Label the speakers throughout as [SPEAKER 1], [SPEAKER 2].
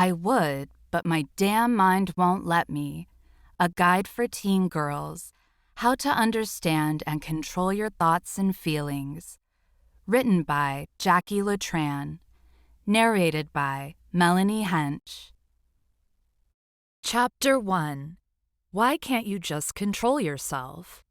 [SPEAKER 1] I would, but my damn mind won't let me. A Guide for Teen Girls, How to Understand and Control Your Thoughts and Feelings. Written by Jacqui Letran. Narrated by Melanie Hench. Chapter 1. Why can't you just control yourself?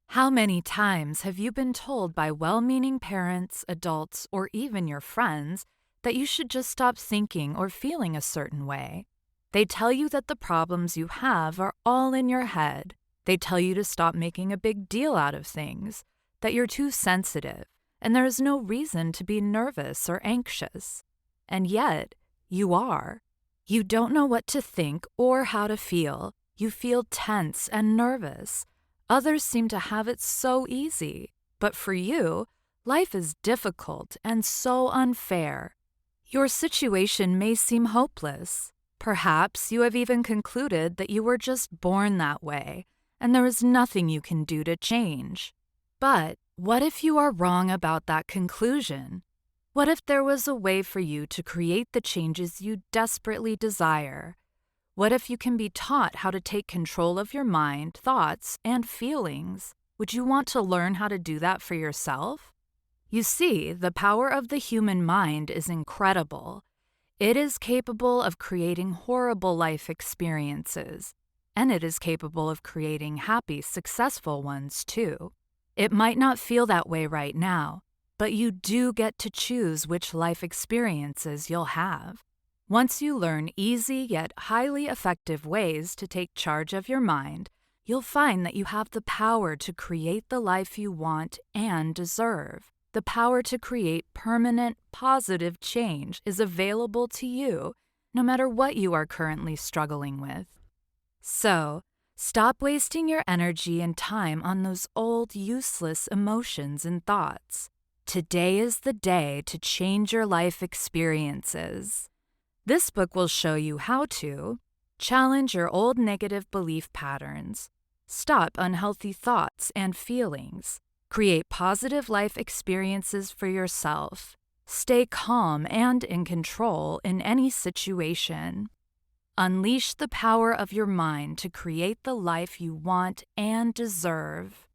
[SPEAKER 1] How many times have you been told by well-meaning parents, adults, or even your friends that you should just stop thinking or feeling a certain way? They tell you that the problems you have are all in your head. They tell you to stop making a big deal out of things, that you're too sensitive, and there is no reason to be nervous or anxious. And yet, you are. You don't know what to think or how to feel. You feel tense and nervous. Others seem to have it so easy, but for you, life is difficult and so unfair. Your situation may seem hopeless. Perhaps you have even concluded that you were just born that way, and there is nothing you can do to change. But what if you are wrong about that conclusion? What if there was a way for you to create the changes you desperately desire? What if you can be taught how to take control of your mind, thoughts, and feelings? Would you want to learn how to do that for yourself? You see, the power of the human mind is incredible. It is capable of creating horrible life experiences, and it is capable of creating happy, successful ones too. It might not feel that way right now, but you do get to choose which life experiences you'll have. Once you learn easy yet highly effective ways to take charge of your mind, you'll find that you have the power to create the life you want and deserve. The power to create permanent, positive change is available to you, no matter what you are currently struggling with. So, stop wasting your energy and time on those old, useless emotions and thoughts. Today is the day to change your life experiences. This book will show you how to challenge your old negative belief patterns, stop unhealthy thoughts and feelings, create positive life experiences for yourself, stay calm and in control in any situation, unleash the power of your mind to create the life you want and deserve.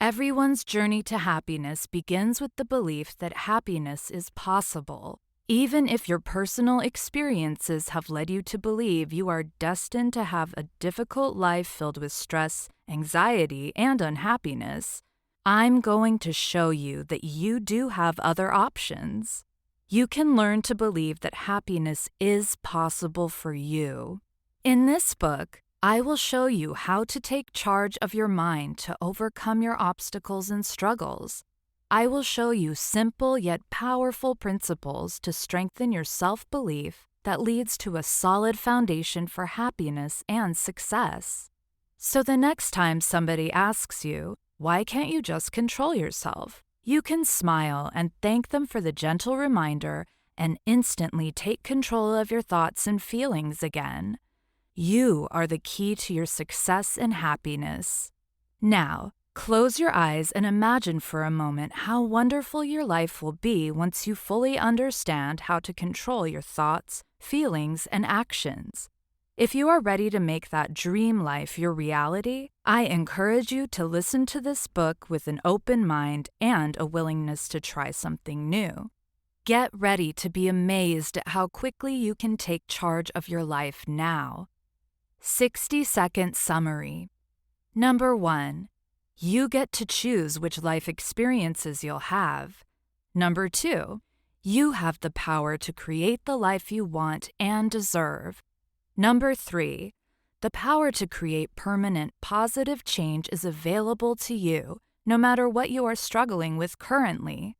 [SPEAKER 1] Everyone's journey to happiness begins with the belief that happiness is possible. Even if your personal experiences have led you to believe you are destined to have a difficult life filled with stress, anxiety, and unhappiness, I'm going to show you that you do have other options. You can learn to believe that happiness is possible for you. In this book, I will show you how to take charge of your mind to overcome your obstacles and struggles. I will show you simple yet powerful principles to strengthen your self-belief that leads to a solid foundation for happiness and success. So the next time somebody asks you, why can't you just control yourself? You can smile and thank them for the gentle reminder and instantly take control of your thoughts and feelings again. You are the key to your success and happiness. Now, close your eyes and imagine for a moment how wonderful your life will be once you fully understand how to control your thoughts, feelings, and actions. If you are ready to make that dream life your reality, I encourage you to listen to this book with an open mind and a willingness to try something new. Get ready to be amazed at how quickly you can take charge of your life now. 60-second summary. Number 1. You get to choose which life experiences you'll have. Number 2. You have the power to create the life you want and deserve. Number 3. The power to create permanent, positive change is available to you, no matter what you are struggling with currently.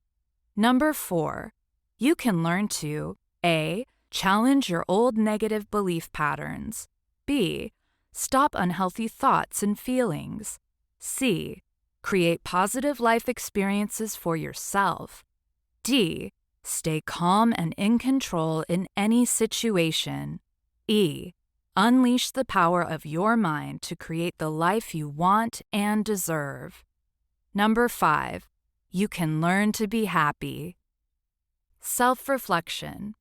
[SPEAKER 1] Number 4. You can learn to A. Challenge your old negative belief patterns. B. Stop unhealthy thoughts and feelings. C. Create positive life experiences for yourself. D. Stay calm and in control in any situation. E. Unleash the power of your mind to create the life you want and deserve. Number 5. You can learn to be happy. Self-reflection.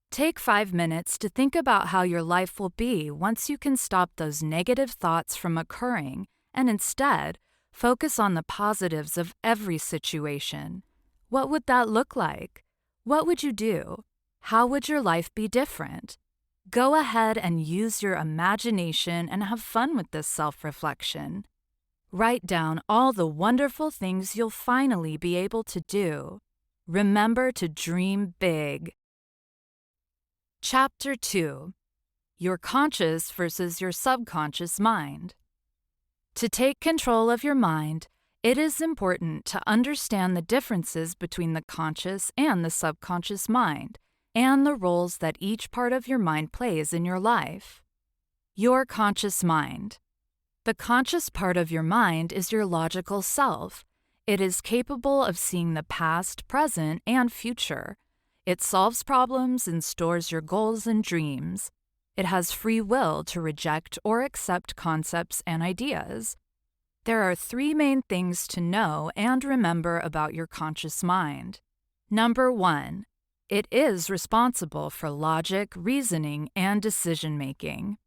[SPEAKER 1] Take 5 minutes to think about how your life will be once you can stop those negative thoughts from occurring and instead focus on the positives of every situation. What would that look like? What would you do? How would your life be different? Go ahead and use your imagination and have fun with this self-reflection. Write down all the wonderful things you'll finally be able to do. Remember to dream big. Chapter 2: Your conscious versus your subconscious mind. To take control of your mind, it is important to understand the differences between the conscious and the subconscious mind, and the roles that each part of your mind plays in your life. Your conscious mind. The conscious part of your mind is your logical self. It is capable of seeing the past, present, and future. It solves problems and stores your goals and dreams. It has free will to reject or accept concepts and ideas. There are 3 main things to know and remember about your conscious mind. Number 1, it is responsible for logic, reasoning, and decision-making.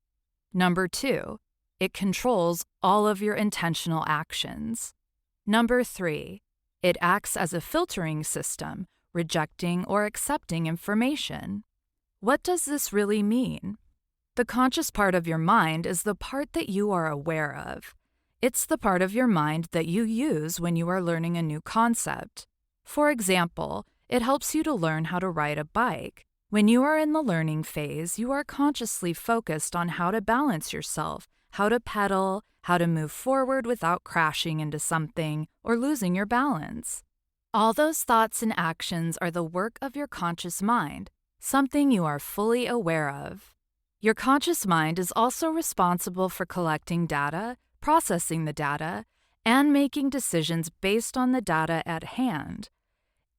[SPEAKER 1] Number 2, it controls all of your intentional actions. Number 3, it acts as a filtering system, rejecting or accepting information. What does this really mean? The conscious part of your mind is the part that you are aware of. It's the part of your mind that you use when you are learning a new concept. For example, it helps you to learn how to ride a bike. When you are in the learning phase, you are consciously focused on how to balance yourself, how to pedal, how to move forward without crashing into something or losing your balance. All those thoughts and actions are the work of your conscious mind, something you are fully aware of. Your conscious mind is also responsible for collecting data, processing the data, and making decisions based on the data at hand.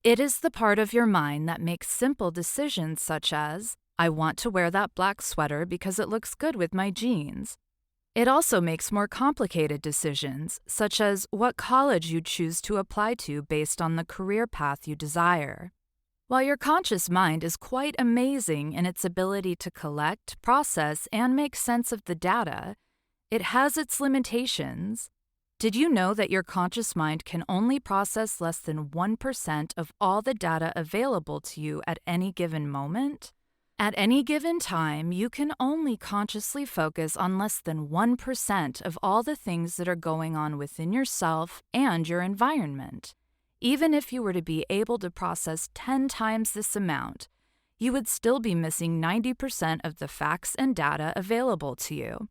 [SPEAKER 1] It is the part of your mind that makes simple decisions such as, I want to wear that black sweater because it looks good with my jeans. It also makes more complicated decisions, such as what college you choose to apply to based on the career path you desire. While your conscious mind is quite amazing in its ability to collect, process, and make sense of the data, it has its limitations. Did you know that your conscious mind can only process less than 1% of all the data available to you at any given moment? At any given time, you can only consciously focus on less than 1% of all the things that are going on within yourself and your environment. Even if you were to be able to process 10 times this amount, you would still be missing 90% of the facts and data available to you.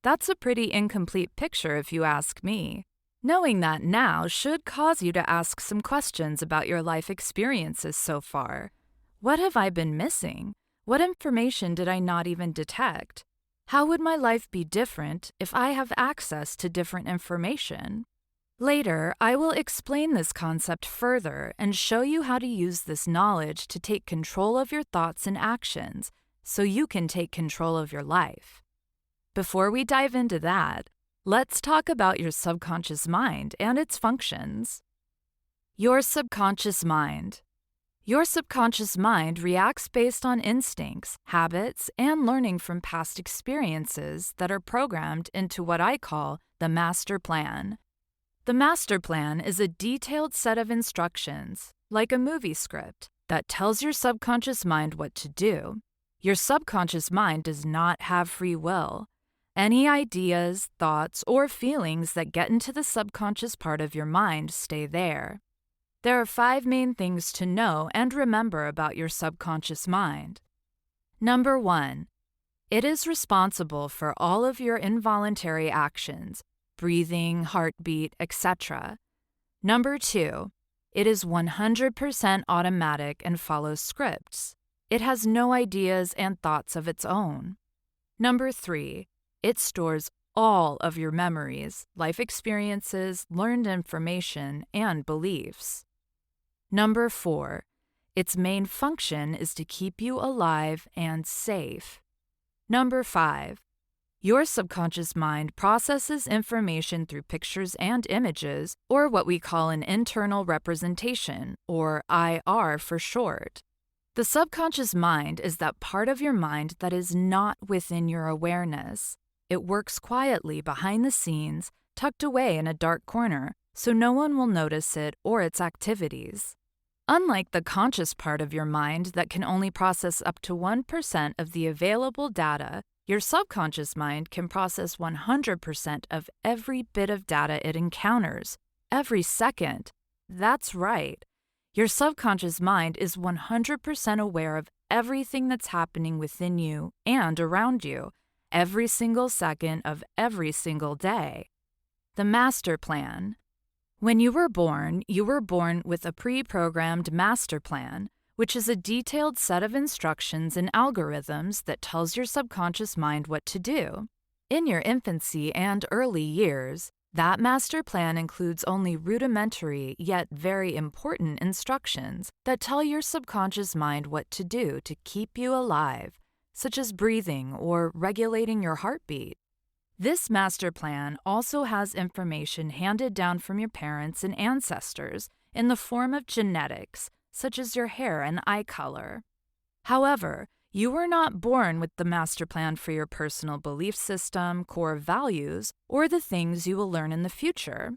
[SPEAKER 1] That's a pretty incomplete picture if you ask me. Knowing that now should cause you to ask some questions about your life experiences so far. What have I been missing? What information did I not even detect? How would my life be different if I have access to different information? Later, I will explain this concept further and show you how to use this knowledge to take control of your thoughts and actions so you can take control of your life. Before we dive into that, let's talk about your subconscious mind and its functions. Your subconscious mind. Your subconscious mind reacts based on instincts, habits, and learning from past experiences that are programmed into what I call the master plan. The master plan is a detailed set of instructions, like a movie script, that tells your subconscious mind what to do. Your subconscious mind does not have free will. Any ideas, thoughts, or feelings that get into the subconscious part of your mind stay there. There are 5 main things to know and remember about your subconscious mind. Number 1, it is responsible for all of your involuntary actions, breathing, heartbeat, etc. Number 2, it is 100% automatic and follows scripts. It has no ideas and thoughts of its own. Number 3, it stores all of your memories, life experiences, learned information, and beliefs. Number 4, its main function is to keep you alive and safe. Number 5, your subconscious mind processes information through pictures and images, or what we call an internal representation, or IR for short. The subconscious mind is that part of your mind that is not within your awareness. It works quietly behind the scenes, tucked away in a dark corner, so no one will notice it or its activities. Unlike the conscious part of your mind that can only process up to 1% of the available data, your subconscious mind can process 100% of every bit of data it encounters, every second. That's right. Your subconscious mind is 100% aware of everything that's happening within you and around you, every single second of every single day. The master plan. When you were born with a pre-programmed master plan, which is a detailed set of instructions and algorithms that tells your subconscious mind what to do. In your infancy and early years, that master plan includes only rudimentary yet very important instructions that tell your subconscious mind what to do to keep you alive, such as breathing or regulating your heartbeat. This master plan also has information handed down from your parents and ancestors in the form of genetics, such as your hair and eye color. However, you were not born with the master plan for your personal belief system, core values, or the things you will learn in the future.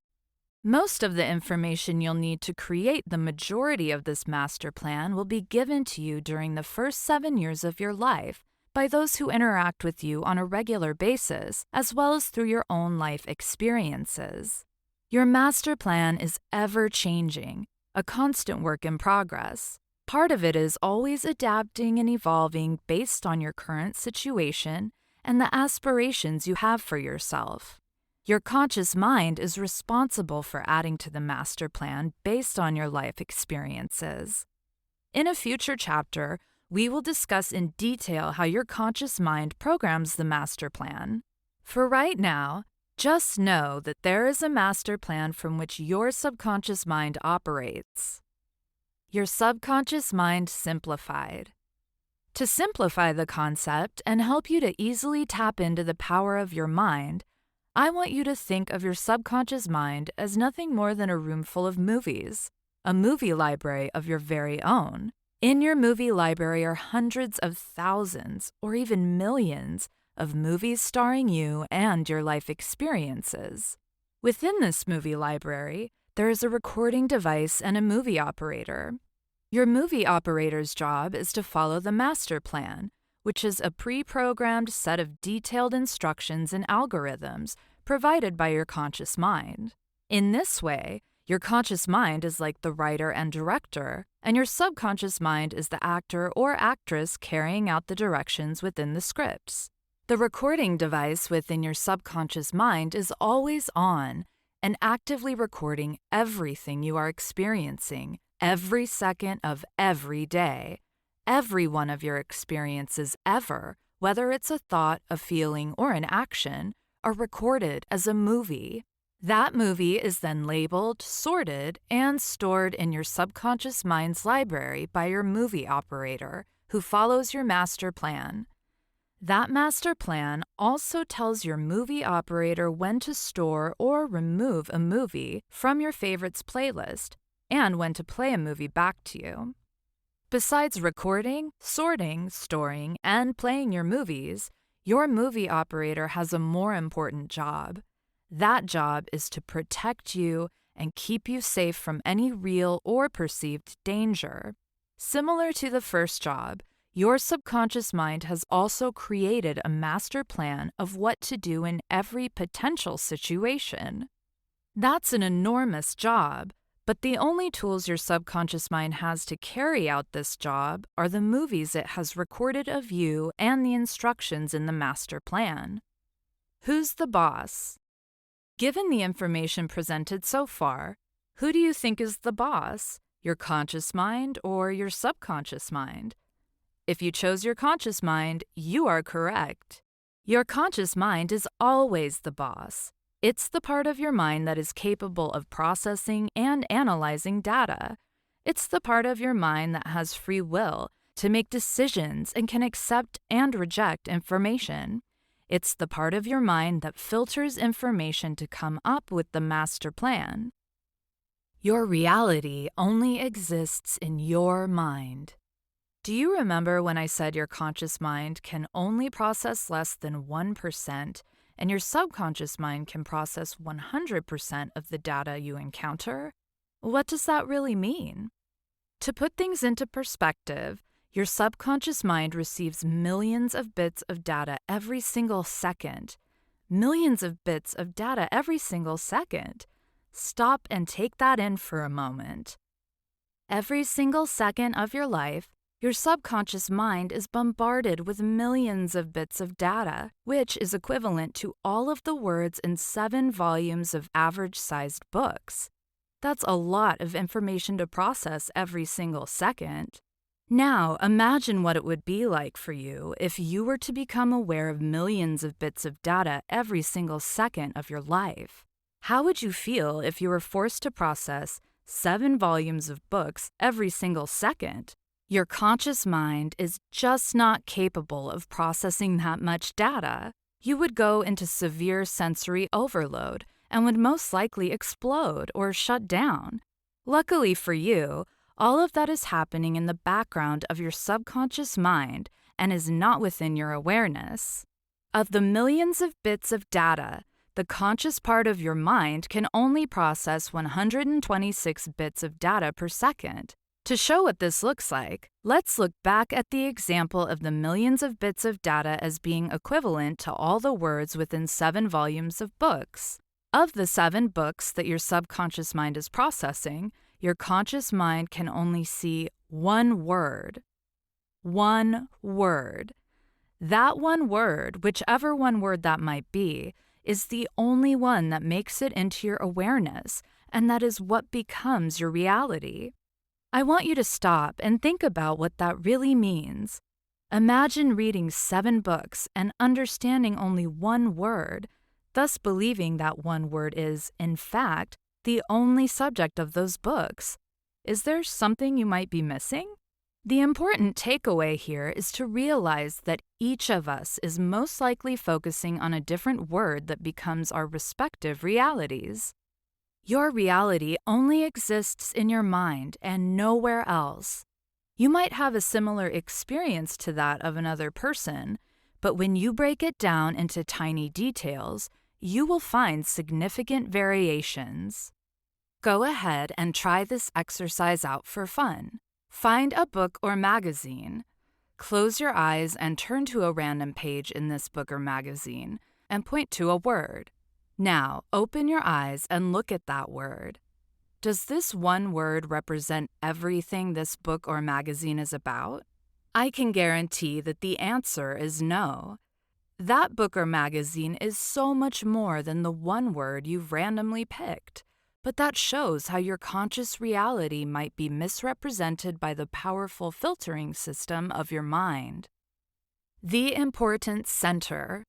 [SPEAKER 1] Most of the information you'll need to create the majority of this master plan will be given to you during the first 7 years of your life by those who interact with you on a regular basis, as well as through your own life experiences. Your master plan is ever-changing, a constant work in progress. Part of it is always adapting and evolving based on your current situation and the aspirations you have for yourself. Your conscious mind is responsible for adding to the master plan based on your life experiences. In a future chapter, we will discuss in detail how your conscious mind programs the master plan. For right now, just know that there is a master plan from which your subconscious mind operates. Your subconscious mind simplified. To simplify the concept and help you to easily tap into the power of your mind, I want you to think of your subconscious mind as nothing more than a room full of movies, a movie library of your very own. In your movie library are hundreds of thousands, or even millions, of movies starring you and your life experiences. Within this movie library, there is a recording device and a movie operator. Your movie operator's job is to follow the master plan, which is a pre-programmed set of detailed instructions and algorithms provided by your conscious mind. In this way, your conscious mind is like the writer and director, and your subconscious mind is the actor or actress carrying out the directions within the scripts. The recording device within your subconscious mind is always on and actively recording everything you are experiencing, every second of every day. Every one of your experiences ever, whether it's a thought, a feeling, or an action, are recorded as a movie. That movie is then labeled, sorted, and stored in your subconscious mind's library by your movie operator, who follows your master plan. That master plan also tells your movie operator when to store or remove a movie from your favorites playlist and when to play a movie back to you. Besides recording, sorting, storing, and playing your movies, your movie operator has a more important job. That job is to protect you and keep you safe from any real or perceived danger. Similar to the first job, your subconscious mind has also created a master plan of what to do in every potential situation. That's an enormous job, but the only tools your subconscious mind has to carry out this job are the movies it has recorded of you and the instructions in the master plan. Who's the boss? Given the information presented so far, who do you think is the boss? Your conscious mind or your subconscious mind? If you chose your conscious mind, you are correct. Your conscious mind is always the boss. It's the part of your mind that is capable of processing and analyzing data. It's the part of your mind that has free will to make decisions and can accept and reject information. It's the part of your mind that filters information to come up with the master plan. Your reality only exists in your mind. Do you remember when I said your conscious mind can only process less than 1% and your subconscious mind can process 100% of the data you encounter? What does that really mean? To put things into perspective, your subconscious mind receives millions of bits of data every single second. Millions of bits of data every single second. Stop and take that in for a moment. Every single second of your life, your subconscious mind is bombarded with millions of bits of data, which is equivalent to all of the words in 7 volumes of average-sized books. That's a lot of information to process every single second. Now, imagine what it would be like for you if you were to become aware of millions of bits of data every single second of your life. How would you feel if you were forced to process 7 volumes of books every single second? Your conscious mind is just not capable of processing that much data. You would go into severe sensory overload and would most likely explode or shut down. Luckily for you, all of that is happening in the background of your subconscious mind and is not within your awareness. Of the millions of bits of data, the conscious part of your mind can only process 126 bits of data per second. To show what this looks like, let's look back at the example of the millions of bits of data as being equivalent to all the words within 7 volumes of books. Of the 7 books that your subconscious mind is processing, your conscious mind can only see one word. One word. That one word, whichever one word that might be, is the only one that makes it into your awareness, and that is what becomes your reality. I want you to stop and think about what that really means. Imagine reading 7 books and understanding only one word, thus believing that one word is, in fact, the only subject of those books. Is there something you might be missing? The important takeaway here is to realize that each of us is most likely focusing on a different word that becomes our respective realities. Your reality only exists in your mind and nowhere else. You might have a similar experience to that of another person, but when you break it down into tiny details, you will find significant variations. Go ahead and try this exercise out for fun. Find a book or magazine. Close your eyes and turn to a random page in this book or magazine and point to a word. Now, open your eyes and look at that word. Does this one word represent everything this book or magazine is about? I can guarantee that the answer is no. That book or magazine is so much more than the one word you've randomly picked, but that shows how your conscious reality might be misrepresented by the powerful filtering system of your mind. The important center.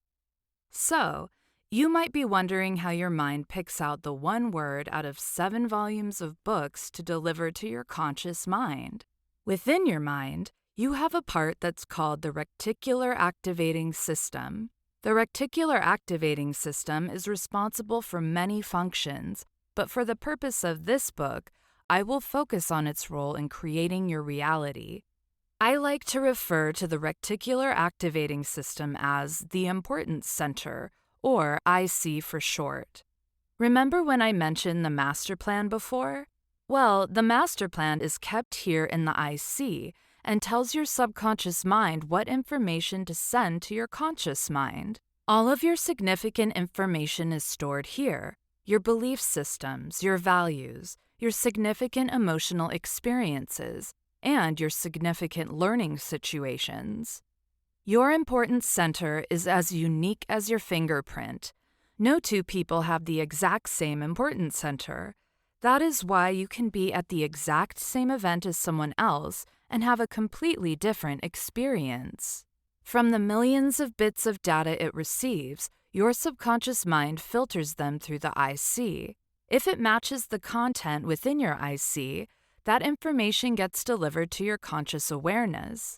[SPEAKER 1] So, you might be wondering how your mind picks out the one word out of 7 volumes of books to deliver to your conscious mind. Within your mind, you have a part that's called the reticular activating system. The reticular activating system is responsible for many functions, but for the purpose of this book, I will focus on its role in creating your reality. I like to refer to the reticular activating system as the importance center, or IC for short. Remember when I mentioned the master plan before? Well, the master plan is kept here in the IC and tells your subconscious mind what information to send to your conscious mind. All of your significant information is stored here: your belief systems, your values, your significant emotional experiences, and your significant learning situations. Your importance center is as unique as your fingerprint. No 2 people have the exact same importance center. That is why you can be at the exact same event as someone else and have a completely different experience. From the millions of bits of data it receives, your subconscious mind filters them through the IC. If it matches the content within your IC, that information gets delivered to your conscious awareness.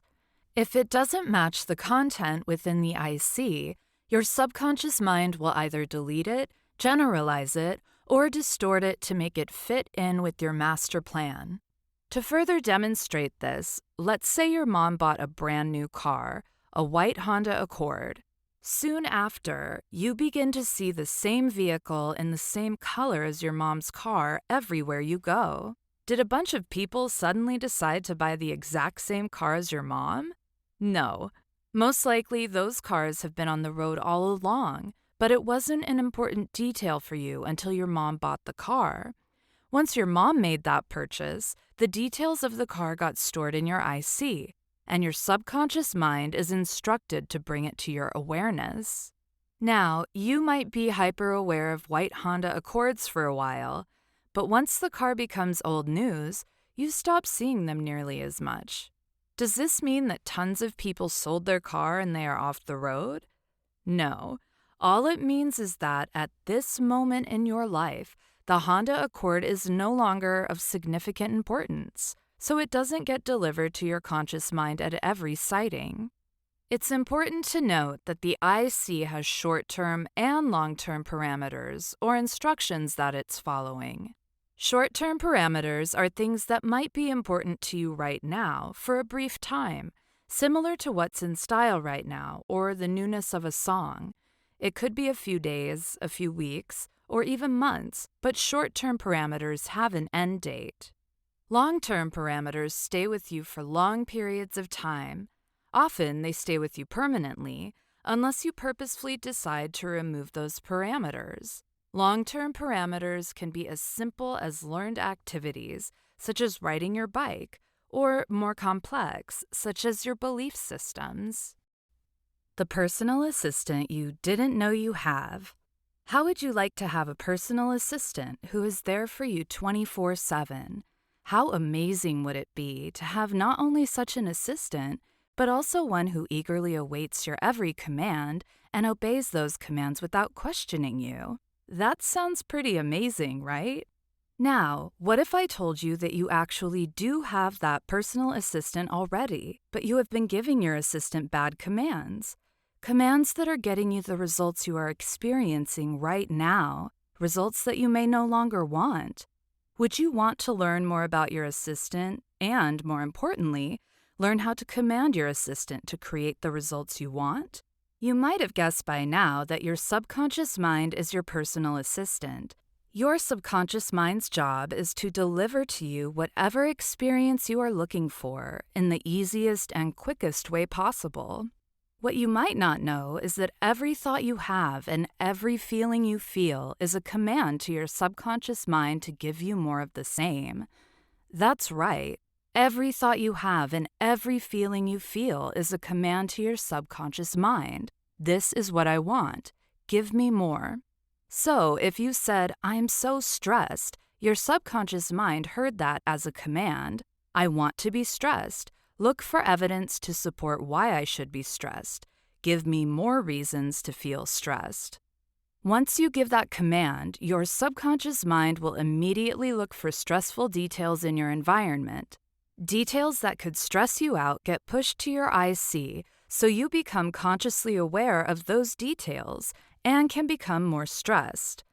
[SPEAKER 1] If it doesn't match the content within the IC, your subconscious mind will either delete it, generalize it, or distort it to make it fit in with your master plan. To further demonstrate this, let's say your mom bought a brand new car, a white Honda Accord. Soon after, you begin to see the same vehicle in the same color as your mom's car everywhere you go. Did a bunch of people suddenly decide to buy the exact same car as your mom? No. Most likely, those cars have been on the road all along, but it wasn't an important detail for you until your mom bought the car. Once your mom made that purchase, the details of the car got stored in your IC, and your subconscious mind is instructed to bring it to your awareness. Now, you might be hyper-aware of white Honda Accords for a while, but once the car becomes old news, you stop seeing them nearly as much. Does this mean that tons of people sold their car and they are off the road? No. All it means is that at this moment in your life, the Honda Accord is no longer of significant importance, so it doesn't get delivered to your conscious mind at every sighting. It's important to note that the IC has short-term and long-term parameters or instructions that it's following. Short-term parameters are things that might be important to you right now for a brief time, similar to what's in style right now or the newness of a song. It could be a few days, a few weeks, or even months, but short-term parameters have an end date. Long-term parameters stay with you for long periods of time. Often they stay with you permanently, unless you purposefully decide to remove those parameters. Long-term parameters can be as simple as learned activities, such as riding your bike, or more complex, such as your belief systems. The personal assistant you didn't know you have. How would you like to have a personal assistant who is there for you 24/7? How amazing would it be to have not only such an assistant, but also one who eagerly awaits your every command and obeys those commands without questioning you? That sounds pretty amazing, right? Now, what if I told you that you actually do have that personal assistant already, but you have been giving your assistant bad commands? Commands that are getting you the results you are experiencing right now, results that you may no longer want. Would you want to learn more about your assistant and, more importantly, learn how to command your assistant to create the results you want? You might have guessed by now that your subconscious mind is your personal assistant. Your subconscious mind's job is to deliver to you whatever experience you are looking for in the easiest and quickest way possible. What you might not know is that every thought you have and every feeling you feel is a command to your subconscious mind to give you more of the same. That's right. Every thought you have and every feeling you feel is a command to your subconscious mind. This is what I want. Give me more. So, if you said, "I'm so stressed," your subconscious mind heard that as a command. I want to be stressed. Look for evidence to support why I should be stressed. Give me more reasons to feel stressed. Once you give that command, your subconscious mind will immediately look for stressful details in your environment. Details that could stress you out get pushed to your IC, so you become consciously aware of those details and can become more stressed.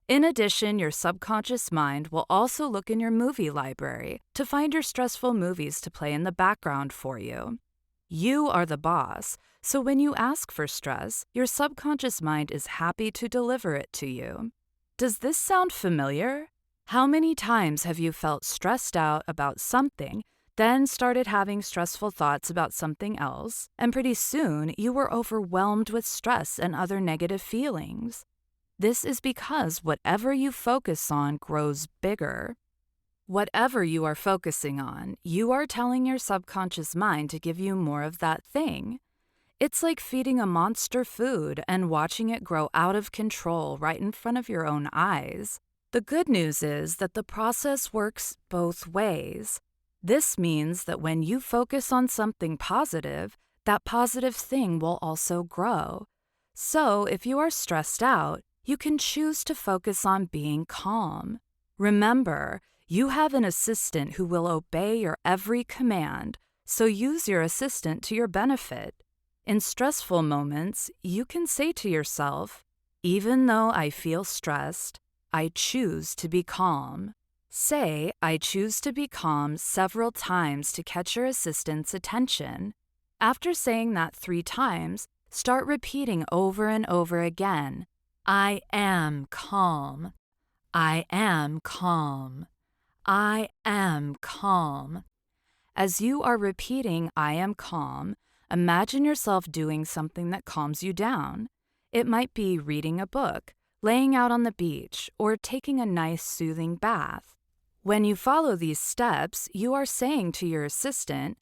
[SPEAKER 1] In addition, your subconscious mind will also look in your movie library to find your stressful movies to play in the background for you. You are the boss, so when you ask for stress, your subconscious mind is happy to deliver it to you. Does this sound familiar? How many times have you felt stressed out about something, then started having stressful thoughts about something else, and pretty soon you were overwhelmed with stress and other negative feelings? This is because whatever you focus on grows bigger. Whatever you are focusing on, you are telling your subconscious mind to give you more of that thing. It's like feeding a monster food and watching it grow out of control right in front of your own eyes. The good news is that the process works both ways. This means that when you focus on something positive, that positive thing will also grow. So if you are stressed out, you can choose to focus on being calm. Remember, you have an assistant who will obey your every command, so use your assistant to your benefit. In stressful moments, you can say to yourself, "Even though I feel stressed, I choose to be calm." Say, I choose to be calm several times to catch your assistant's attention. After saying that 3 times, start repeating over and over again, I am calm. I am calm. I am calm. As you are repeating, I am calm, imagine yourself doing something that calms you down. It might be reading a book, laying out on the beach, or taking a nice, soothing bath. When you follow these steps, you are saying to your assistant,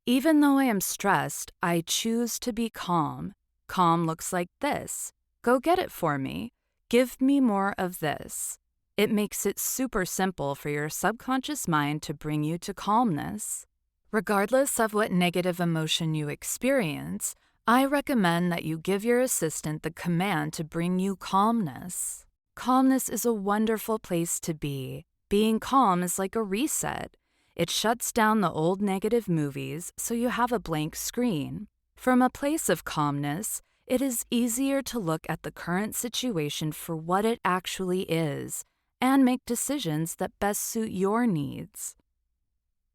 [SPEAKER 1] even though I am stressed, I choose to be calm. Calm looks like this. Go get it for me. Give me more of this. It makes it super simple for your subconscious mind to bring you to calmness. Regardless of what negative emotion you experience, I recommend that you give your assistant the command to bring you calmness. Calmness is a wonderful place to be. Being calm is like a reset. It shuts down the old negative movies so you have a blank screen. From a place of calmness, it is easier to look at the current situation for what it actually is and make decisions that best suit your needs.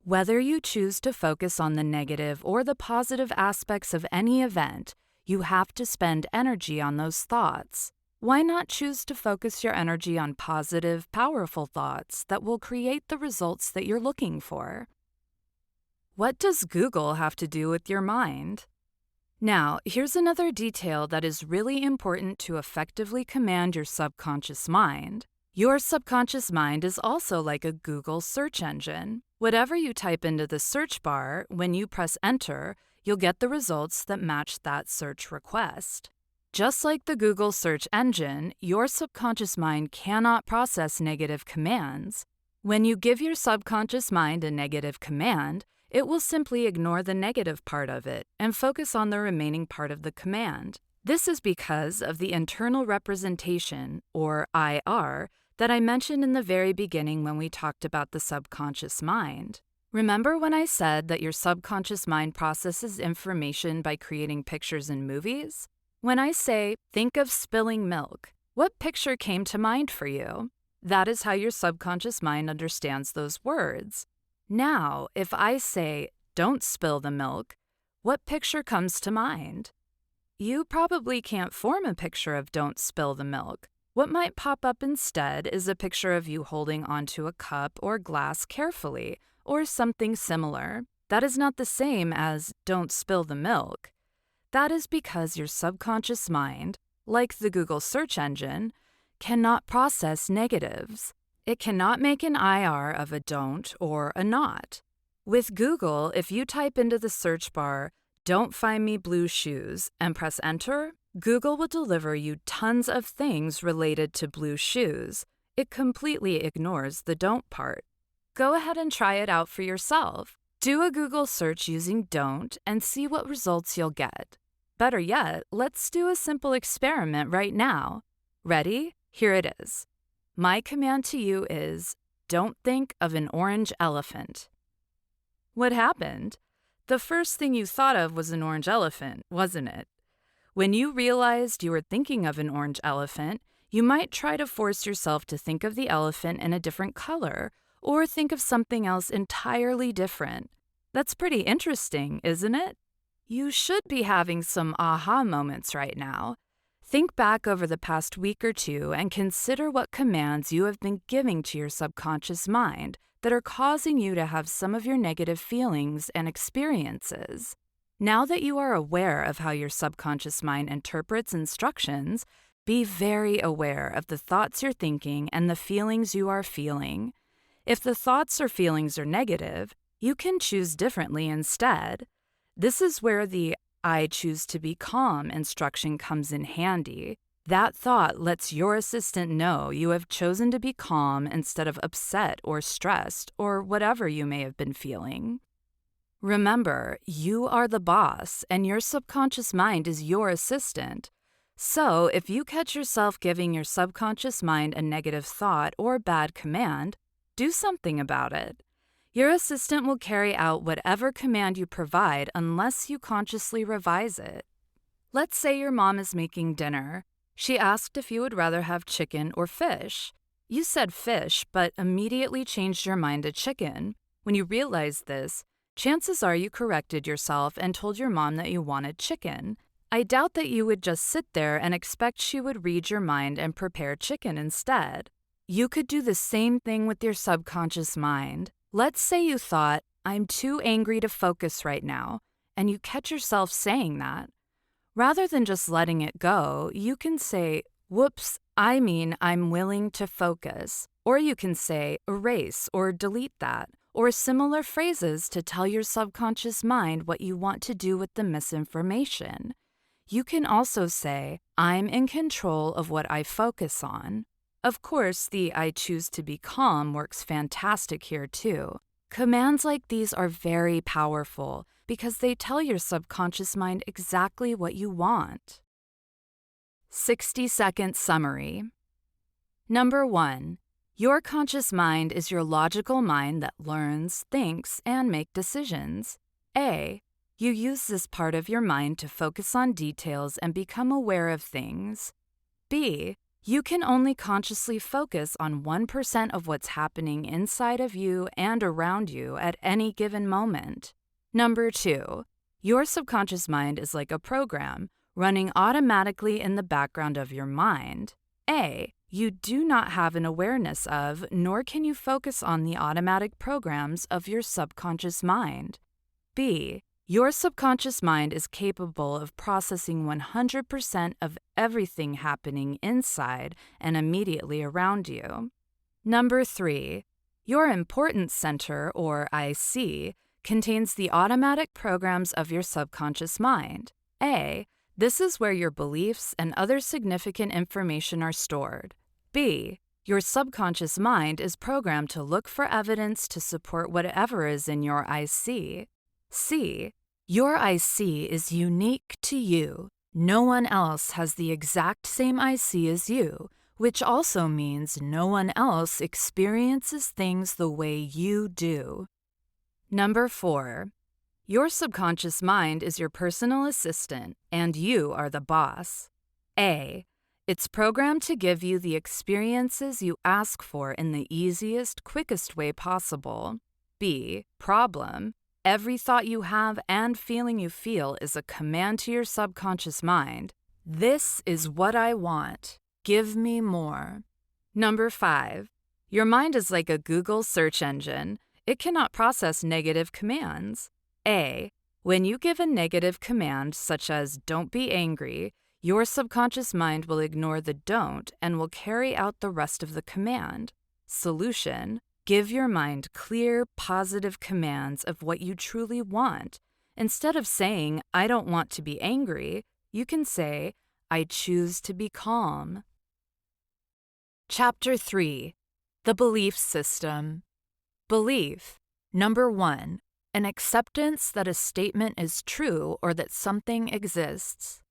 [SPEAKER 1] Whether you choose to focus on the negative or the positive aspects of any event, you have to spend energy on those thoughts. Why not choose to focus your energy on positive, powerful thoughts that will create the results that you're looking for? What does Google have to do with your mind? Now, here's another detail that is really important to effectively command your subconscious mind. Your subconscious mind is also like a Google search engine. Whatever you type into the search bar, when you press enter, you'll get the results that match that search request. Just like the Google search engine, your subconscious mind cannot process negative commands. When you give your subconscious mind a negative command, it will simply ignore the negative part of it and focus on the remaining part of the command. This is because of the internal representation, or IR, that I mentioned in the very beginning when we talked about the subconscious mind. Remember when I said that your subconscious mind processes information by creating pictures in movies? When I say, think of spilling milk, what picture came to mind for you? That is how your subconscious mind understands those words. Now, if I say, don't spill the milk, what picture comes to mind? You probably can't form a picture of don't spill the milk. What might pop up instead is a picture of you holding onto a cup or glass carefully, or something similar. That is not the same as don't spill the milk. That is because your subconscious mind, like the Google search engine, cannot process negatives. It cannot make an IR of a don't or a not. With Google, if you type into the search bar, don't find me blue shoes, and press enter, Google will deliver you tons of things related to blue shoes. It completely ignores the don't part. Go ahead and try it out for yourself. Do a Google search using don't and see what results you'll get. Better yet, let's do a simple experiment right now. Ready? Here it is. My command to you is, don't think of an orange elephant. What happened? The first thing you thought of was an orange elephant, wasn't it? When you realized you were thinking of an orange elephant, you might try to force yourself to think of the elephant in a different color, or think of something else entirely different. That's pretty interesting, isn't it? You should be having some aha moments right now. Think back over the past week or two and consider what commands you have been giving to your subconscious mind that are causing you to have some of your negative feelings and experiences. Now that you are aware of how your subconscious mind interprets instructions, be very aware of the thoughts you're thinking and the feelings you are feeling. If the thoughts or feelings are negative, you can choose differently instead. This is where the I choose to be calm instruction comes in handy. That thought lets your assistant know you have chosen to be calm instead of upset or stressed or whatever you may have been feeling. Remember, you are the boss and your subconscious mind is your assistant. So, if you catch yourself giving your subconscious mind a negative thought or bad command, do something about it. Your assistant will carry out whatever command you provide unless you consciously revise it. Let's say your mom is making dinner. She asked if you would rather have chicken or fish. You said fish, but immediately changed your mind to chicken. When you realized this, chances are you corrected yourself and told your mom that you wanted chicken. I doubt that you would just sit there and expect she would read your mind and prepare chicken instead. You could do the same thing with your subconscious mind. Let's say you thought, I'm too angry to focus right now, and you catch yourself saying that. Rather than just letting it go, you can say, whoops, I mean I'm willing to focus. Or you can say, erase or delete that, or similar phrases to tell your subconscious mind what you want to do with the misinformation. You can also say, I'm in control of what I focus on. Of course, the I choose to be calm works fantastic here too. Commands like these are very powerful because they tell your subconscious mind exactly what you want. 60-second summary. Number 1. Your conscious mind is your logical mind that learns, thinks, and makes decisions. A. You use this part of your mind to focus on details and become aware of things. B. You can only consciously focus on 1% of what's happening inside of you and around you at any given moment. Number 2. Your subconscious mind is like a program running automatically in the background of your mind. A. You do not have an awareness of, nor can you focus on the automatic programs of your subconscious mind. B. Your subconscious mind is capable of processing 100% of everything happening inside and immediately around you. Number 3. Your importance center, or IC, contains the automatic programs of your subconscious mind. A. This is where your beliefs and other significant information are stored. B. Your subconscious mind is programmed to look for evidence to support whatever is in your IC. C. Your IC is unique to you. No one else has the exact same IC as you, which also means no one else experiences things the way you do. Number 4. Your subconscious mind is your personal assistant, and you are the boss. A. It's programmed to give you the experiences you ask for in the easiest, quickest way possible. B. Problem. Every thought you have and feeling you feel is a command to your subconscious mind. This is what I want. Give me more. Number 5. Your mind is like a Google search engine. It cannot process negative commands. A. When you give a negative command, such as don't be angry, your subconscious mind will ignore the don't and will carry out the rest of the command. Solution. Give your mind clear, positive commands of what you truly want. Instead of saying, I don't want to be angry, you can say, I choose to be calm. Chapter 3. The Belief System. Belief. Number 1. An acceptance that a statement is true or that something exists.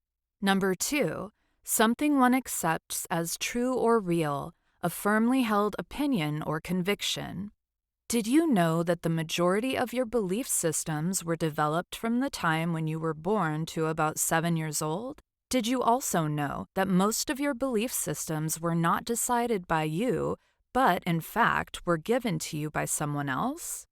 [SPEAKER 1] Number 2. Something one accepts as true or real, a firmly held opinion or conviction. Did you know that the majority of your belief systems were developed from the time when you were born to about 7 years old? Did you also know that most of your belief systems were not decided by you, but in fact were given to you by someone else?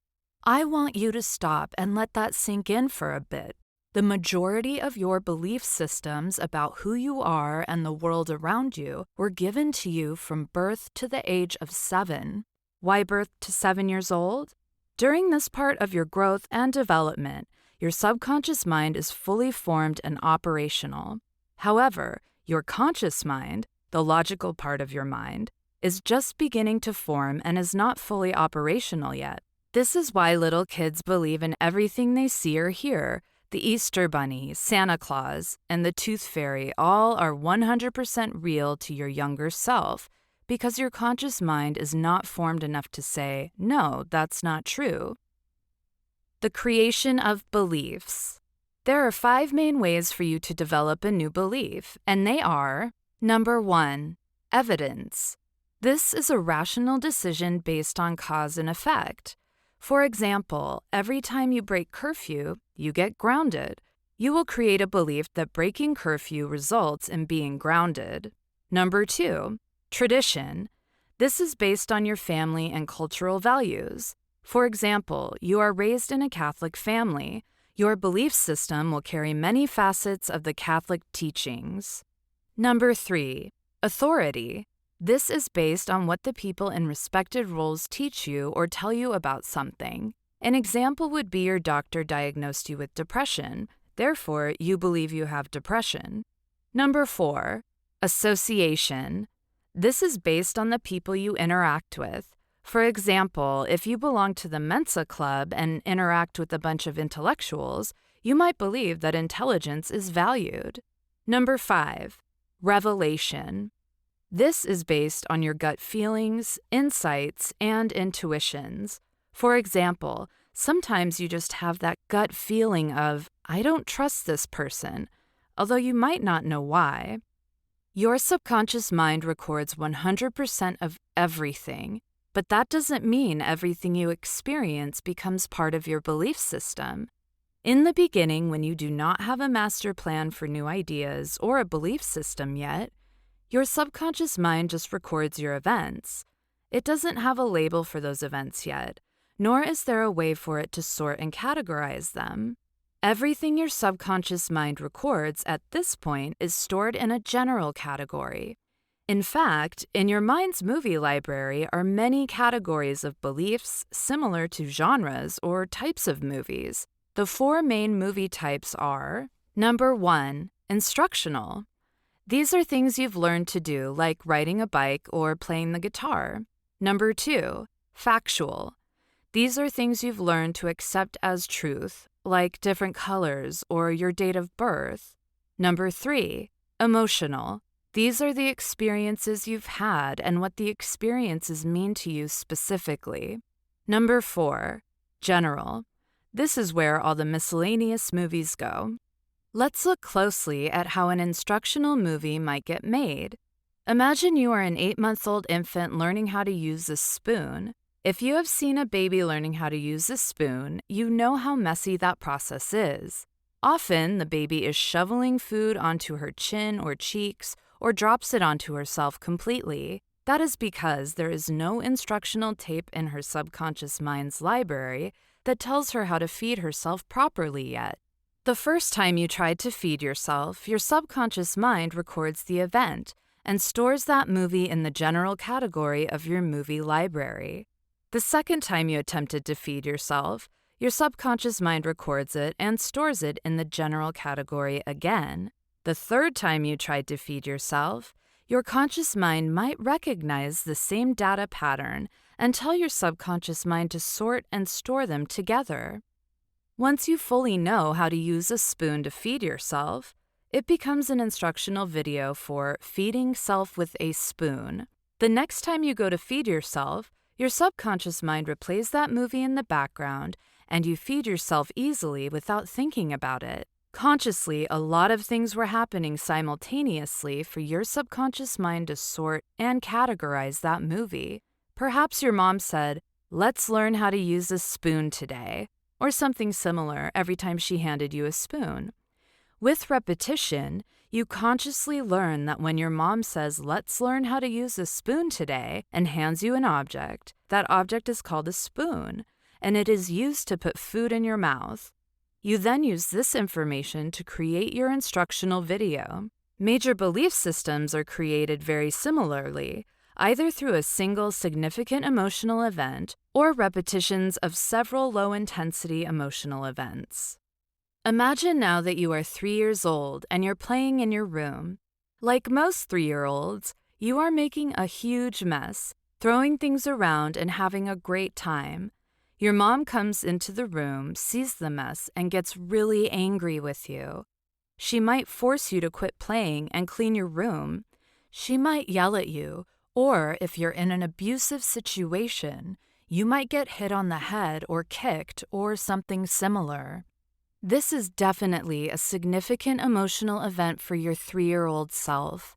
[SPEAKER 1] I want you to stop and let that sink in for a bit. The majority of your belief systems about who you are and the world around you were given to you from birth to the age of 7. Why birth to 7 years old? During this part of your growth and development, your subconscious mind is fully formed and operational. However, your conscious mind, the logical part of your mind, is just beginning to form and is not fully operational yet. This is why little kids believe in everything they see or hear. The Easter Bunny, Santa Claus, and the Tooth Fairy all are 100% real to your younger self because your conscious mind is not formed enough to say, no, that's not true. The creation of beliefs. There are 5 main ways for you to develop a new belief, and they are: Number 1, evidence. This is a rational decision based on cause and effect. For example, every time you break curfew, you get grounded. You will create a belief that breaking curfew results in being grounded. Number 2, tradition. This is based on your family and cultural values. For example, you are raised in a Catholic family. Your belief system will carry many facets of the Catholic teachings. Number 3, authority. This is based on what the people in respected roles teach you or tell you about something. An example would be your doctor diagnosed you with depression. Therefore, you believe you have depression. Number 4, association. This is based on the people you interact with. For example, if you belong to the Mensa Club and interact with a bunch of intellectuals, you might believe that intelligence is valued. Number 5, revelation. This is based on your gut feelings, insights, and intuitions. For example, sometimes you just have that gut feeling of, I don't trust this person, although you might not know why. Your subconscious mind records 100% of everything, but that doesn't mean everything you experience becomes part of your belief system. In the beginning, when you do not have a master plan for new ideas or a belief system yet, your subconscious mind just records your events. It doesn't have a label for those events yet, nor is there a way for it to sort and categorize them. Everything your subconscious mind records at this point is stored in a general category. In fact, in your mind's movie library are many categories of beliefs similar to genres or types of movies. The 4 main movie types are: Number 1, instructional. These are things you've learned to do, like riding a bike or playing the guitar. Number 2, factual. These are things you've learned to accept as truth, like different colors or your date of birth. Number 3, emotional. These are the experiences you've had and what the experiences mean to you specifically. Number 4, general. This is where all the miscellaneous movies go. Let's look closely at how an instructional movie might get made. Imagine you are an 8-month-old infant learning how to use a spoon. If you have seen a baby learning how to use a spoon, you know how messy that process is. Often, the baby is shoveling food onto her chin or cheeks or drops it onto herself completely. That is because there is no instructional tape in her subconscious mind's library that tells her how to feed herself properly yet. The first time you tried to feed yourself, your subconscious mind records the event and stores that movie in the general category of your movie library. The second time you attempted to feed yourself, your subconscious mind records it and stores it in the general category again. The third time you tried to feed yourself, your conscious mind might recognize the same data pattern and tell your subconscious mind to sort and store them together. Once you fully know how to use a spoon to feed yourself, it becomes an instructional video for feeding self with a spoon. The next time you go to feed yourself, your subconscious mind replays that movie in the background, and you feed yourself easily without thinking about it. Consciously, a lot of things were happening simultaneously for your subconscious mind to sort and categorize that movie. Perhaps your mom said, "Let's learn how to use a spoon today," or something similar every time she handed you a spoon. With repetition, you consciously learn that when your mom says, "Let's learn how to use a spoon today," and hands you an object, that object is called a spoon, and it is used to put food in your mouth. You then use this information to create your instructional video. Major belief systems are created very similarly, either through a single significant emotional event or repetitions of several low-intensity emotional events. Imagine now that you are 3 years old and you're playing in your room. Like most 3-year-olds, you are making a huge mess, throwing things around and having a great time. Your mom comes into the room, sees the mess, and gets really angry with you. She might force you to quit playing and clean your room. She might yell at you, or if you're in an abusive situation, you might get hit on the head or kicked or something similar. This is definitely a significant emotional event for your 3-year-old self.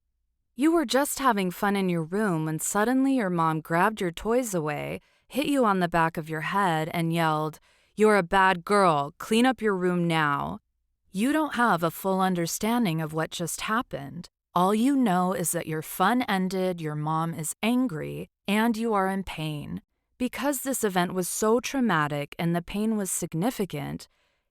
[SPEAKER 1] You were just having fun in your room when suddenly your mom grabbed your toys away, hit you on the back of your head, and yelled, "You're a bad girl, clean up your room now." You don't have a full understanding of what just happened. All you know is that your fun ended, your mom is angry, and you are in pain. Because this event was so traumatic and the pain was significant,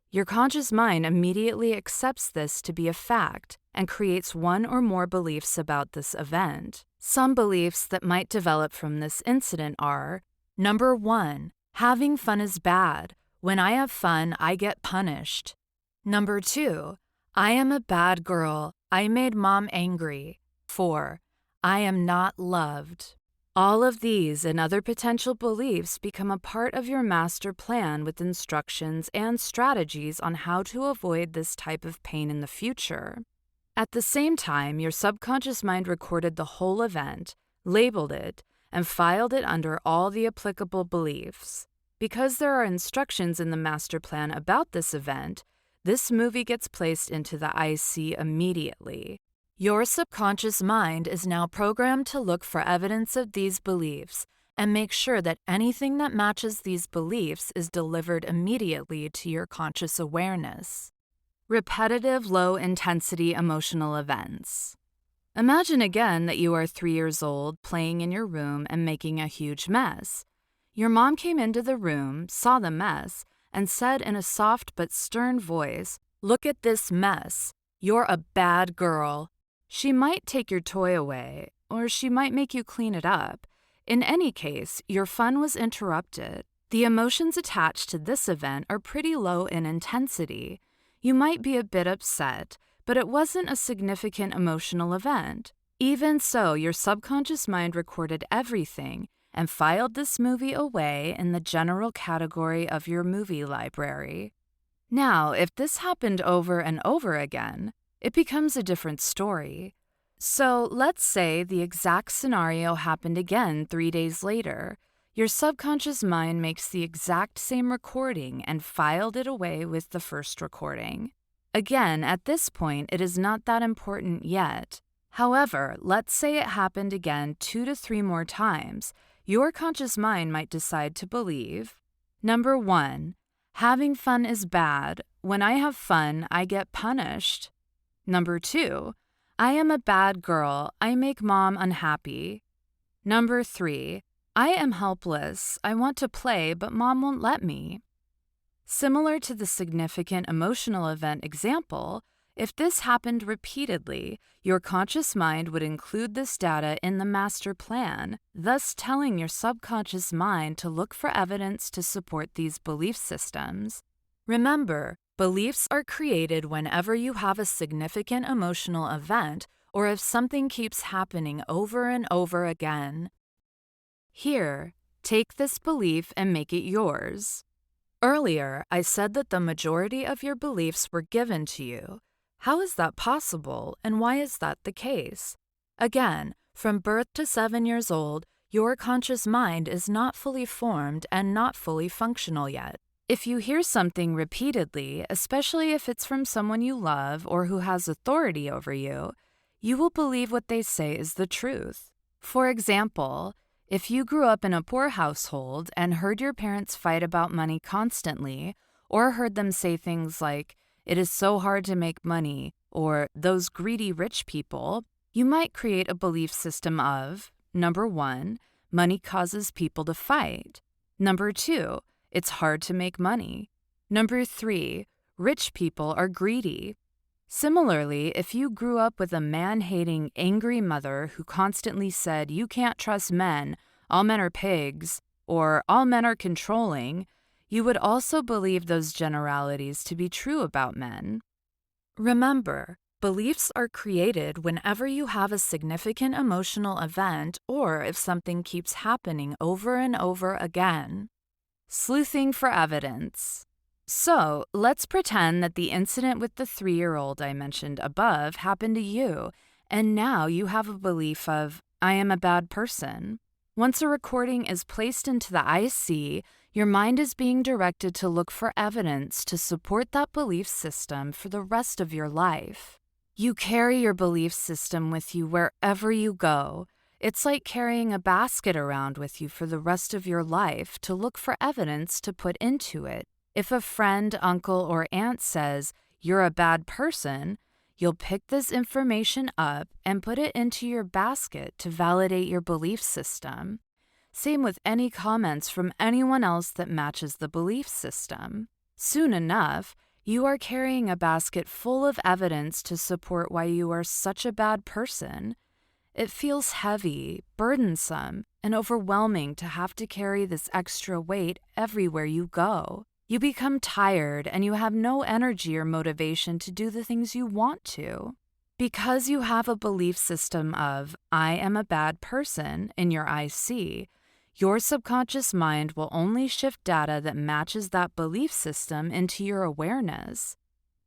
[SPEAKER 1] your conscious mind immediately accepts this to be a fact and creates one or more beliefs about this event. Some beliefs that might develop from this incident are: number 1, having fun is bad. When I have fun, I get punished. Number 2, I am a bad girl. I made mom angry. 4, I am not loved. All of these and other potential beliefs become a part of your master plan with instructions and strategies on how to avoid this type of pain in the future. At the same time, your subconscious mind recorded the whole event, labeled it, and filed it under all the applicable beliefs. Because there are instructions in the master plan about this event, this movie gets placed into the IC immediately. Your subconscious mind is now programmed to look for evidence of these beliefs and make sure that anything that matches these beliefs is delivered immediately to your conscious awareness. Repetitive low-intensity emotional events. Imagine again that you are 3 years old, playing in your room and making a huge mess. Your mom came into the room, saw the mess, and said in a soft but stern voice, "Look at this mess. You're a bad girl." She might take your toy away, or she might make you clean it up. In any case, your fun was interrupted. The emotions attached to this event are pretty low in intensity. You might be a bit upset, but it wasn't a significant emotional event. Even so, your subconscious mind recorded everything and filed this movie away in the general category of your movie library. Now, if this happened over and over again, it becomes a different story. So let's say the exact scenario happened again 3 days later. Your subconscious mind makes the exact same recording and filed it away with the first recording. Again, at this point, it is not that important yet. However, let's say it happened again 2 to 3 more times. Your conscious mind might decide to believe: number 1, having fun is bad. When I have fun, I get punished. Number 2, I am a bad girl. I make mom unhappy. Number 3, I am helpless. I want to play, but mom won't let me. Similar to the significant emotional event example, if this happened repeatedly, your conscious mind would include this data in the master plan, thus telling your subconscious mind to look for evidence to support these belief systems. Remember, beliefs are created whenever you have a significant emotional event or if something keeps happening over and over again. Here, take this belief and make it yours. Earlier, I said that the majority of your beliefs were given to you. How is that possible, and why is that the case? Again, from birth to 7 years old, your conscious mind is not fully formed and not fully functional yet. If you hear something repeatedly, especially if it's from someone you love or who has authority over you, you will believe what they say is the truth. For example, if you grew up in a poor household and heard your parents fight about money constantly, or heard them say things like, "It is so hard to make money," or "those greedy rich people," you might create a belief system of: number 1, money causes people to fight. Number 2, it's hard to make money. Number 3, rich people are greedy. Similarly, if you grew up with a man-hating, angry mother who constantly said, "You can't trust men, all men are pigs," or "all men are controlling," you would also believe those generalities to be true about men. Remember, beliefs are created whenever you have a significant emotional event or if something keeps happening over and over again. Sleuthing for evidence. So, let's pretend that the incident with the 3-year-old I mentioned above happened to you, and now you have a belief of, "I am a bad person." Once a recording is placed into the IC, your mind is being directed to look for evidence to support that belief system for the rest of your life. You carry your belief system with you wherever you go. It's like carrying a basket around with you for the rest of your life to look for evidence to put into it. If a friend, uncle, or aunt says, "You're a bad person," You'll pick this information up and put it into your basket to validate your belief system. Same with any comments from anyone else that matches the belief system. Soon enough, you are carrying a basket full of evidence to support why you are such a bad person. It feels heavy, burdensome, and overwhelming to have to carry this extra weight everywhere you go. You become tired and you have no energy or motivation to do the things you want to. Because you have a belief system of, I am a bad person, in your IC, your subconscious mind will only shift data that matches that belief system into your awareness.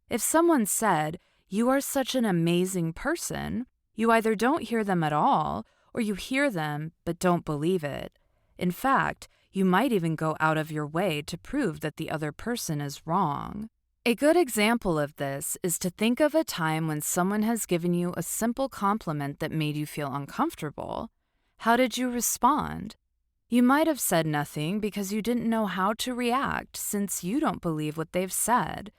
[SPEAKER 1] If someone said, you are such an amazing person, you either don't hear them at all, or you hear them but don't believe it. In fact, you might even go out of your way to prove that the other person is wrong. A good example of this is to think of a time when someone has given you a simple compliment that made you feel uncomfortable. How did you respond? You might have said nothing because you didn't know how to react since you don't believe what they've said.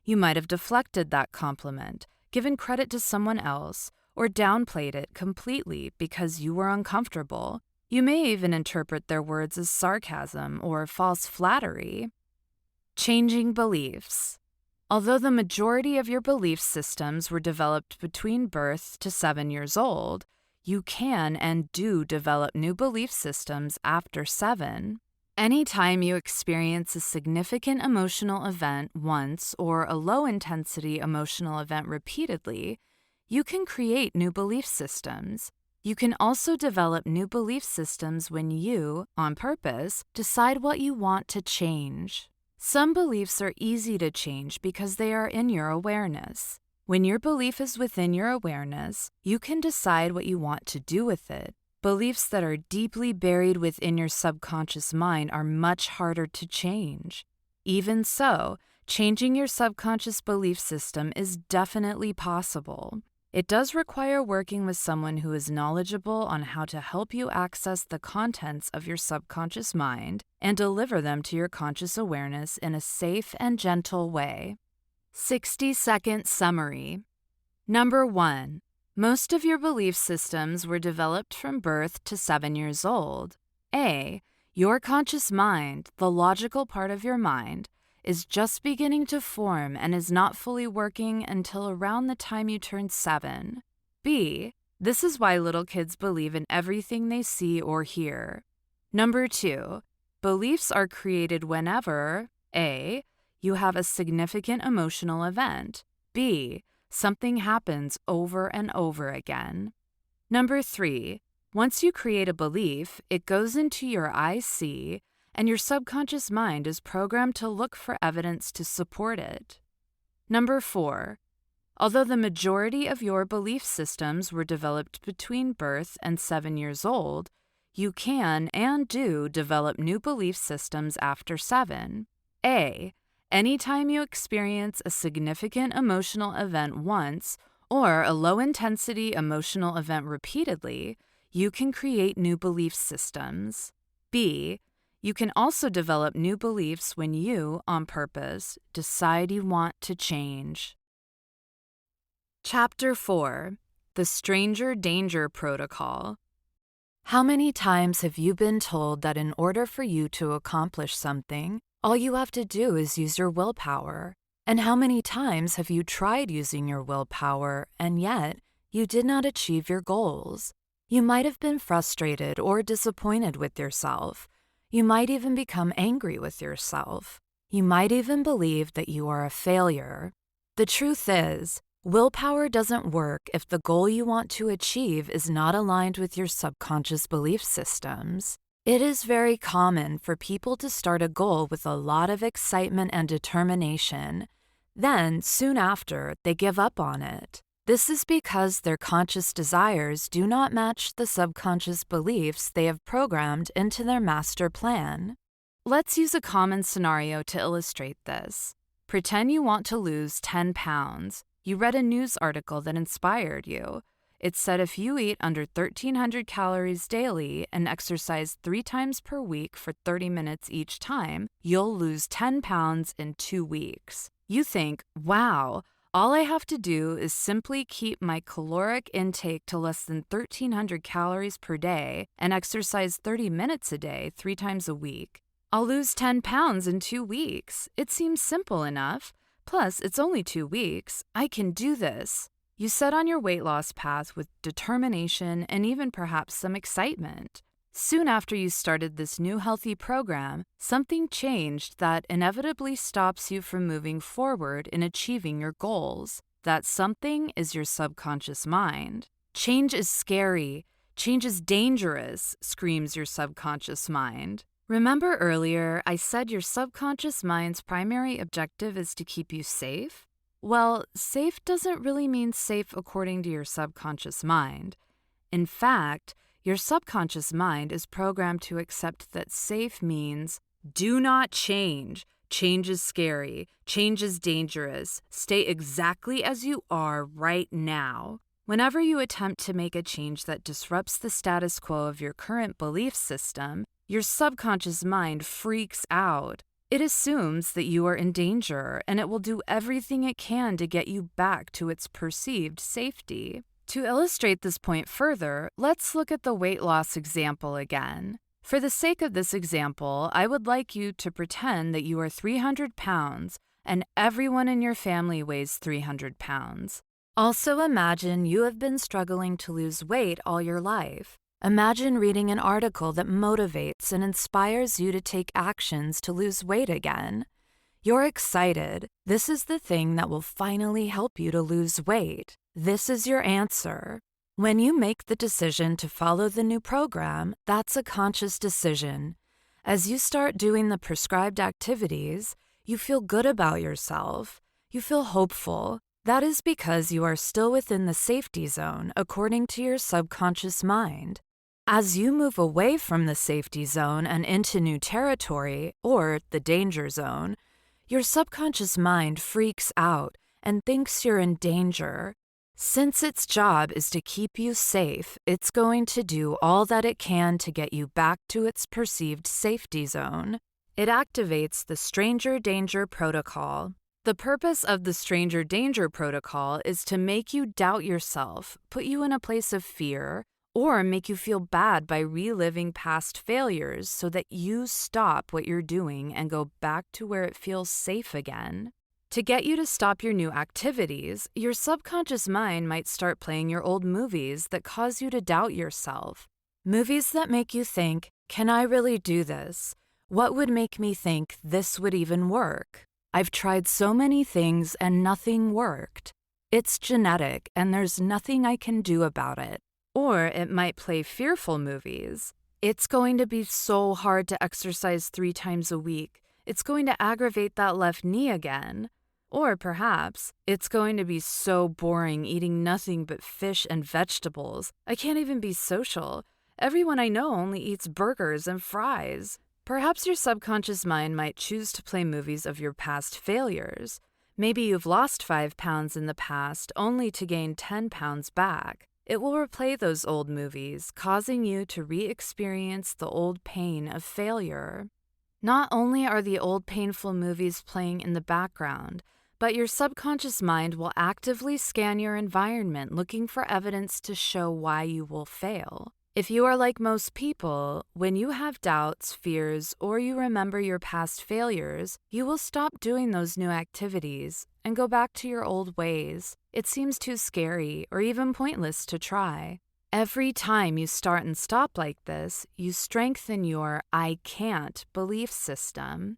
[SPEAKER 1] You might have deflected that compliment, given credit to someone else, or downplayed it completely because you were uncomfortable. You may even interpret their words as sarcasm or false flattery. Changing beliefs. Although the majority of your belief systems were developed between birth to 7 years old, you can and do develop new belief systems after 7. Anytime you experience a significant emotional event once or a low-intensity emotional event repeatedly, you can create new belief systems. You can also develop new belief systems when you, on purpose, decide what you want to change. Some beliefs are easy to change because they are in your awareness. When your belief is within your awareness, you can decide what you want to do with it. Beliefs that are deeply buried within your subconscious mind are much harder to change. Even so, changing your subconscious belief system is definitely possible. It does require working with someone who is knowledgeable on how to help you access the contents of your subconscious mind and deliver them to your conscious awareness in a safe and gentle way. 60-second summary. Number 1. Most of your belief systems were developed from birth to 7 years old. A. Your conscious mind, the logical part of your mind, is just beginning to form and is not fully working until around the time you turn 7. B. This is why little kids believe in everything they see or hear. Number 2. Beliefs are created whenever A. You have a significant emotional event. B. Something happens over and over again. Number 3. Once you create a belief, it goes into your IC, and your subconscious mind is programmed to look for evidence to support it. Number 4. Although the majority of your belief systems were developed between birth and 7 years old, you can and do develop new belief systems after 7. A. Anytime you experience a significant emotional event once or a low-intensity emotional event repeatedly, you can create new belief systems. B. You can also develop new beliefs when you, on purpose, decide you want to change. Chapter 4. The Stranger Danger Protocol. How many times have you been told that in order for you to accomplish something, all you have to do is use your willpower? And how many times have you tried using your willpower and yet you did not achieve your goals? You might have been frustrated or disappointed with yourself. You might even become angry with yourself. You might even believe that you are a failure. The truth is, willpower doesn't work if the goal you want to achieve is not aligned with your subconscious belief systems. It is very common for people to start a goal with a lot of excitement and determination. Then, soon after, they give up on it. This is because their conscious desires do not match the subconscious beliefs they have programmed into their master plan. Let's use a common scenario to illustrate this. Pretend you want to lose 10 pounds. You read a news article that inspired you. It said if you eat under 1,300 calories daily and exercise 3 times per week for 30 minutes each time, you'll lose 10 pounds in 2 weeks. You think, wow, All I have to do is simply keep my caloric intake to less than 1,300 calories per day and exercise 30 minutes a day, 3 times a week. I'll lose 10 pounds in 2 weeks. It seems simple enough. Plus, it's only 2 weeks. I can do this. You set on your weight loss path with determination and even perhaps some excitement. Soon after you started this new healthy program, something changed that inevitably stops you from moving forward in achieving your goals. That something is your subconscious mind. Change is scary. Change is dangerous, screams your subconscious mind. Remember earlier I said your subconscious mind's primary objective is to keep you safe? Well, safe doesn't really mean safe according to your subconscious mind. In fact, your subconscious mind is programmed to accept that safe means do not change. Change is scary. Change is dangerous. Stay exactly as you are right now. Whenever you attempt to make a change that disrupts the status quo of your current belief system, your subconscious mind freaks out. It assumes that you are in danger, and it will do everything it can to get you back to its perceived safety. To illustrate this point further, let's look at the weight loss example again. For the sake of this example, I would like you to pretend that you are 300 pounds and everyone in your family weighs 300 pounds. Also imagine you have been struggling to lose weight all your life. Imagine reading an article that motivates and inspires you to take actions to lose weight again. You're excited. This is the thing that will finally help you to lose weight. This is your answer. When you make the decision to follow the new program, that's a conscious decision. As you start doing the prescribed activities, you feel good about yourself. You feel hopeful. That is because you are still within the safety zone, according to your subconscious mind. As you move away from the safety zone and into new territory, or the danger zone, your subconscious mind freaks out and thinks you're in danger. Since its job is to keep you safe, it's going to do all that it can to get you back to its perceived safety zone. It activates the stranger danger protocol. The purpose of the stranger danger protocol is to make you doubt yourself, put you in a place of fear, or make you feel bad by reliving past failures so that you stop what you're doing and go back to where it feels safe again. To get you to stop your new activities, your subconscious mind might start playing your old movies that cause you to doubt yourself. Movies that make you think, can I really do this? What would make me think this would even work? I've tried so many things and nothing worked. It's genetic and there's nothing I can do about it. Or it might play fearful movies. It's going to be so hard to exercise 3 times a week. It's going to aggravate that left knee again. Or perhaps, it's going to be so boring eating nothing but fish and vegetables. I can't even be social. Everyone I know only eats burgers and fries. Perhaps your subconscious mind might choose to play movies of your past failures. Maybe you've lost 5 pounds in the past only to gain 10 pounds back. It will replay those old movies, causing you to re-experience the old pain of failure. Not only are the old painful movies playing in the background, but your subconscious mind will actively scan your environment looking for evidence to show why you will fail. If you are like most people, when you have doubts, fears, or you remember your past failures, you will stop doing those new activities and go back to your old ways. It seems too scary or even pointless to try. Every time you start and stop like this, you strengthen your I can't belief system.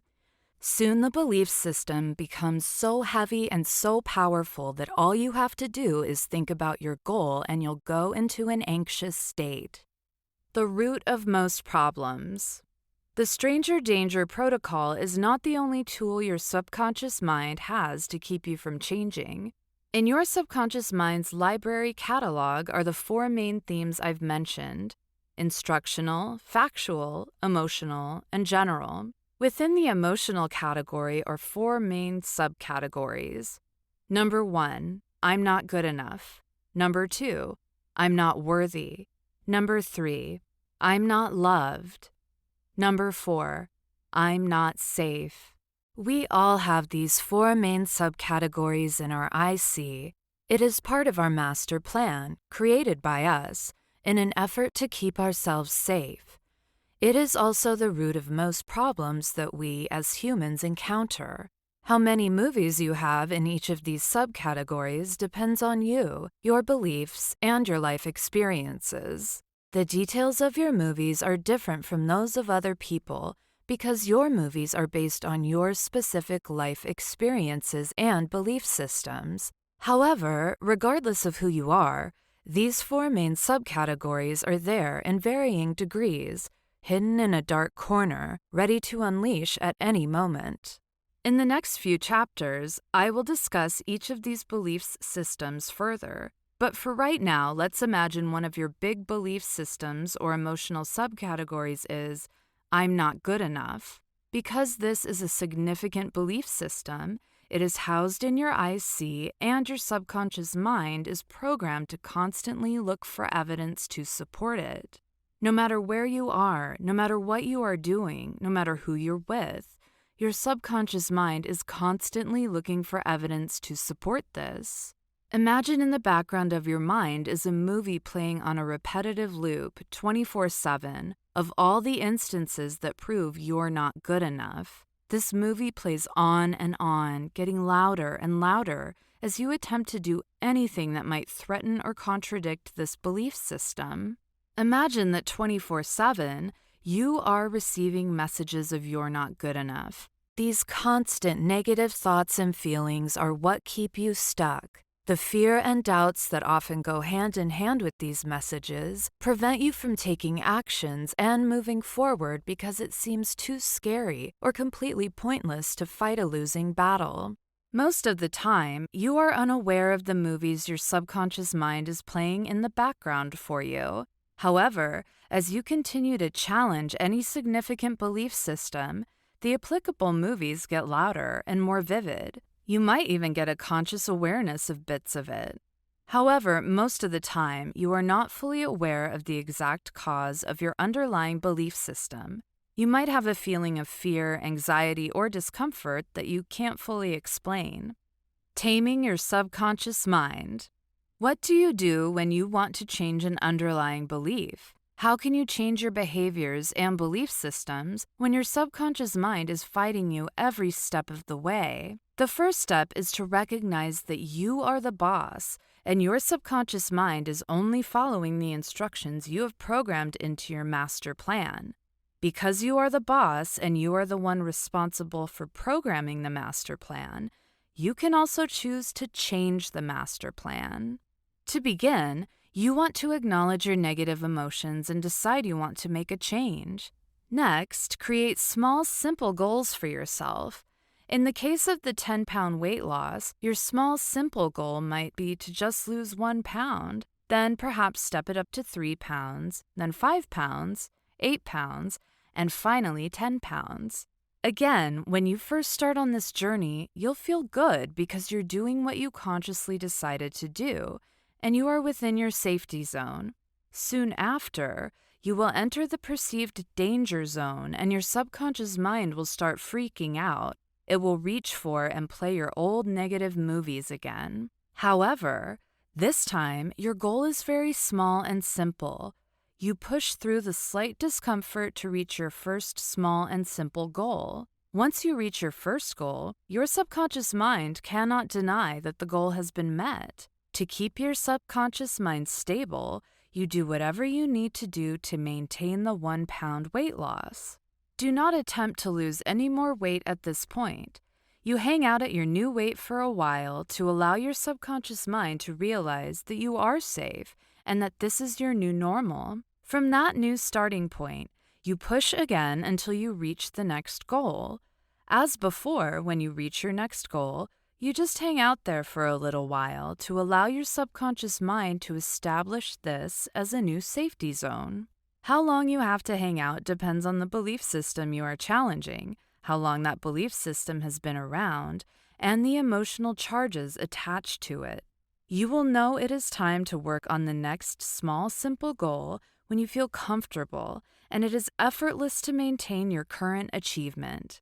[SPEAKER 1] Soon the belief system becomes so heavy and so powerful that all you have to do is think about your goal and you'll go into an anxious state. The root of most problems. The stranger danger protocol is not the only tool your subconscious mind has to keep you from changing. In your subconscious mind's library catalog are the 4 main themes I've mentioned: instructional, factual, emotional, and general. Within the emotional category are 4 main subcategories. Number 1, I'm not good enough. Number 2, I'm not worthy. Number 3, I'm not loved. Number 4, I'm not safe. We all have these four main subcategories in our IC. It is part of our master plan, created by us, in an effort to keep ourselves safe. It is also the root of most problems that we as humans encounter. How many movies you have in each of these subcategories depends on you, your beliefs, and your life experiences. The details of your movies are different from those of other people because your movies are based on your specific life experiences and belief systems. However, regardless of who you are, these four main subcategories are there in varying degrees, hidden in a dark corner, ready to unleash at any moment. In the next few chapters, I will discuss each of these belief systems further. But for right now, let's imagine one of your big belief systems or emotional subcategories is, I'm not good enough. Because this is a significant belief system, it is housed in your IC, and your subconscious mind is programmed to constantly look for evidence to support it. No matter where you are, no matter what you are doing, no matter who you're with, your subconscious mind is constantly looking for evidence to support this. Imagine in the background of your mind is a movie playing on a repetitive loop 24/7 of all the instances that prove you're not good enough. This movie plays on and on, getting louder and louder as you attempt to do anything that might threaten or contradict this belief system. Imagine that 24/7, you are receiving messages of you're not good enough. These constant negative thoughts and feelings are what keep you stuck. The fear and doubts that often go hand in hand with these messages prevent you from taking actions and moving forward because it seems too scary or completely pointless to fight a losing battle. Most of the time, you are unaware of the movies your subconscious mind is playing in the background for you. However, as you continue to challenge any significant belief system, the applicable movies get louder and more vivid. You might even get a conscious awareness of bits of it. However, most of the time, you are not fully aware of the exact cause of your underlying belief system. You might have a feeling of fear, anxiety, or discomfort that you can't fully explain. Taming your subconscious mind. What do you do when you want to change an underlying belief? How can you change your behaviors and belief systems when your subconscious mind is fighting you every step of the way? The first step is to recognize that you are the boss, and your subconscious mind is only following the instructions you have programmed into your master plan. Because you are the boss and you are the one responsible for programming the master plan, you can also choose to change the master plan. To begin, you want to acknowledge your negative emotions and decide you want to make a change. Next, create small, simple goals for yourself. In the case of the 10-pound weight loss, your small, simple goal might be to just lose 1 pound, then perhaps step it up to 3 pounds, then 5 pounds, 8 pounds, and finally 10 pounds. Again, when you first start on this journey, you'll feel good because you're doing what you consciously decided to do, and you are within your safety zone. Soon after, you will enter the perceived danger zone, and your subconscious mind will start freaking out. It will reach for and play your old negative movies again. However, this time, your goal is very small and simple. You push through the slight discomfort to reach your first small and simple goal. Once you reach your first goal, your subconscious mind cannot deny that the goal has been met. To keep your subconscious mind stable, you do whatever you need to do to maintain the 1 pound weight loss. Do not attempt to lose any more weight at this point. You hang out at your new weight for a while to allow your subconscious mind to realize that you are safe and that this is your new normal. From that new starting point, you push again until you reach the next goal. As before, when you reach your next goal, you just hang out there for a little while to allow your subconscious mind to establish this as a new safety zone. How long you have to hang out depends on the belief system you are challenging, how long that belief system has been around, and the emotional charges attached to it. You will know it is time to work on the next small, simple goal when you feel comfortable and it is effortless to maintain your current achievement.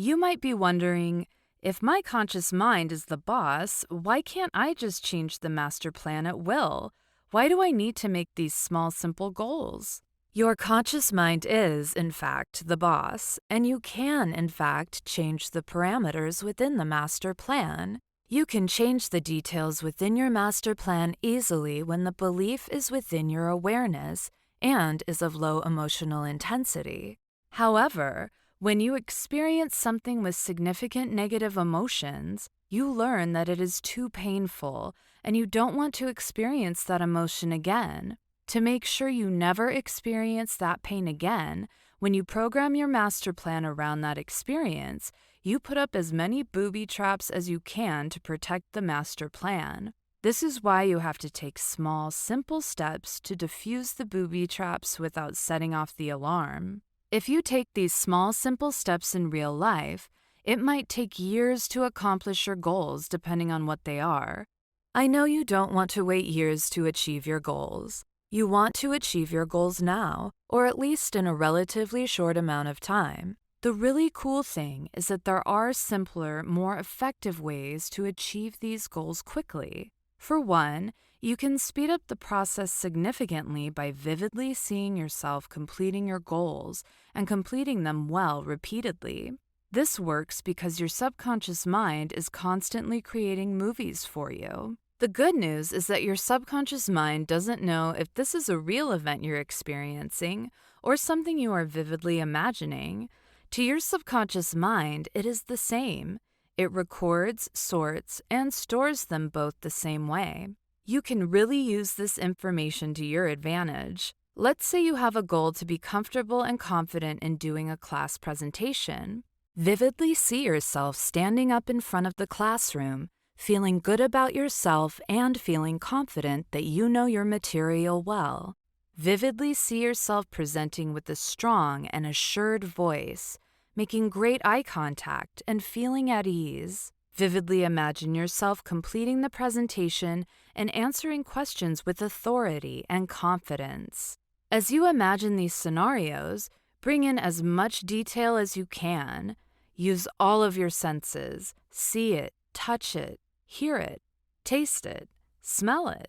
[SPEAKER 1] You might be wondering, if my conscious mind is the boss, why can't I just change the master plan at will? Why do I need to make these small, simple goals? Your conscious mind is, in fact, the boss, and you can, in fact, change the parameters within the master plan. You can change the details within your master plan easily when the belief is within your awareness and is of low emotional intensity. However, when you experience something with significant negative emotions, you learn that it is too painful and you don't want to experience that emotion again. To make sure you never experience that pain again, when you program your master plan around that experience, you put up as many booby traps as you can to protect the master plan. This is why you have to take small, simple steps to diffuse the booby traps without setting off the alarm. If you take these small, simple steps in real life, it might take years to accomplish your goals depending on what they are. I know you don't want to wait years to achieve your goals. You want to achieve your goals now, or at least in a relatively short amount of time. The really cool thing is that there are simpler, more effective ways to achieve these goals quickly. For one, you can speed up the process significantly by vividly seeing yourself completing your goals and completing them well repeatedly. This works because your subconscious mind is constantly creating movies for you. The good news is that your subconscious mind doesn't know if this is a real event you're experiencing or something you are vividly imagining. To your subconscious mind, it is the same. It records, sorts, and stores them both the same way. You can really use this information to your advantage. Let's say you have a goal to be comfortable and confident in doing a class presentation. Vividly see yourself standing up in front of the classroom, feeling good about yourself and feeling confident that you know your material well. Vividly see yourself presenting with a strong and assured voice, making great eye contact and feeling at ease. Vividly imagine yourself completing the presentation and answering questions with authority and confidence. As you imagine these scenarios, bring in as much detail as you can. Use all of your senses. See it, touch it, hear it, taste it, smell it.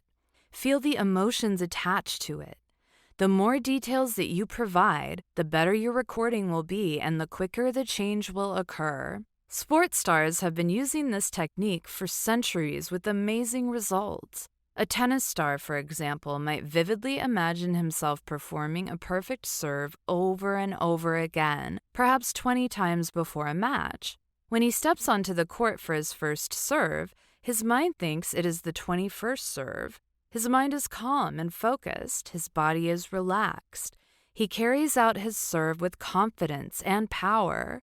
[SPEAKER 1] Feel the emotions attached to it. The more details that you provide, the better your recording will be and the quicker the change will occur. Sports stars have been using this technique for centuries with amazing results. A tennis star, for example, might vividly imagine himself performing a perfect serve over and over again, perhaps 20 times before a match. When he steps onto the court for his first serve, his mind thinks it is the 21st serve. His mind is calm and focused. His body is relaxed. He carries out his serve with confidence and power.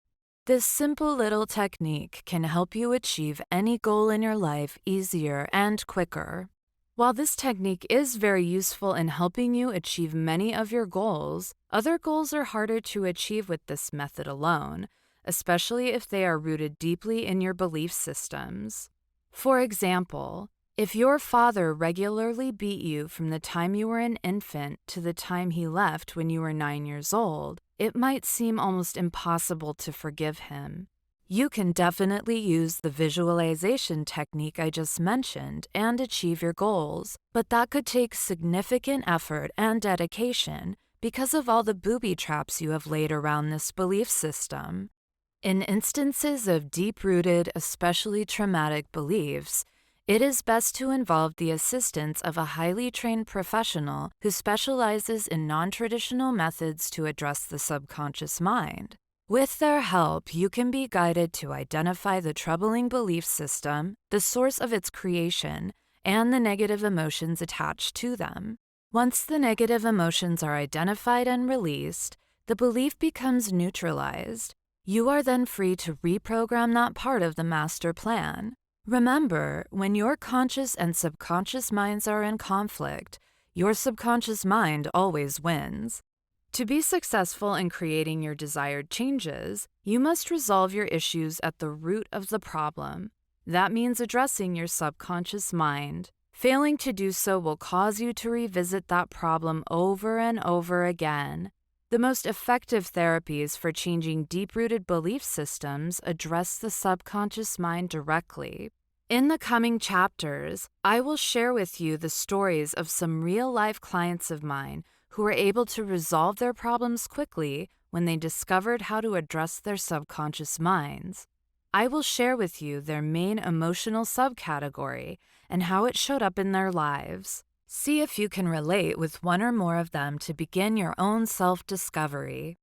[SPEAKER 1] This simple little technique can help you achieve any goal in your life easier and quicker. While this technique is very useful in helping you achieve many of your goals, other goals are harder to achieve with this method alone, especially if they are rooted deeply in your belief systems. For example, if your father regularly beat you from the time you were an infant to the time he left when you were 9 years old, it might seem almost impossible to forgive him. You can definitely use the visualization technique I just mentioned and achieve your goals, but that could take significant effort and dedication because of all the booby traps you have laid around this belief system. In instances of deep-rooted, especially traumatic beliefs, it is best to involve the assistance of a highly trained professional who specializes in non-traditional methods to address the subconscious mind. With their help, you can be guided to identify the troubling belief system, the source of its creation, and the negative emotions attached to them. Once the negative emotions are identified and released, the belief becomes neutralized. You are then free to reprogram that part of the master plan. Remember, when your conscious and subconscious minds are in conflict, your subconscious mind always wins. To be successful in creating your desired changes, you must resolve your issues at the root of the problem. That means addressing your subconscious mind. Failing to do so will cause you to revisit that problem over and over again. The most effective therapies for changing deep-rooted belief systems address the subconscious mind directly. In the coming chapters, I will share with you the stories of some real-life clients of mine who were able to resolve their problems quickly when they discovered how to address their subconscious minds. I will share with you their main emotional subcategory and how it showed up in their lives. See if you can relate with one or more of them to begin your own self-discovery.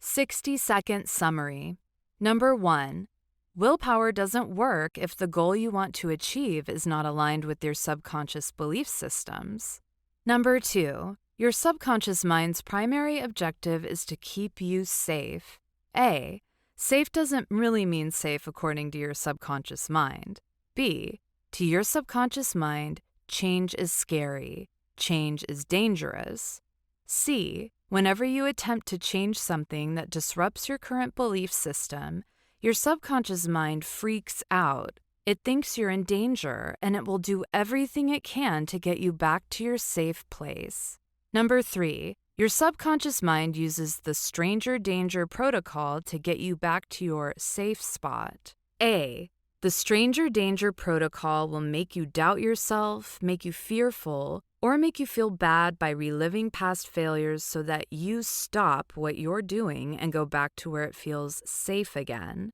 [SPEAKER 1] 60-second summary. Number 1. Willpower doesn't work if the goal you want to achieve is not aligned with your subconscious belief systems. Number 2. Your subconscious mind's primary objective is to keep you safe. A. Safe doesn't really mean safe according to your subconscious mind. B. To your subconscious mind, change is scary. Change is dangerous. C. Whenever you attempt to change something that disrupts your current belief system, your subconscious mind freaks out. It thinks you're in danger, and it will do everything it can to get you back to your safe place. Number 3. Your subconscious mind uses the stranger danger protocol to get you back to your safe spot. A. The stranger danger protocol will make you doubt yourself, make you fearful, or make you feel bad by reliving past failures so that you stop what you're doing and go back to where it feels safe again.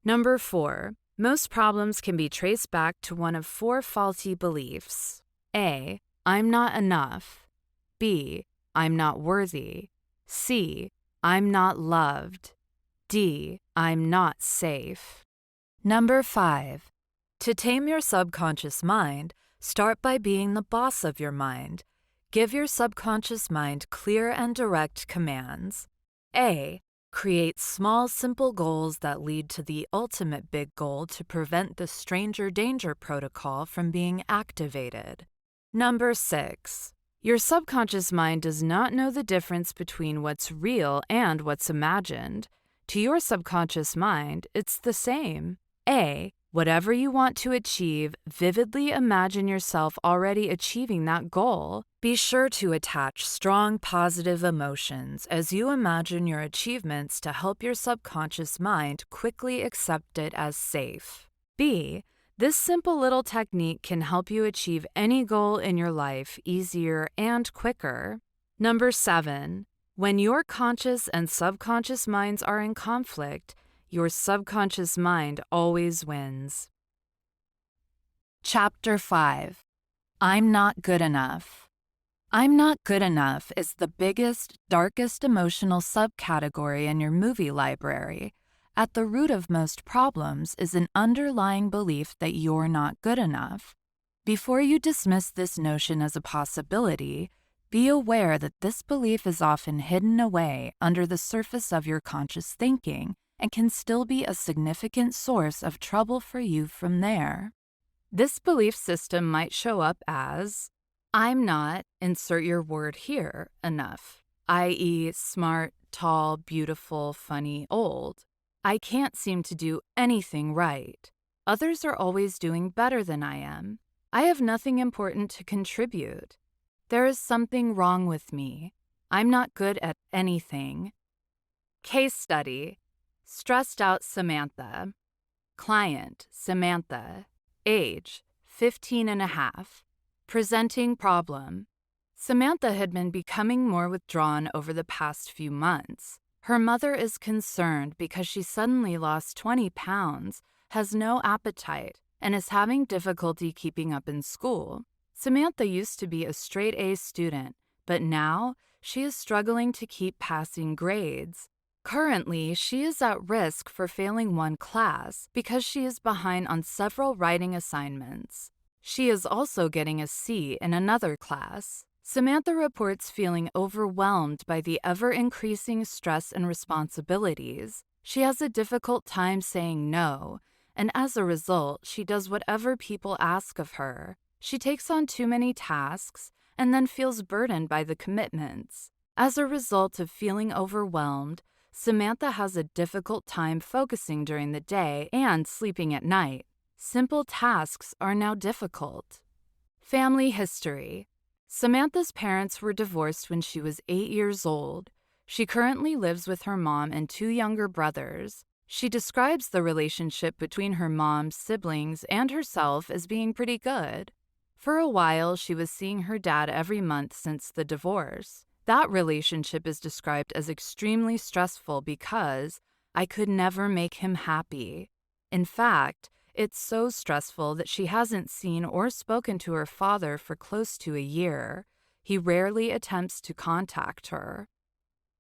[SPEAKER 1] Number 4. Most problems can be traced back to one of 4 faulty beliefs. A. I'm not enough. B. I'm not worthy. C. I'm not loved. D. I'm not safe. Number 5. To tame your subconscious mind, start by being the boss of your mind. Give your subconscious mind clear and direct commands. A. Create small, simple goals that lead to the ultimate big goal to prevent the stranger danger protocol from being activated. Number 6. Your subconscious mind does not know the difference between what's real and what's imagined. To your subconscious mind, it's the same. A. Whatever you want to achieve, vividly imagine yourself already achieving that goal. Be sure to attach strong positive emotions as you imagine your achievements to help your subconscious mind quickly accept it as safe. B. This simple little technique can help you achieve any goal in your life easier and quicker. Number 7. When your conscious and subconscious minds are in conflict, your subconscious mind always wins. Chapter 5. I'm not good enough. I'm not good enough is the biggest, darkest emotional subcategory in your movie library. At the root of most problems is an underlying belief that you're not good enough. Before you dismiss this notion as a possibility, be aware that this belief is often hidden away under the surface of your conscious thinking and can still be a significant source of trouble for you from there. This belief system might show up as, I'm not, insert your word here, enough, i.e. smart, tall, beautiful, funny, old. I can't seem to do anything right. Others are always doing better than I am. I have nothing important to contribute. There is something wrong with me. I'm not good at anything. Case study. Stressed out Samantha. Client, Samantha. Age, 15 and a half. Presenting problem. Samantha had been becoming more withdrawn over the past few months. Her mother is concerned because she suddenly lost 20 pounds, has no appetite, and is having difficulty keeping up in school. Samantha used to be a straight A student, but now she is struggling to keep passing grades. Currently, she is at risk for failing one class because she is behind on several writing assignments. She is also getting a C in another class. Samantha reports feeling overwhelmed by the ever-increasing stress and responsibilities. She has a difficult time saying no, and as a result, she does whatever people ask of her. She takes on too many tasks and then feels burdened by the commitments. As a result of feeling overwhelmed, Samantha has a difficult time focusing during the day and sleeping at night. Simple tasks are now difficult. Family history. Samantha's parents were divorced when she was 8 years old. She currently lives with her mom and two younger brothers. She describes the relationship between her mom's siblings and herself as being pretty good. For a while, she was seeing her dad every month since the divorce. That relationship is described as extremely stressful because I could never make him happy. In fact, it's so stressful that she hasn't seen or spoken to her father for close to a year. He rarely attempts to contact her.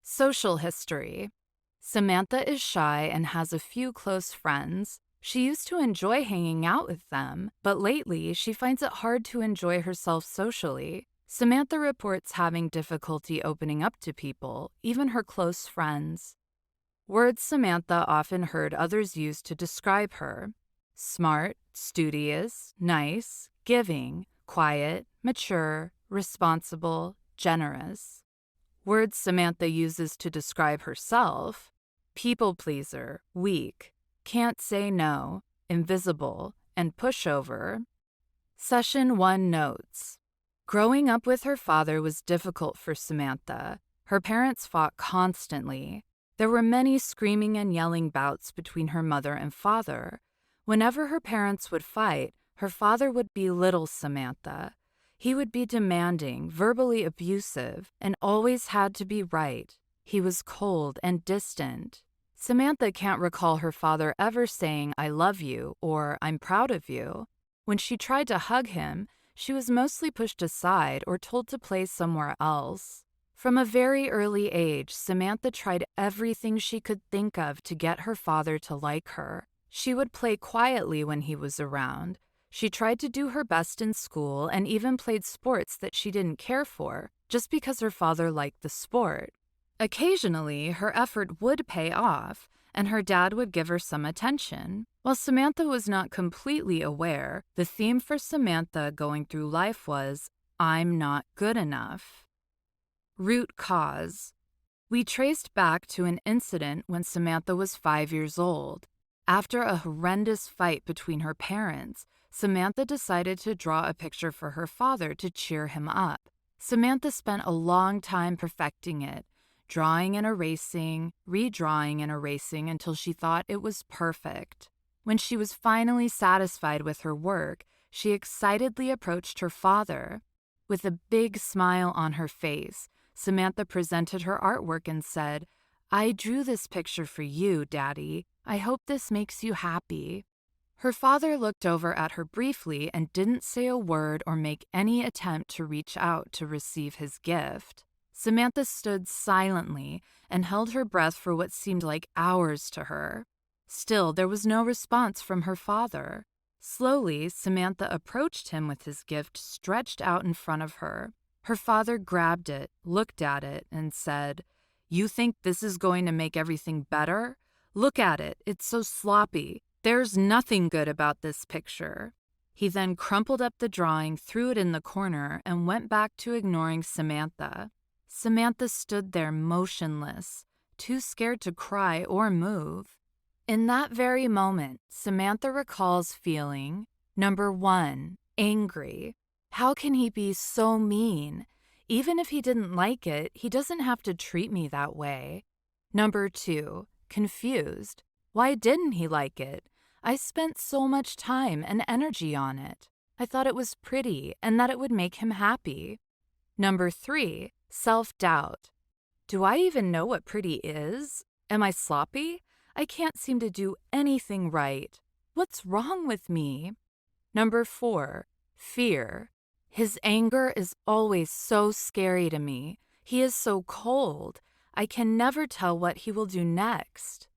[SPEAKER 1] Social history. Samantha is shy and has a few close friends. She used to enjoy hanging out with them, but lately she finds it hard to enjoy herself socially. Samantha reports having difficulty opening up to people, even her close friends. Words Samantha often heard others use to describe her: smart, studious, nice, giving, quiet, mature, responsible, generous. Words Samantha uses to describe herself: people pleaser, weak, can't say no, invisible, and pushover. Session 1 notes. Growing up with her father was difficult for Samantha. Her parents fought constantly. There were many screaming and yelling bouts between her mother and father. Whenever her parents would fight, her father would belittle Samantha. He would be demanding, verbally abusive, and always had to be right. He was cold and distant. Samantha can't recall her father ever saying, "I love you," or "I'm proud of you." When she tried to hug him, she was mostly pushed aside or told to play somewhere else. From a very early age, Samantha tried everything she could think of to get her father to like her. She would play quietly when he was around. She tried to do her best in school and even played sports that she didn't care for, just because her father liked the sport. Occasionally, her effort would pay off, and her dad would give her some attention. While Samantha was not completely aware, the theme for Samantha going through life was, "I'm not good enough." Root cause. We traced back to an incident when Samantha was 5 years old. After a horrendous fight between her parents, Samantha decided to draw a picture for her father to cheer him up. Samantha spent a long time perfecting it, drawing and erasing, redrawing and erasing until she thought it was perfect. When she was finally satisfied with her work, she excitedly approached her father. With a big smile on her face, Samantha presented her artwork and said, "I drew this picture for you, Daddy. I hope this makes you happy." Her father looked over at her briefly and didn't say a word or make any attempt to reach out to receive his gift. Samantha stood silently and held her breath for what seemed like hours to her. Still, there was no response from her father. Slowly, Samantha approached him with his gift stretched out in front of her. Her father grabbed it, looked at it, and said, "You think this is going to make everything better? Look at it, it's so sloppy. There's nothing good about this picture." He then crumpled up the drawing, threw it in the corner, and went back to ignoring Samantha. Samantha stood there motionless, too scared to cry or move. In that very moment, Samantha recalls feeling, number 1, angry. How can he be so mean? Even if he didn't like it, he doesn't have to treat me that way. Number 2, confused. Why didn't he like it? I spent so much time and energy on it. I thought it was pretty and that it would make him happy. Number 3, self-doubt. Do I even know what pretty is? Am I sloppy? I can't seem to do anything right. What's wrong with me? Number 4, fear. His anger is always so scary to me. He is so cold. I can never tell what he will do next.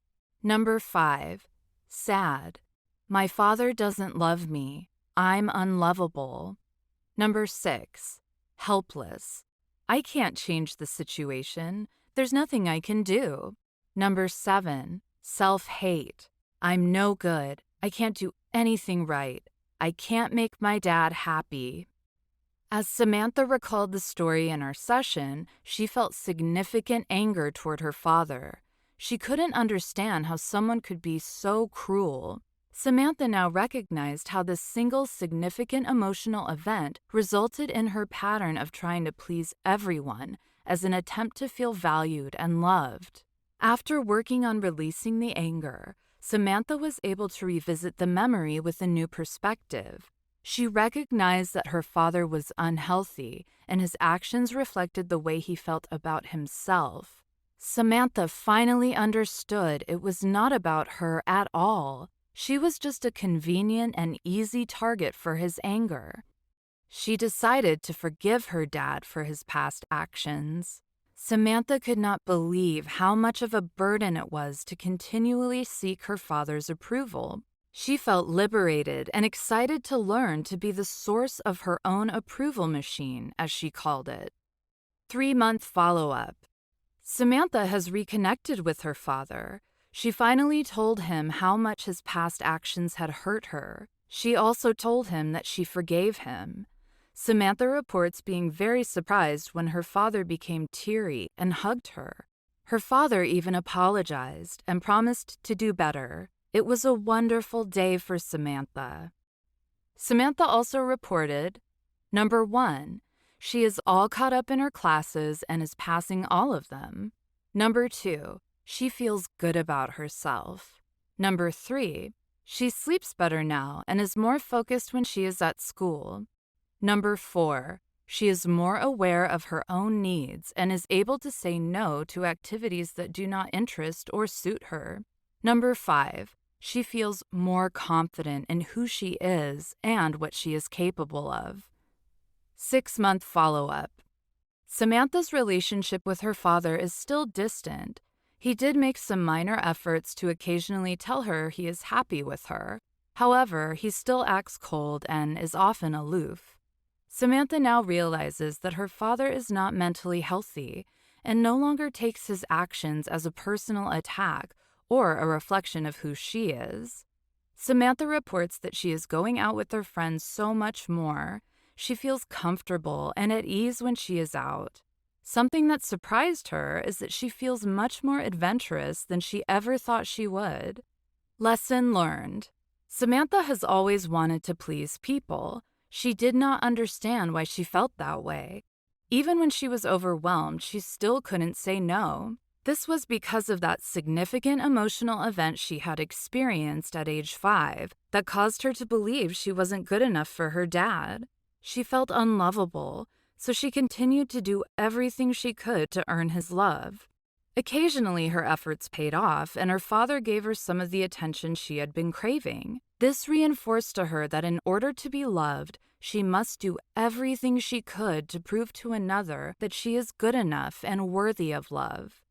[SPEAKER 1] Number 5, sad. My father doesn't love me. I'm unlovable. Number 6, helpless. I can't change the situation. There's nothing I can do. Number 7, self-hate. I'm no good. I can't do anything right. I can't make my dad happy. As Samantha recalled the story in our session, she felt significant anger toward her father. She couldn't understand how someone could be so cruel. Samantha now recognized how this single significant emotional event resulted in her pattern of trying to please everyone as an attempt to feel valued and loved. After working on releasing the anger, Samantha was able to revisit the memory with a new perspective. She recognized that her father was unhealthy and his actions reflected the way he felt about himself. Samantha finally understood it was not about her at all. She was just a convenient and easy target for his anger. She decided to forgive her dad for his past actions. Samantha could not believe how much of a burden it was to continually seek her father's approval. She felt liberated and excited to learn to be the source of her own approval machine, as she called it. 3-month follow-up. Samantha has reconnected with her father. She finally told him how much his past actions had hurt her. She also told him that she forgave him. Samantha reports being very surprised when her father became teary and hugged her. Her father even apologized and promised to do better. It was a wonderful day for Samantha. Samantha also reported, number 1, she is all caught up in her classes and is passing all of them. Number 2, she feels good about herself. Number 3, she sleeps better now and is more focused when she is at school. Number 4, she is more aware of her own needs and is able to say no to activities that do not interest or suit her. Number 5, she feels more confident in who she is and what she is capable of. 6-month follow-up. Samantha's relationship with her father is still distant. He did make some minor efforts to occasionally tell her he is happy with her. However, he still acts cold and is often aloof. Samantha now realizes that her father is not mentally healthy and no longer takes his actions as a personal attack or a reflection of who she is. Samantha reports that she is going out with her friends so much more. She feels comfortable and at ease when she is out. Something that surprised her is that she feels much more adventurous than she ever thought she would. Lesson learned. Samantha has always wanted to please people. She did not understand why she felt that way. Even when she was overwhelmed, she still couldn't say no. This was because of that significant emotional event she had experienced at age 5 that caused her to believe she wasn't good enough for her dad. She felt unlovable, so she continued to do everything she could to earn his love. Occasionally, her efforts paid off, and her father gave her some of the attention she had been craving. This reinforced to her that in order to be loved, she must do everything she could to prove to another that she is good enough and worthy of love.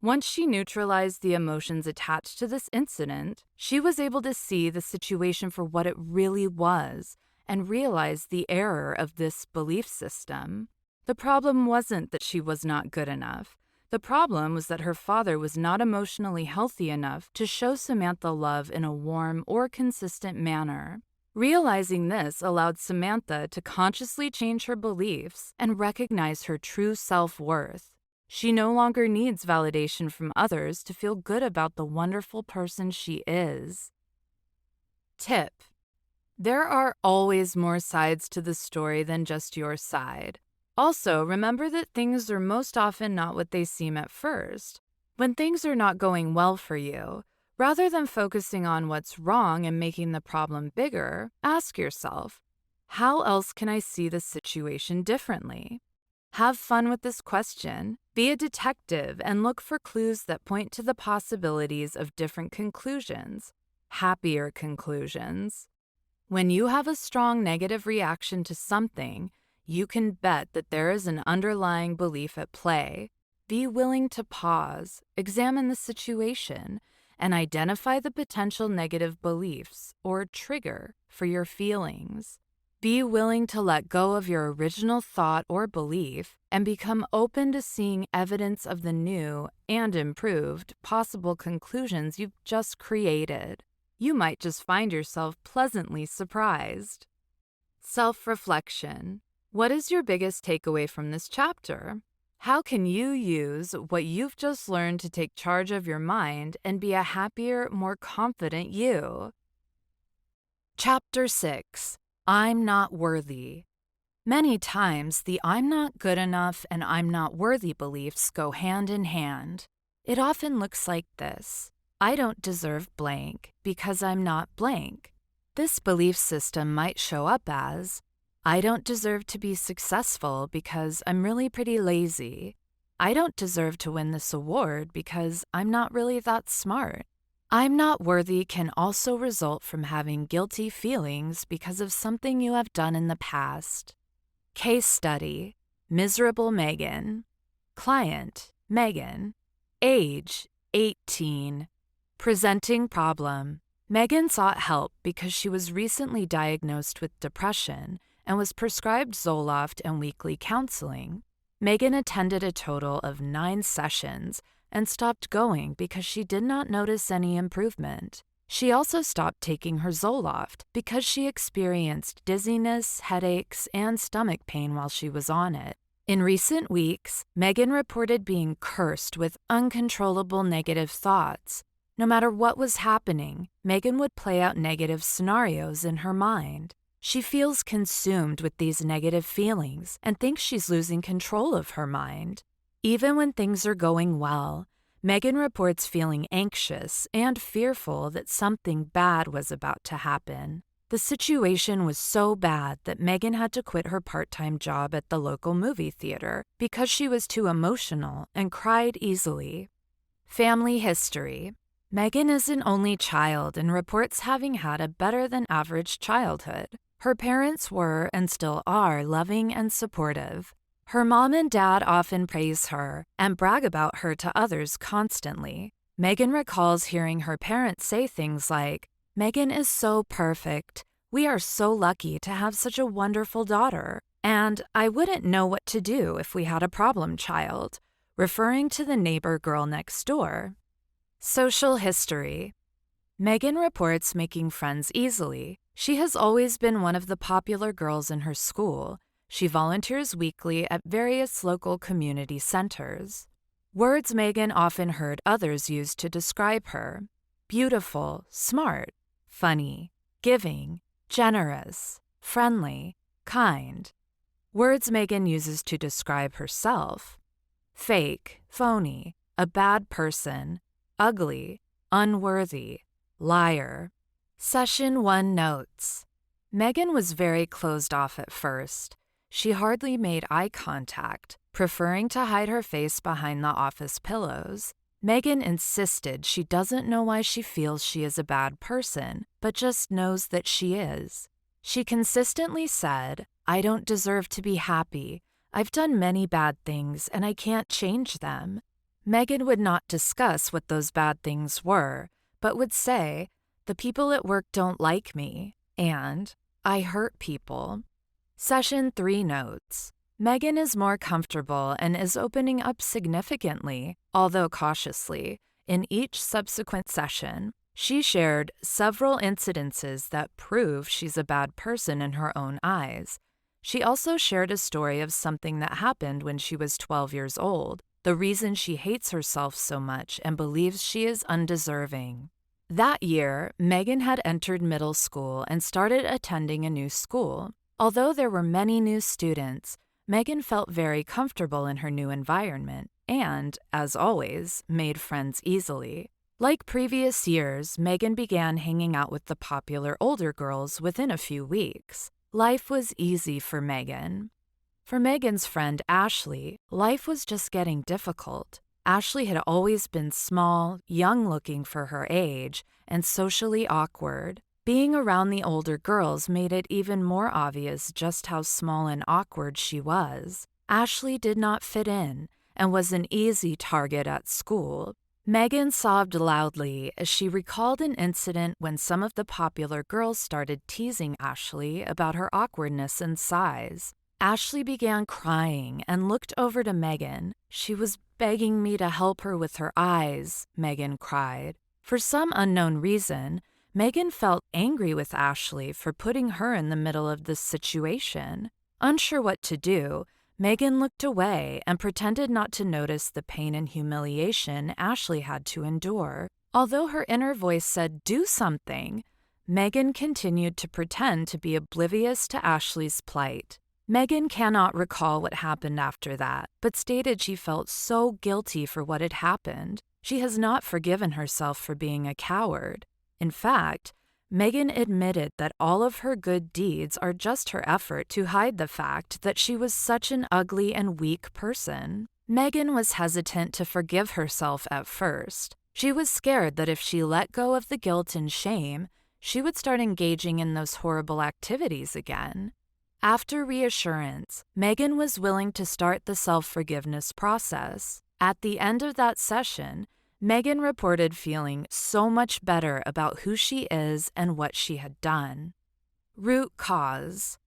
[SPEAKER 1] Once she neutralized the emotions attached to this incident, she was able to see the situation for what it really was and realize the error of this belief system. The problem wasn't that she was not good enough. The problem was that her father was not emotionally healthy enough to show Samantha love in a warm or consistent manner. Realizing this allowed Samantha to consciously change her beliefs and recognize her true self-worth. She no longer needs validation from others to feel good about the wonderful person she is. Tip: there are always more sides to the story than just your side. Also, remember that things are most often not what they seem at first. When things are not going well for you, rather than focusing on what's wrong and making the problem bigger, ask yourself, how else can I see the situation differently? Have fun with this question. Be a detective and look for clues that point to the possibilities of different conclusions, happier conclusions. When you have a strong negative reaction to something, you can bet that there is an underlying belief at play. Be willing to pause, examine the situation, and identify the potential negative beliefs or trigger for your feelings. Be willing to let go of your original thought or belief and become open to seeing evidence of the new and improved possible conclusions you've just created. You might just find yourself pleasantly surprised. Self-reflection. What is your biggest takeaway from this chapter? How can you use what you've just learned to take charge of your mind and be a happier, more confident you? Chapter 6. I'm Not Worthy. Many times, the I'm not good enough and I'm not worthy beliefs go hand in hand. It often looks like this: I don't deserve blank because I'm not blank. This belief system might show up as: I don't deserve to be successful because I'm really pretty lazy. I don't deserve to win this award because I'm not really that smart. I'm not worthy can also result from having guilty feelings because of something you have done in the past. Case study: Miserable Megan. Client: Megan. Age: 18. Presenting problem: Megan sought help because she was recently diagnosed with depression and was prescribed Zoloft and weekly counseling. Megan attended a total of 9 sessions and stopped going because she did not notice any improvement. She also stopped taking her Zoloft because she experienced dizziness, headaches, and stomach pain while she was on it. In recent weeks, Megan reported being cursed with uncontrollable negative thoughts. No matter what was happening, Megan would play out negative scenarios in her mind. She feels consumed with these negative feelings and thinks she's losing control of her mind. Even when things are going well, Megan reports feeling anxious and fearful that something bad was about to happen. The situation was so bad that Megan had to quit her part-time job at the local movie theater because she was too emotional and cried easily. Family history: Megan is an only child and reports having had a better-than-average childhood. Her parents were and still are loving and supportive. Her mom and dad often praise her and brag about her to others constantly. Megan recalls hearing her parents say things like, "Megan is so perfect. We are so lucky to have such a wonderful daughter. And I wouldn't know what to do if we had a problem child," referring to the neighbor girl next door. Social history: Megan reports making friends easily. She has always been one of the popular girls in her school. She volunteers weekly at various local community centers. Words Megan often heard others use to describe her: beautiful, smart, funny, giving, generous, friendly, kind. Words Megan uses to describe herself: fake, phony, a bad person, ugly, unworthy, liar. Session 1 notes: Megan was very closed off at first. She hardly made eye contact, preferring to hide her face behind the office pillows. Megan insisted she doesn't know why she feels she is a bad person, but just knows that she is. She consistently said, "I don't deserve to be happy. I've done many bad things and I can't change them." Megan would not discuss what those bad things were, but would say, "The people at work don't like me," and "I hurt people." Session 3 notes: Megan is more comfortable and is opening up significantly, although cautiously, in each subsequent session. She shared several incidences that prove she's a bad person in her own eyes. She also shared a story of something that happened when she was 12 years old, the reason she hates herself so much and believes she is undeserving. That year, Megan had entered middle school and started attending a new school. Although there were many new students, Megan felt very comfortable in her new environment and, as always, made friends easily. Like previous years, Megan began hanging out with the popular older girls within a few weeks. Life was easy for Megan. For Megan's friend Ashley, life was just getting difficult. Ashley had always been small, young-looking for her age, and socially awkward. Being around the older girls made it even more obvious just how small and awkward she was. Ashley did not fit in and was an easy target at school. Megan sobbed loudly as she recalled an incident when some of the popular girls started teasing Ashley about her awkwardness and size. Ashley began crying and looked over to Megan. "She was begging me to help her with her eyes," Megan cried. For some unknown reason, Megan felt angry with Ashley for putting her in the middle of this situation. Unsure what to do, Megan looked away and pretended not to notice the pain and humiliation Ashley had to endure. Although her inner voice said, "Do something," Megan continued to pretend to be oblivious to Ashley's plight. Megan cannot recall what happened after that, but stated she felt so guilty for what had happened. She has not forgiven herself for being a coward. In fact, Megan admitted that all of her good deeds are just her effort to hide the fact that she was such an ugly and weak person. Megan was hesitant to forgive herself at first. She was scared that if she let go of the guilt and shame, she would start engaging in those horrible activities again. After reassurance, Megan was willing to start the self-forgiveness process. At the end of that session, Megan reported feeling so much better about who she is and what she had done. Root cause.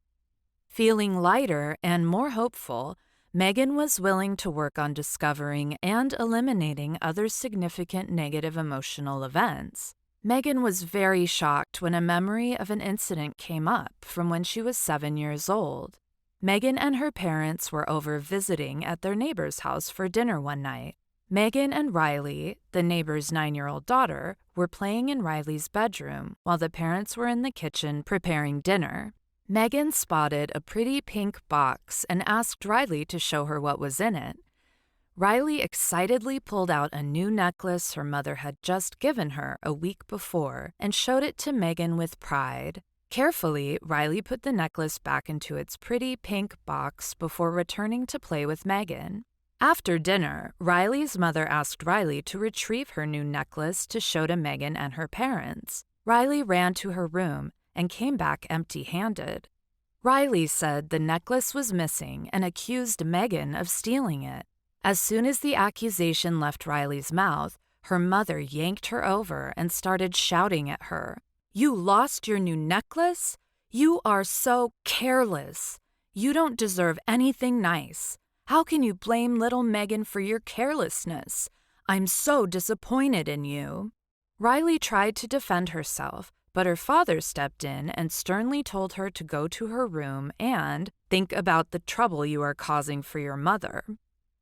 [SPEAKER 1] Feeling lighter and more hopeful, Megan was willing to work on discovering and eliminating other significant negative emotional events. Megan was very shocked when a memory of an incident came up from when she was 7 years old. Megan and her parents were over visiting at their neighbor's house for dinner one night. Megan and Riley, the neighbor's 9-year-old daughter, were playing in Riley's bedroom while the parents were in the kitchen preparing dinner. Megan spotted a pretty pink box and asked Riley to show her what was in it. Riley excitedly pulled out a new necklace her mother had just given her a week before and showed it to Megan with pride. Carefully, Riley put the necklace back into its pretty pink box before returning to play with Megan. After dinner, Riley's mother asked Riley to retrieve her new necklace to show to Megan and her parents. Riley ran to her room and came back empty-handed. Riley said the necklace was missing and accused Megan of stealing it. As soon as the accusation left Riley's mouth, her mother yanked her over and started shouting at her. "You lost your new necklace? You are so careless. You don't deserve anything nice. How can you blame little Megan for your carelessness? I'm so disappointed in you." Riley tried to defend herself, but her father stepped in and sternly told her to go to her room and think about the trouble you are causing for your mother.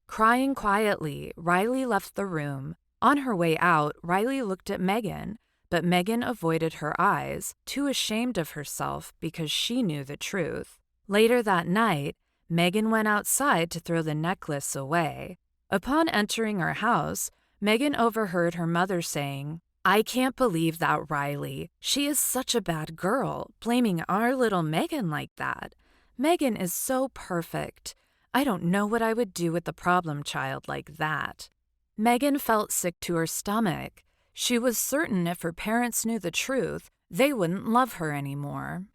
[SPEAKER 1] Crying quietly, Riley left the room. On her way out, Riley looked at Megan, but Megan avoided her eyes, too ashamed of herself because she knew the truth. Later that night, Megan went outside to throw the necklace away. Upon entering her house, Megan overheard her mother saying, "I can't believe that, Riley. She is such a bad girl, blaming our little Megan like that. Megan is so perfect. I don't know what I would do with a problem child like that." Megan felt sick to her stomach. She was certain if her parents knew the truth, they wouldn't love her anymore.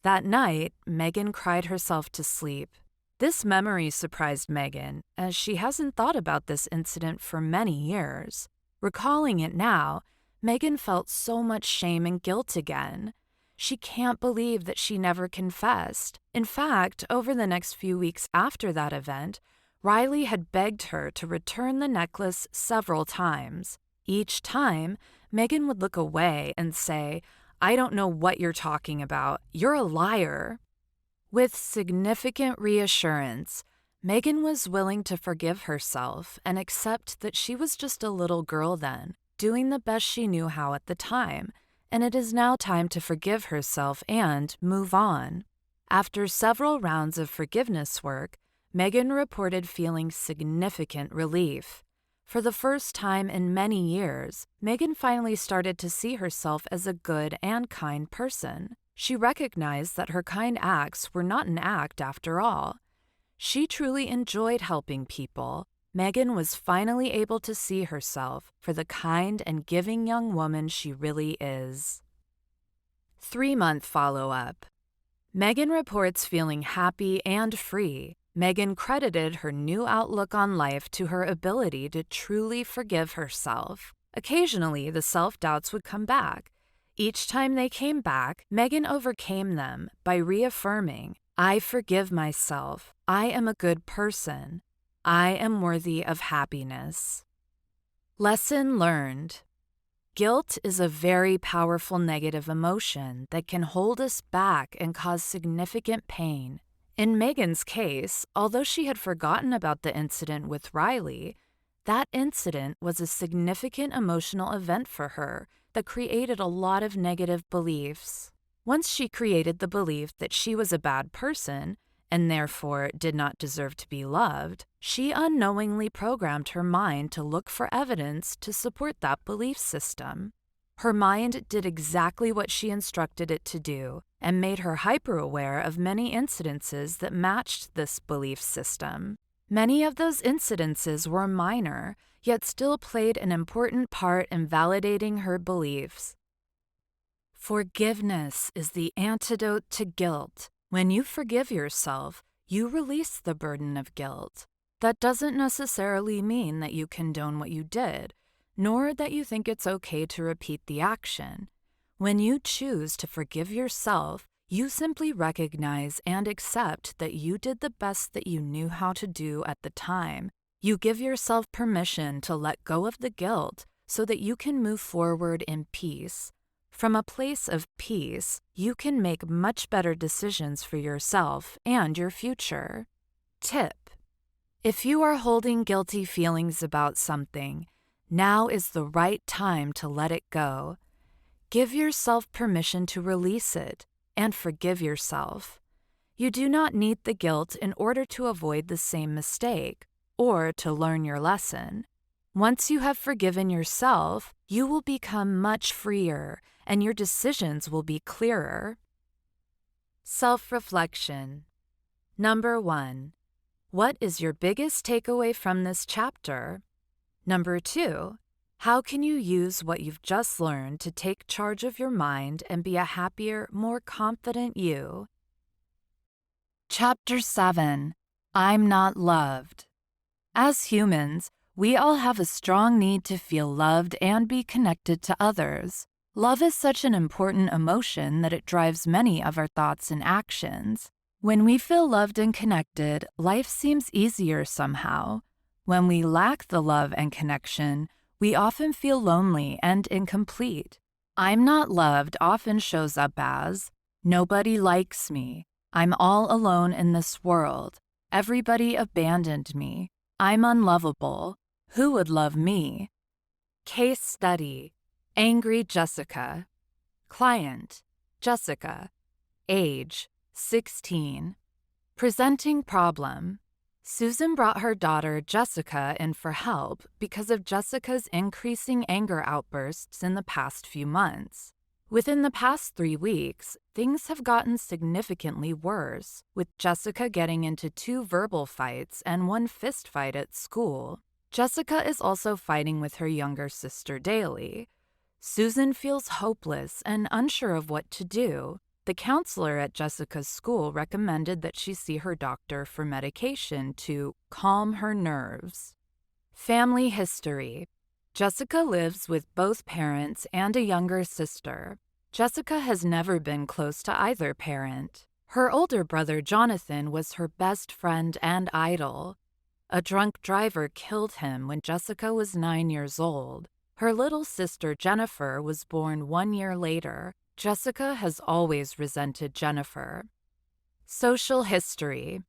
[SPEAKER 1] That night, Megan cried herself to sleep. This memory surprised Megan, as she hasn't thought about this incident for many years. Recalling it now, Megan felt so much shame and guilt again. She can't believe that she never confessed. In fact, over the next few weeks after that event, Riley had begged her to return the necklace several times. Each time, Megan would look away and say, "I don't know what you're talking about. You're a liar." With significant reassurance, Megan was willing to forgive herself and accept that she was just a little girl then, doing the best she knew how at the time, and it is now time to forgive herself and move on. After several rounds of forgiveness work, Megan reported feeling significant relief. For the first time in many years, Megan finally started to see herself as a good and kind person. She recognized that her kind acts were not an act after all. She truly enjoyed helping people. Megan was finally able to see herself for the kind and giving young woman she really is. 3-month follow-up. Megan reports feeling happy and free. Megan credited her new outlook on life to her ability to truly forgive herself. Occasionally, the self-doubts would come back. Each time they came back, Megan overcame them by reaffirming, "I forgive myself. I am a good person. I am worthy of happiness." Lesson learned. Guilt is a very powerful negative emotion that can hold us back and cause significant pain. In Megan's case, although she had forgotten about the incident with Riley, That incident was a significant emotional event for her that created a lot of negative beliefs. Once she created the belief that she was a bad person and therefore did not deserve to be loved, she unknowingly programmed her mind to look for evidence to support that belief system. Her mind did exactly what she instructed it to do and made her hyper-aware of many incidences that matched this belief system. Many of those incidences were minor, yet still played an important part in validating her beliefs. Forgiveness is the antidote to guilt. When you forgive yourself, you release the burden of guilt. That doesn't necessarily mean that you condone what you did, nor that you think it's okay to repeat the action. When you choose to forgive yourself, you simply recognize and accept that you did the best that you knew how to do at the time. You give yourself permission to let go of the guilt so that you can move forward in peace. From a place of peace, you can make much better decisions for yourself and your future. Tip: if you are holding guilty feelings about something, now is the right time to let it go. Give yourself permission to release it and forgive yourself. You do not need the guilt in order to avoid the same mistake or to learn your lesson. Once you have forgiven yourself, you will become much freer and your decisions will be clearer. Self-reflection. Number 1. What is your biggest takeaway from this chapter? Number 2. How can you use what you've just learned to take charge of your mind and be a happier, more confident you? Chapter 7. I'm Not Loved. As humans, we all have a strong need to feel loved and be connected to others. Love is such an important emotion that it drives many of our thoughts and actions. When we feel loved and connected, life seems easier somehow. When we lack the love and connection, we often feel lonely and incomplete. I'm not loved often shows up as, nobody likes me, I'm all alone in this world, everybody abandoned me, I'm unlovable, who would love me? Case study: Angry Jessica. Client: Jessica. Age: 16. Presenting problem: Susan brought her daughter Jessica in for help because of Jessica's increasing anger outbursts in the past few months. Within the past 3 weeks, things have gotten significantly worse, with Jessica getting into 2 verbal fights and 1 fist fight at school. Jessica is also fighting with her younger sister daily. Susan feels hopeless and unsure of what to do. The counselor at Jessica's school recommended that she see her doctor for medication to calm her nerves. Family history: Jessica lives with both parents and a younger sister. Jessica has never been close to either parent. Her older brother Jonathan was her best friend and idol. A drunk driver killed him when Jessica was 9 years old. Her little sister Jennifer was born 1 year later. Jessica has always resented Jennifer. Social history: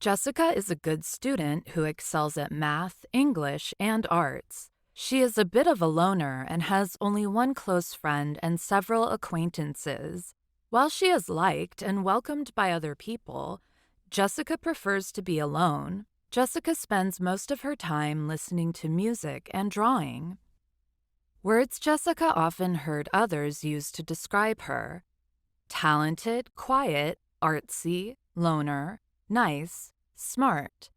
[SPEAKER 1] Jessica is a good student who excels at math, English, and arts. She is a bit of a loner and has only 1 close friend and several acquaintances. While she is liked and welcomed by other people, Jessica prefers to be alone. Jessica spends most of her time listening to music and drawing. Words Jessica often heard others use to describe her: talented, quiet, artsy, loner, nice, smart.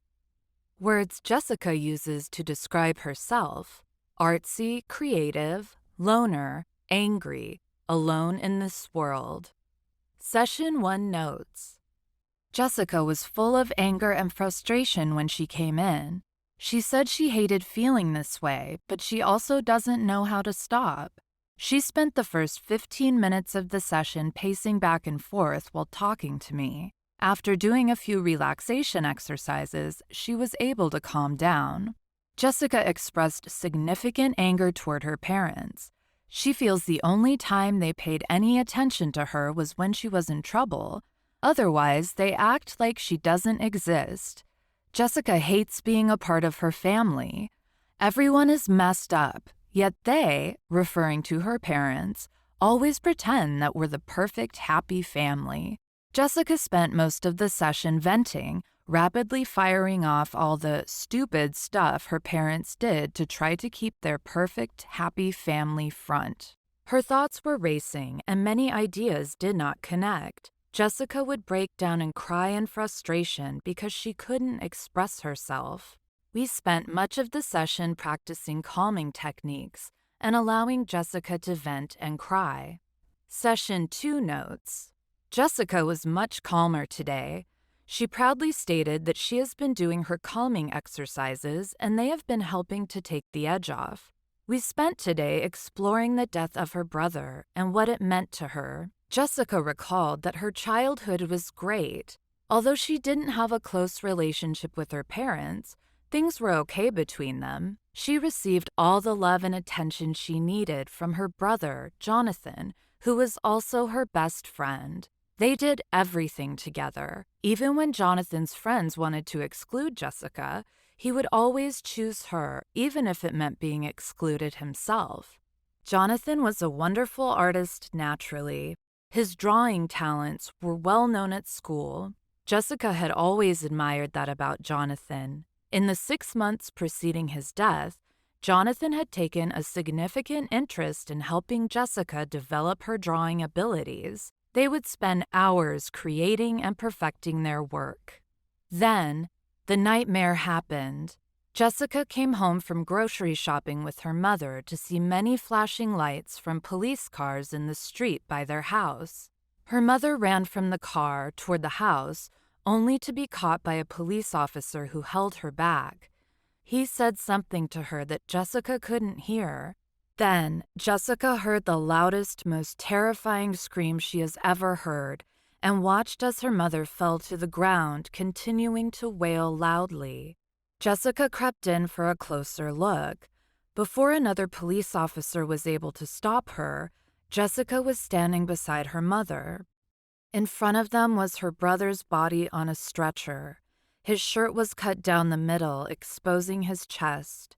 [SPEAKER 1] Words Jessica uses to describe herself: artsy, creative, loner, angry, alone in this world. Session 1 notes: Jessica was full of anger and frustration when she came in. She said she hated feeling this way, but she also doesn't know how to stop. She spent the first 15 minutes of the session pacing back and forth while talking to me. After doing a few relaxation exercises, she was able to calm down. Jessica expressed significant anger toward her parents. She feels the only time they paid any attention to her was when she was in trouble. Otherwise, they act like she doesn't exist. Jessica hates being a part of her family. Everyone is messed up, yet they, referring to her parents, always pretend that we're the perfect, happy family. Jessica spent most of the session venting, rapidly firing off all the stupid stuff her parents did to try to keep their perfect, happy family front. Her thoughts were racing, and many ideas did not connect. Jessica would break down and cry in frustration because she couldn't express herself. We spent much of the session practicing calming techniques and allowing Jessica to vent and cry. Session 2 notes. Jessica was much calmer today. She proudly stated that she has been doing her calming exercises and they have been helping to take the edge off. We spent today exploring the death of her brother and what it meant to her. Jessica recalled that her childhood was great. Although she didn't have a close relationship with her parents, things were okay between them. She received all the love and attention she needed from her brother, Jonathan, who was also her best friend. They did everything together. Even when Jonathan's friends wanted to exclude Jessica, he would always choose her, even if it meant being excluded himself. Jonathan was a wonderful artist naturally. His drawing talents were well known at school. Jessica had always admired that about Jonathan. In the 6 months preceding his death, Jonathan had taken a significant interest in helping Jessica develop her drawing abilities. They would spend hours creating and perfecting their work. Then, the nightmare happened. Jessica came home from grocery shopping with her mother to see many flashing lights from police cars in the street by their house. Her mother ran from the car toward the house, only to be caught by a police officer who held her back. He said something to her that Jessica couldn't hear. Then, Jessica heard the loudest, most terrifying scream she has ever heard, and watched as her mother fell to the ground, continuing to wail loudly. Jessica crept in for a closer look. Before another police officer was able to stop her, Jessica was standing beside her mother. In front of them was her brother's body on a stretcher. His shirt was cut down the middle, exposing his chest.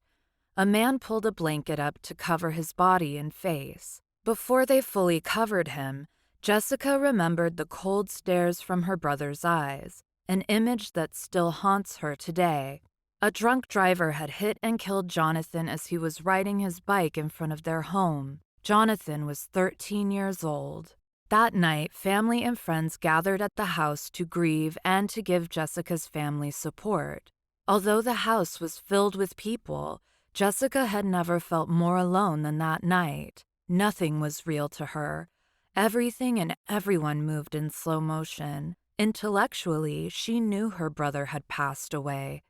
[SPEAKER 1] A man pulled a blanket up to cover his body and face. Before they fully covered him, Jessica remembered the cold stares from her brother's eyes, an image that still haunts her today. A drunk driver had hit and killed Jonathan as he was riding his bike in front of their home. Jonathan was 13 years old. That night, family and friends gathered at the house to grieve and to give Jessica's family support. Although the house was filled with people, Jessica had never felt more alone than that night. Nothing was real to her. Everything and everyone moved in slow motion. Intellectually, she knew her brother had passed away.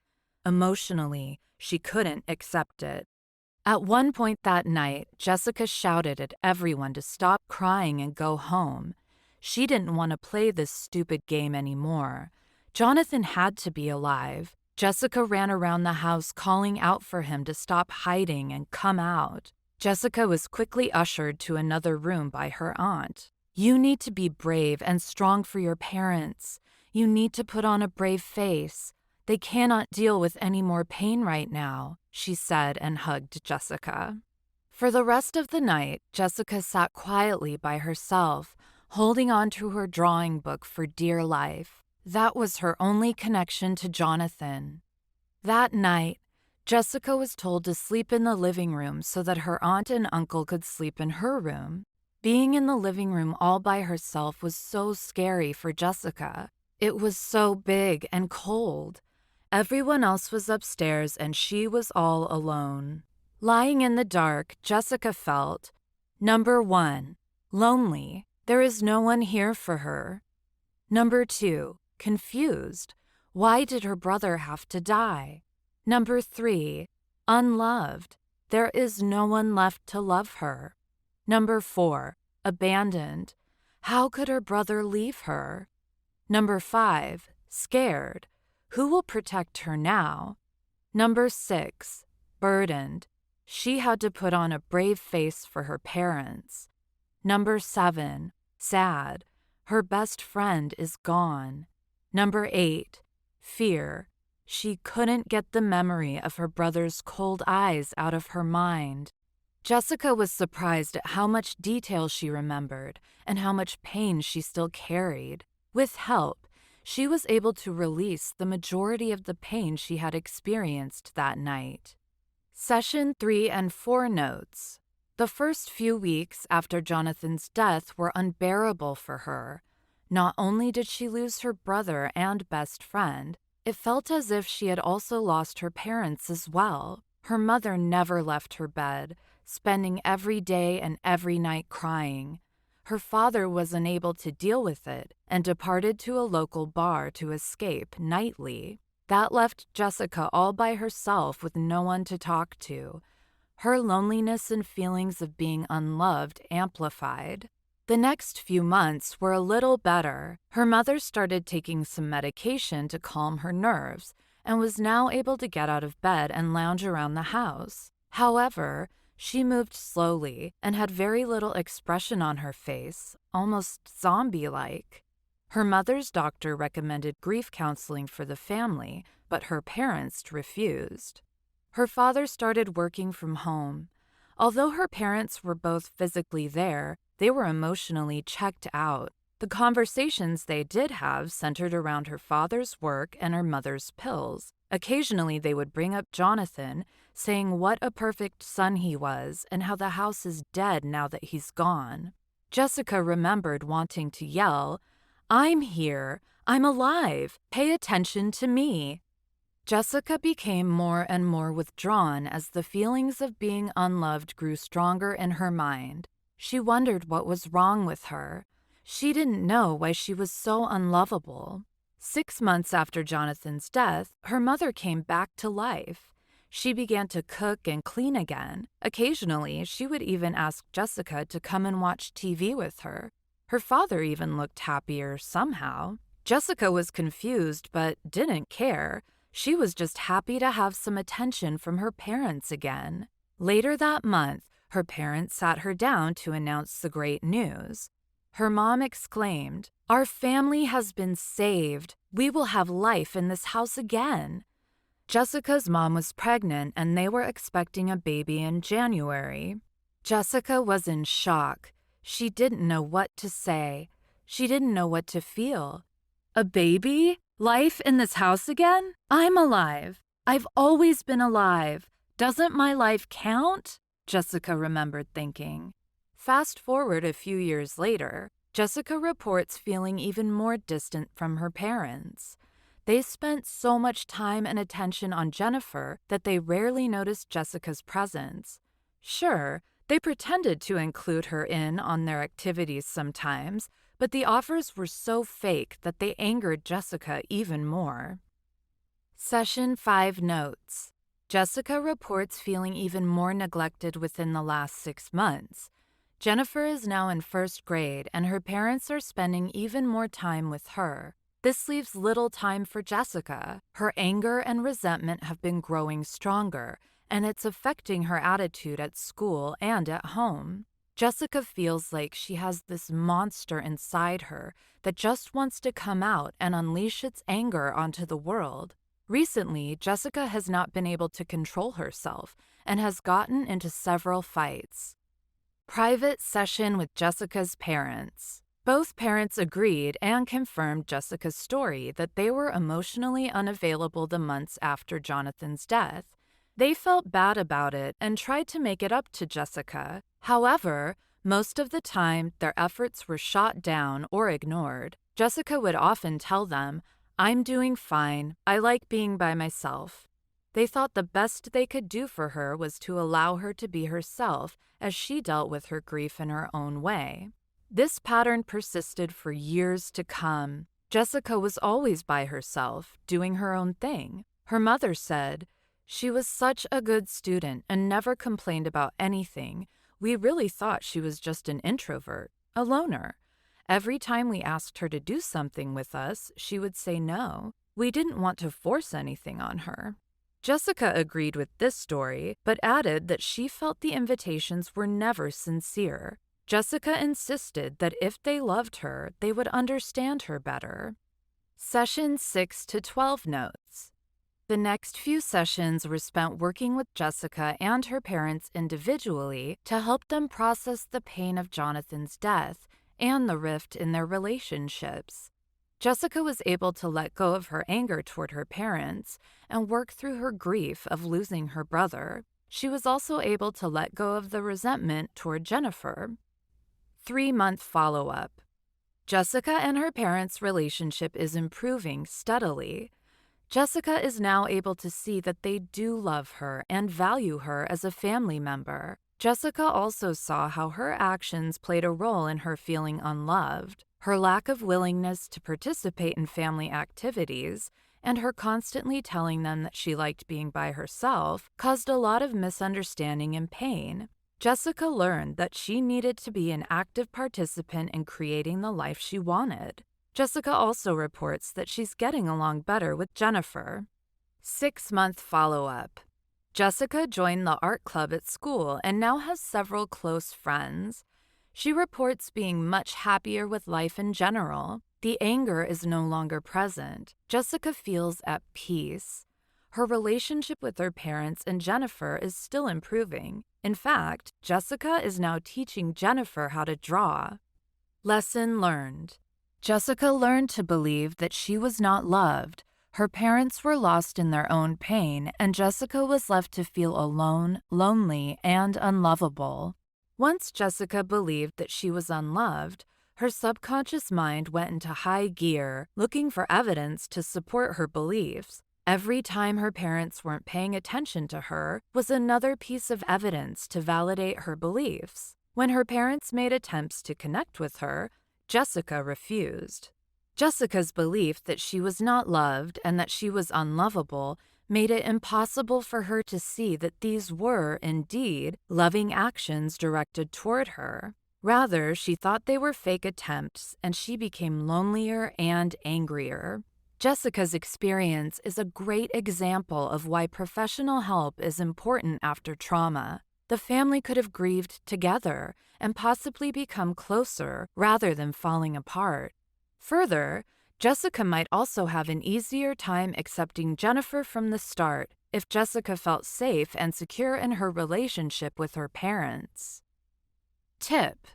[SPEAKER 1] Emotionally, she couldn't accept it. At one point that night, Jessica shouted at everyone to stop crying and go home. She didn't want to play this stupid game anymore. Jonathan had to be alive. Jessica ran around the house calling out for him to stop hiding and come out. Jessica was quickly ushered to another room by her aunt. "You need to be brave and strong for your parents. You need to put on a brave face. They cannot deal with any more pain right now," she said and hugged Jessica. For the rest of the night, Jessica sat quietly by herself, holding on to her drawing book for dear life. That was her only connection to Jonathan. That night, Jessica was told to sleep in the living room so that her aunt and uncle could sleep in her room. Being in the living room all by herself was so scary for Jessica. It was so big and cold. Everyone else was upstairs and she was all alone. Lying in the dark, Jessica felt, number 1, lonely. There is no one here for her. Number 2, confused. Why did her brother have to die? Number 3, unloved. There is no one left to love her. Number 4, abandoned. How could her brother leave her? Number 5, scared. Who will protect her now? Number 6, burdened. She had to put on a brave face for her parents. Number 7, sad. Her best friend is gone. Number 8, fear. She couldn't get the memory of her brother's cold eyes out of her mind. Jessica was surprised at how much detail she remembered and how much pain she still carried. With help, she was able to release the majority of the pain she had experienced that night. Session 3 and 4 notes. The first few weeks after Jonathan's death were unbearable for her. Not only did she lose her brother and best friend, it felt as if she had also lost her parents as well. Her mother never left her bed, spending every day and every night crying. Her father was unable to deal with it and departed to a local bar to escape nightly. That left Jessica all by herself with no one to talk to. Her loneliness and feelings of being unloved amplified. The next few months were a little better. Her mother started taking some medication to calm her nerves and was now able to get out of bed and lounge around the house. However, she moved slowly and had very little expression on her face, almost zombie-like. Her mother's doctor recommended grief counseling for the family, but her parents refused. Her father started working from home. Although her parents were both physically there, they were emotionally checked out. The conversations they did have centered around her father's work and her mother's pills. Occasionally, they would bring up Jonathan, saying what a perfect son he was and how the house is dead now that he's gone. Jessica remembered wanting to yell, "I'm here! I'm alive! Pay attention to me!" Jessica became more and more withdrawn as the feelings of being unloved grew stronger in her mind. She wondered what was wrong with her. She didn't know why she was so unlovable. 6 months after Jonathan's death, her mother came back to life. She began to cook and clean again. Occasionally, she would even ask Jessica to come and watch TV with her. Her father even looked happier somehow. Jessica was confused but didn't care. She was just happy to have some attention from her parents again. Later that month, her parents sat her down to announce the great news. Her mom exclaimed, "Our family has been saved. We will have life in this house again." Jessica's mom was pregnant and they were expecting a baby in January. Jessica was in shock. She didn't know what to say. She didn't know what to feel. A baby? Life in this house again? I'm alive. I've always been alive. Doesn't my life count? Jessica remembered thinking. Fast forward a few years later, Jessica reports feeling even more distant from her parents. They spent so much time and attention on Jennifer that they rarely noticed Jessica's presence. Sure, they pretended to include her in on their activities sometimes, but the offers were so fake that they angered Jessica even more. Session 5 notes. Jessica reports feeling even more neglected within the last 6 months. Jennifer is now in 1st grade and her parents are spending even more time with her. This leaves little time for Jessica. Her anger and resentment have been growing stronger, and it's affecting her attitude at school and at home. Jessica feels like she has this monster inside her that just wants to come out and unleash its anger onto the world. Recently, Jessica has not been able to control herself and has gotten into several fights. Private session with Jessica's parents. Both parents agreed and confirmed Jessica's story that they were emotionally unavailable the months after Jonathan's death. They felt bad about it and tried to make it up to Jessica. However, most of the time, their efforts were shot down or ignored. Jessica would often tell them, "I'm doing fine. I like being by myself." They thought the best they could do for her was to allow her to be herself as she dealt with her grief in her own way. This pattern persisted for years to come. Jessica was always by herself, doing her own thing. Her mother said, "She was such a good student and never complained about anything. We really thought she was just an introvert, a loner. Every time we asked her to do something with us, she would say no. We didn't want to force anything on her." Jessica agreed with this story, but added that she felt the invitations were never sincere. Jessica insisted that if they loved her, they would understand her better. Session 6 to 12 notes. The next few sessions were spent working with Jessica and her parents individually to help them process the pain of Jonathan's death and the rift in their relationships. Jessica was able to let go of her anger toward her parents and work through her grief of losing her brother. She was also able to let go of the resentment toward Jennifer. 3-month follow-up. Jessica and her parents' relationship is improving steadily. Jessica is now able to see that they do love her and value her as a family member. Jessica also saw how her actions played a role in her feeling unloved. Her lack of willingness to participate in family activities and her constantly telling them that she liked being by herself caused a lot of misunderstanding and pain. Jessica learned that she needed to be an active participant in creating the life she wanted. Jessica also reports that she's getting along better with Jennifer. 6-month follow-up. Jessica joined the art club at school and now has several close friends. She reports being much happier with life in general. The anger is no longer present. Jessica feels at peace. Her relationship with her parents and Jennifer is still improving. In fact, Jessica is now teaching Jennifer how to draw. Lesson learned. Jessica learned to believe that she was not loved. Her parents were lost in their own pain, and Jessica was left to feel alone, lonely, and unlovable. Once Jessica believed that she was unloved, her subconscious mind went into high gear, looking for evidence to support her beliefs. Every time her parents weren't paying attention to her was another piece of evidence to validate her beliefs. When her parents made attempts to connect with her, Jessica refused. Jessica's belief that she was not loved and that she was unlovable made it impossible for her to see that these were, indeed, loving actions directed toward her. Rather, she thought they were fake attempts, and she became lonelier and angrier. Jessica's experience is a great example of why professional help is important after trauma. The family could have grieved together and possibly become closer rather than falling apart. Further, Jessica might also have an easier time accepting Jennifer from the start if Jessica felt safe and secure in her relationship with her parents. Tip: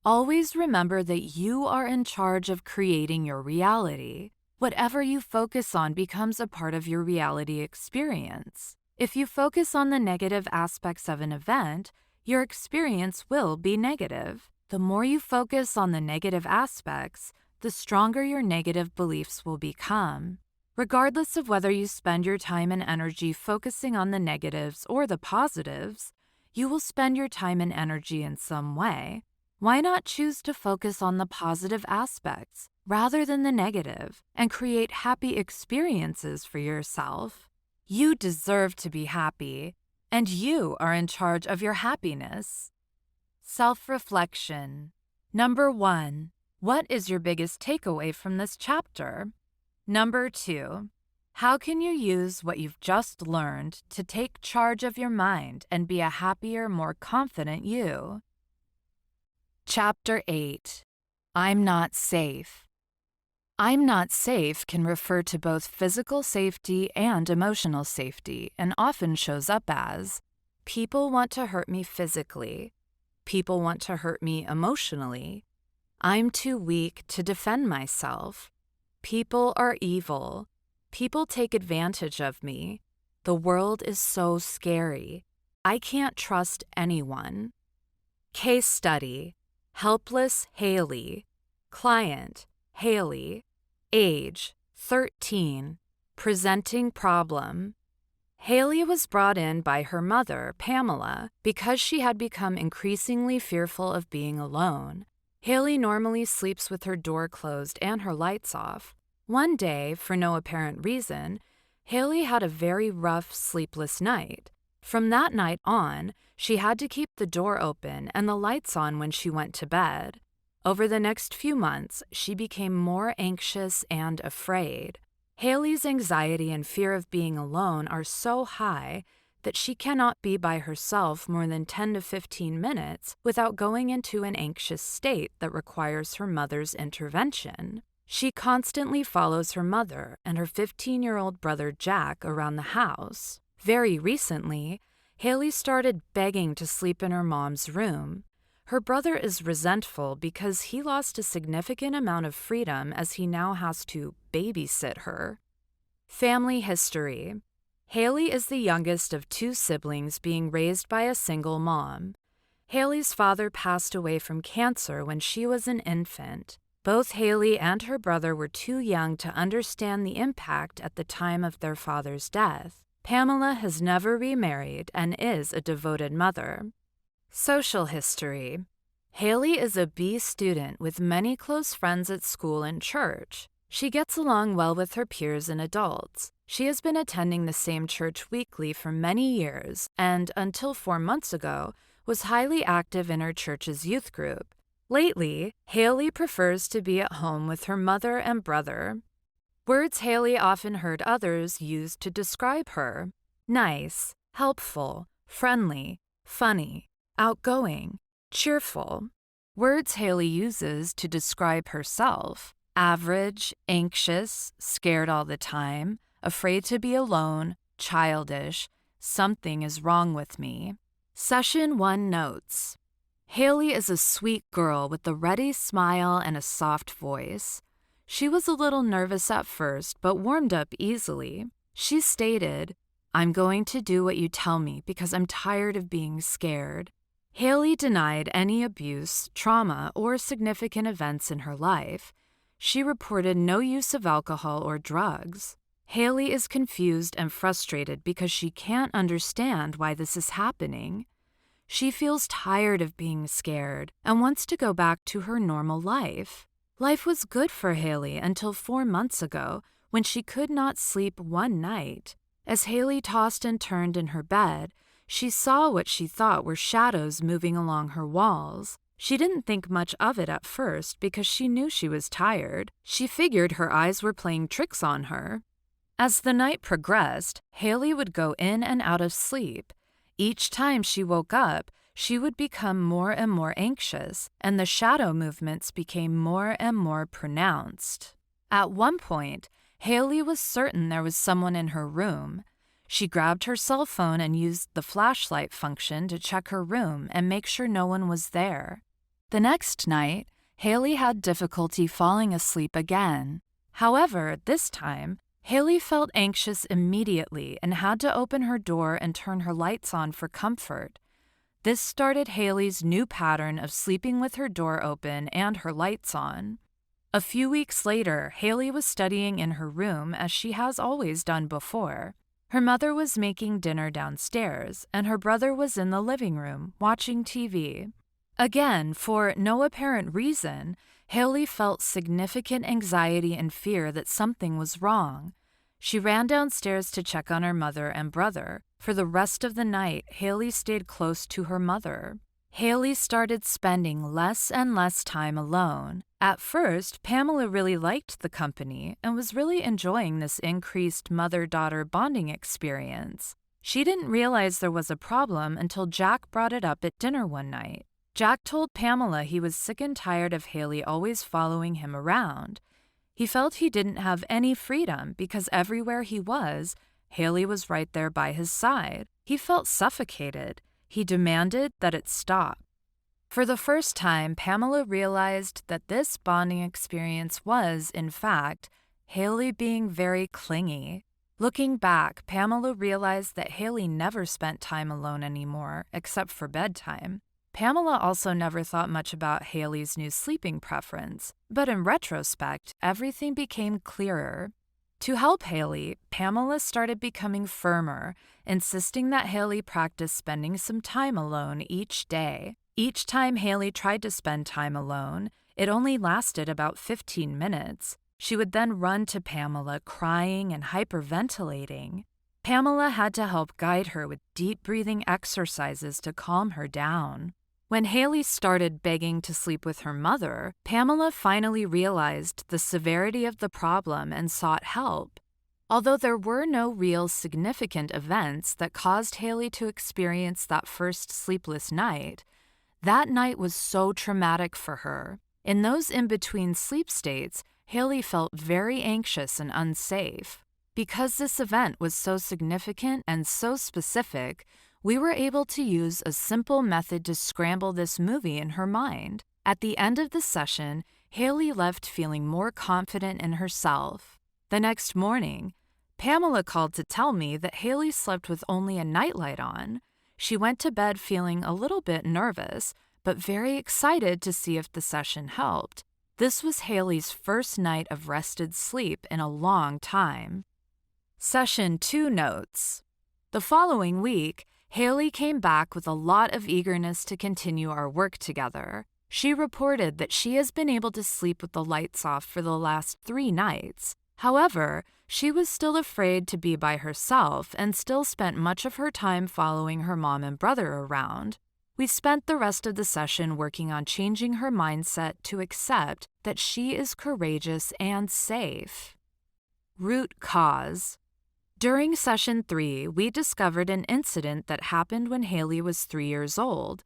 [SPEAKER 1] always remember that you are in charge of creating your reality. Whatever you focus on becomes a part of your reality experience. If you focus on the negative aspects of an event, your experience will be negative. The more you focus on the negative aspects, the stronger your negative beliefs will become. Regardless of whether you spend your time and energy focusing on the negatives or the positives, you will spend your time and energy in some way. Why not choose to focus on the positive aspects rather than the negative and create happy experiences for yourself? You deserve to be happy, and you are in charge of your happiness. Self-reflection. Number 1. What is your biggest takeaway from this chapter? Number 2. How can you use what you've just learned to take charge of your mind and be a happier, more confident you? Chapter 8. I'm not safe. I'm not safe can refer to both physical safety and emotional safety and often shows up as people want to hurt me physically. People want to hurt me emotionally. I'm too weak to defend myself. People are evil. People take advantage of me. The world is so scary. I can't trust anyone. Case study: helpless Haley. Client: Haley. Age: 13. Presenting problem: Haley was brought in by her mother, Pamela, because she had become increasingly fearful of being alone. Haley normally sleeps with her door closed and her lights off. One day, for no apparent reason, Haley had a very rough, sleepless night. From that night on, she had to keep the door open and the lights on when she went to bed. Over the next few months, she became more anxious and afraid. Haley's anxiety and fear of being alone are so high that she cannot be by herself more than 10 to 15 minutes without going into an anxious state that requires her mother's intervention. She constantly follows her mother and her 15-year-old brother Jack around the house. Very recently, Haley started begging to sleep in her mom's room. Her brother is resentful because he lost a significant amount of freedom as he now has to babysit her. Family history. Haley is the youngest of two siblings being raised by a single mom. Haley's father passed away from cancer when she was an infant. Both Haley and her brother were too young to understand the impact at the time of their father's death. Pamela has never remarried and is a devoted mother. Social history. Haley is a B student with many close friends at school and church. She gets along well with her peers and adults. She has been attending the same church weekly for many years and, until 4 months ago, was highly active in her church's youth group. Lately, Haley prefers to be at home with her mother and brother. Words Haley often heard others use to describe her: nice, helpful, friendly, funny, outgoing, cheerful. Words Haley uses to describe herself: average, anxious, scared all the time, afraid to be alone, childish, something is wrong with me. Session 1 notes. Haley is a sweet girl with a ready smile and a soft voice. She was a little nervous at first, but warmed up easily. She stated, "I'm going to do what you tell me because I'm tired of being scared." Haley denied any abuse, trauma, or significant events in her life. She reported no use of alcohol or drugs. Haley is confused and frustrated because she can't understand why this is happening. She feels tired of being scared and wants to go back to her normal life. Life was good for Haley until 4 months ago when she could not sleep one night. As Haley tossed and turned in her bed, she saw what she thought were shadows moving along her walls. She didn't think much of it at first because she knew she was tired. She figured her eyes were playing tricks on her. As the night progressed, Haley would go in and out of sleep. Each time she woke up, she would become more and more anxious, and the shadow movements became more and more pronounced. At one point, Haley was certain there was someone in her room. She grabbed her cell phone and used the flashlight function to check her room and make sure no one was there. The next night, Haley had difficulty falling asleep again. However, this time, Haley felt anxious immediately and had to open her door and turn her lights on for comfort. This started Haley's new pattern of sleeping with her door open and her lights on. A few weeks later, Haley was studying in her room as she has always done before. Her mother was making dinner downstairs, and her brother was in the living room watching TV. Again, for no apparent reason, Haley felt significant anxiety and fear that something was wrong. She ran downstairs to check on her mother and brother. For the rest of the night, Haley stayed close to her mother. Haley started spending less and less time alone. At first, Pamela really liked the company and was really enjoying this increased mother-daughter bonding experience. She didn't realize there was a problem until Jack brought it up at dinner one night. Jack told Pamela he was sick and tired of Haley always following him around. He felt he didn't have any freedom because everywhere he was, Haley was right there by his side. He felt suffocated. He demanded that it stop. For the first time, Pamela realized that this bonding experience was, in fact, Haley being very clingy. Looking back, Pamela realized that Haley never spent time alone anymore, except for bedtime. Pamela also never thought much about Haley's new sleeping preference, but in retrospect, everything became clearer. To help Haley, Pamela started becoming firmer, insisting that Haley practice spending some time alone each day. Each time Haley tried to spend time alone, it only lasted about 15 minutes. She would then run to Pamela crying and hyperventilating. Pamela had to help guide her with deep breathing exercises to calm her down. When Haley started begging to sleep with her mother, Pamela finally realized the severity of the problem and sought help. Although there were no real significant events that caused Haley to experience that first sleepless night, that night was so traumatic for her. In those in-between sleep states, Haley felt very anxious and unsafe. Because this event was so significant and so specific, we were able to use a simple method to scramble this movie in her mind. At the end of the session, Haley left feeling more confident in herself. The next morning, Pamela called to tell me that Haley slept with only a nightlight on. She went to bed feeling a little bit nervous, but very excited to see if the session helped. This was Haley's first night of rested sleep in a long time. Session 2 notes. The following week, Haley came back with a lot of eagerness to continue our work together. She reported that she has been able to sleep with the lights off for the last 3 nights. However, she was still afraid to be by herself and still spent much of her time following her mom and brother around. We spent the rest of the session working on changing her mindset to accept that she is courageous and safe. Root cause. During session 3, we discovered an incident that happened when Haley was 3 years old.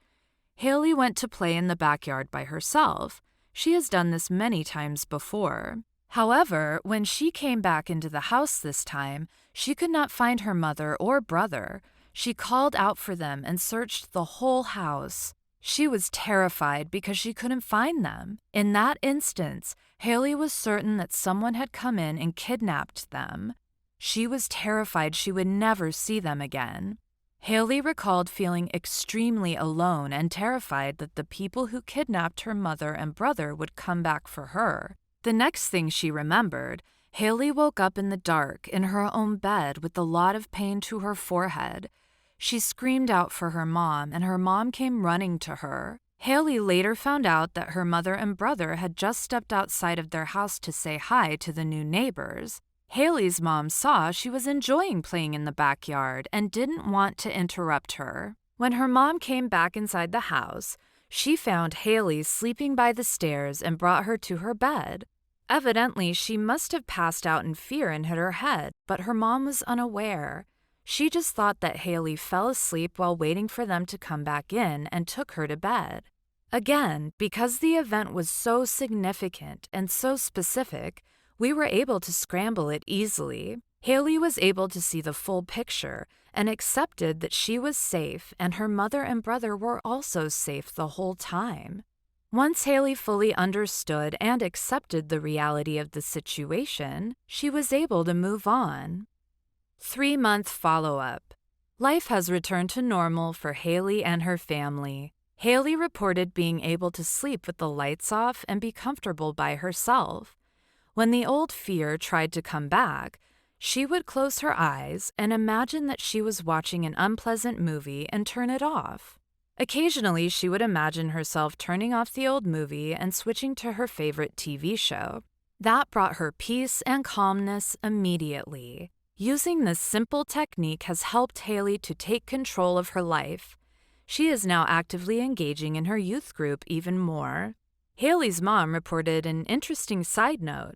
[SPEAKER 1] Haley went to play in the backyard by herself. She has done this many times before. However, when she came back into the house this time, she could not find her mother or brother. She called out for them and searched the whole house. She was terrified because she couldn't find them. In that instance, Haley was certain that someone had come in and kidnapped them. She was terrified she would never see them again. Haley recalled feeling extremely alone and terrified that the people who kidnapped her mother and brother would come back for her. The next thing she remembered, Haley woke up in the dark in her own bed with a lot of pain to her forehead. She screamed out for her mom, and her mom came running to her. Haley later found out that her mother and brother had just stepped outside of their house to say hi to the new neighbors. Haley's mom saw she was enjoying playing in the backyard and didn't want to interrupt her. When her mom came back inside the house, she found Haley sleeping by the stairs and brought her to her bed. Evidently, she must have passed out in fear and hit her head, but her mom was unaware. She just thought that Haley fell asleep while waiting for them to come back in and took her to bed. Again, because the event was so significant and so specific, we were able to scramble it easily. Haley was able to see the full picture and accepted that she was safe and her mother and brother were also safe the whole time. Once Haley fully understood and accepted the reality of the situation, she was able to move on. 3-month follow-up. Life has returned to normal for Haley and her family. Haley reported being able to sleep with the lights off and be comfortable by herself. When the old fear tried to come back, she would close her eyes and imagine that she was watching an unpleasant movie and turn it off. Occasionally, she would imagine herself turning off the old movie and switching to her favorite TV show. That brought her peace and calmness immediately. Using this simple technique has helped Haley to take control of her life. She is now actively engaging in her youth group even more. Haley's mom reported an interesting side note.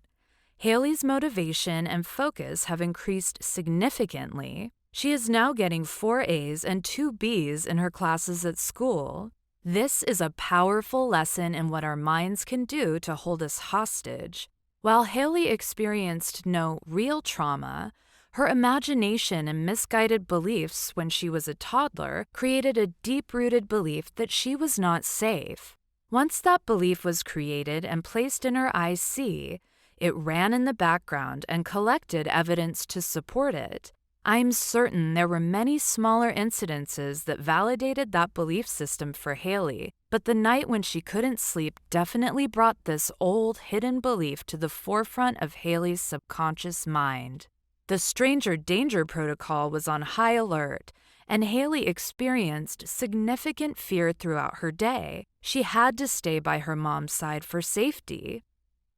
[SPEAKER 1] Haley's motivation and focus have increased significantly. She is now getting 4 A's and 2 B's in her classes at school. This is a powerful lesson in what our minds can do to hold us hostage. While Haley experienced no real trauma, her imagination and misguided beliefs when she was a toddler created a deep-rooted belief that she was not safe. Once that belief was created and placed in her IC, it ran in the background and collected evidence to support it. I'm certain there were many smaller incidences that validated that belief system for Haley, but the night when she couldn't sleep definitely brought this old, hidden belief to the forefront of Haley's subconscious mind. The stranger danger protocol was on high alert, and Haley experienced significant fear throughout her day. She had to stay by her mom's side for safety.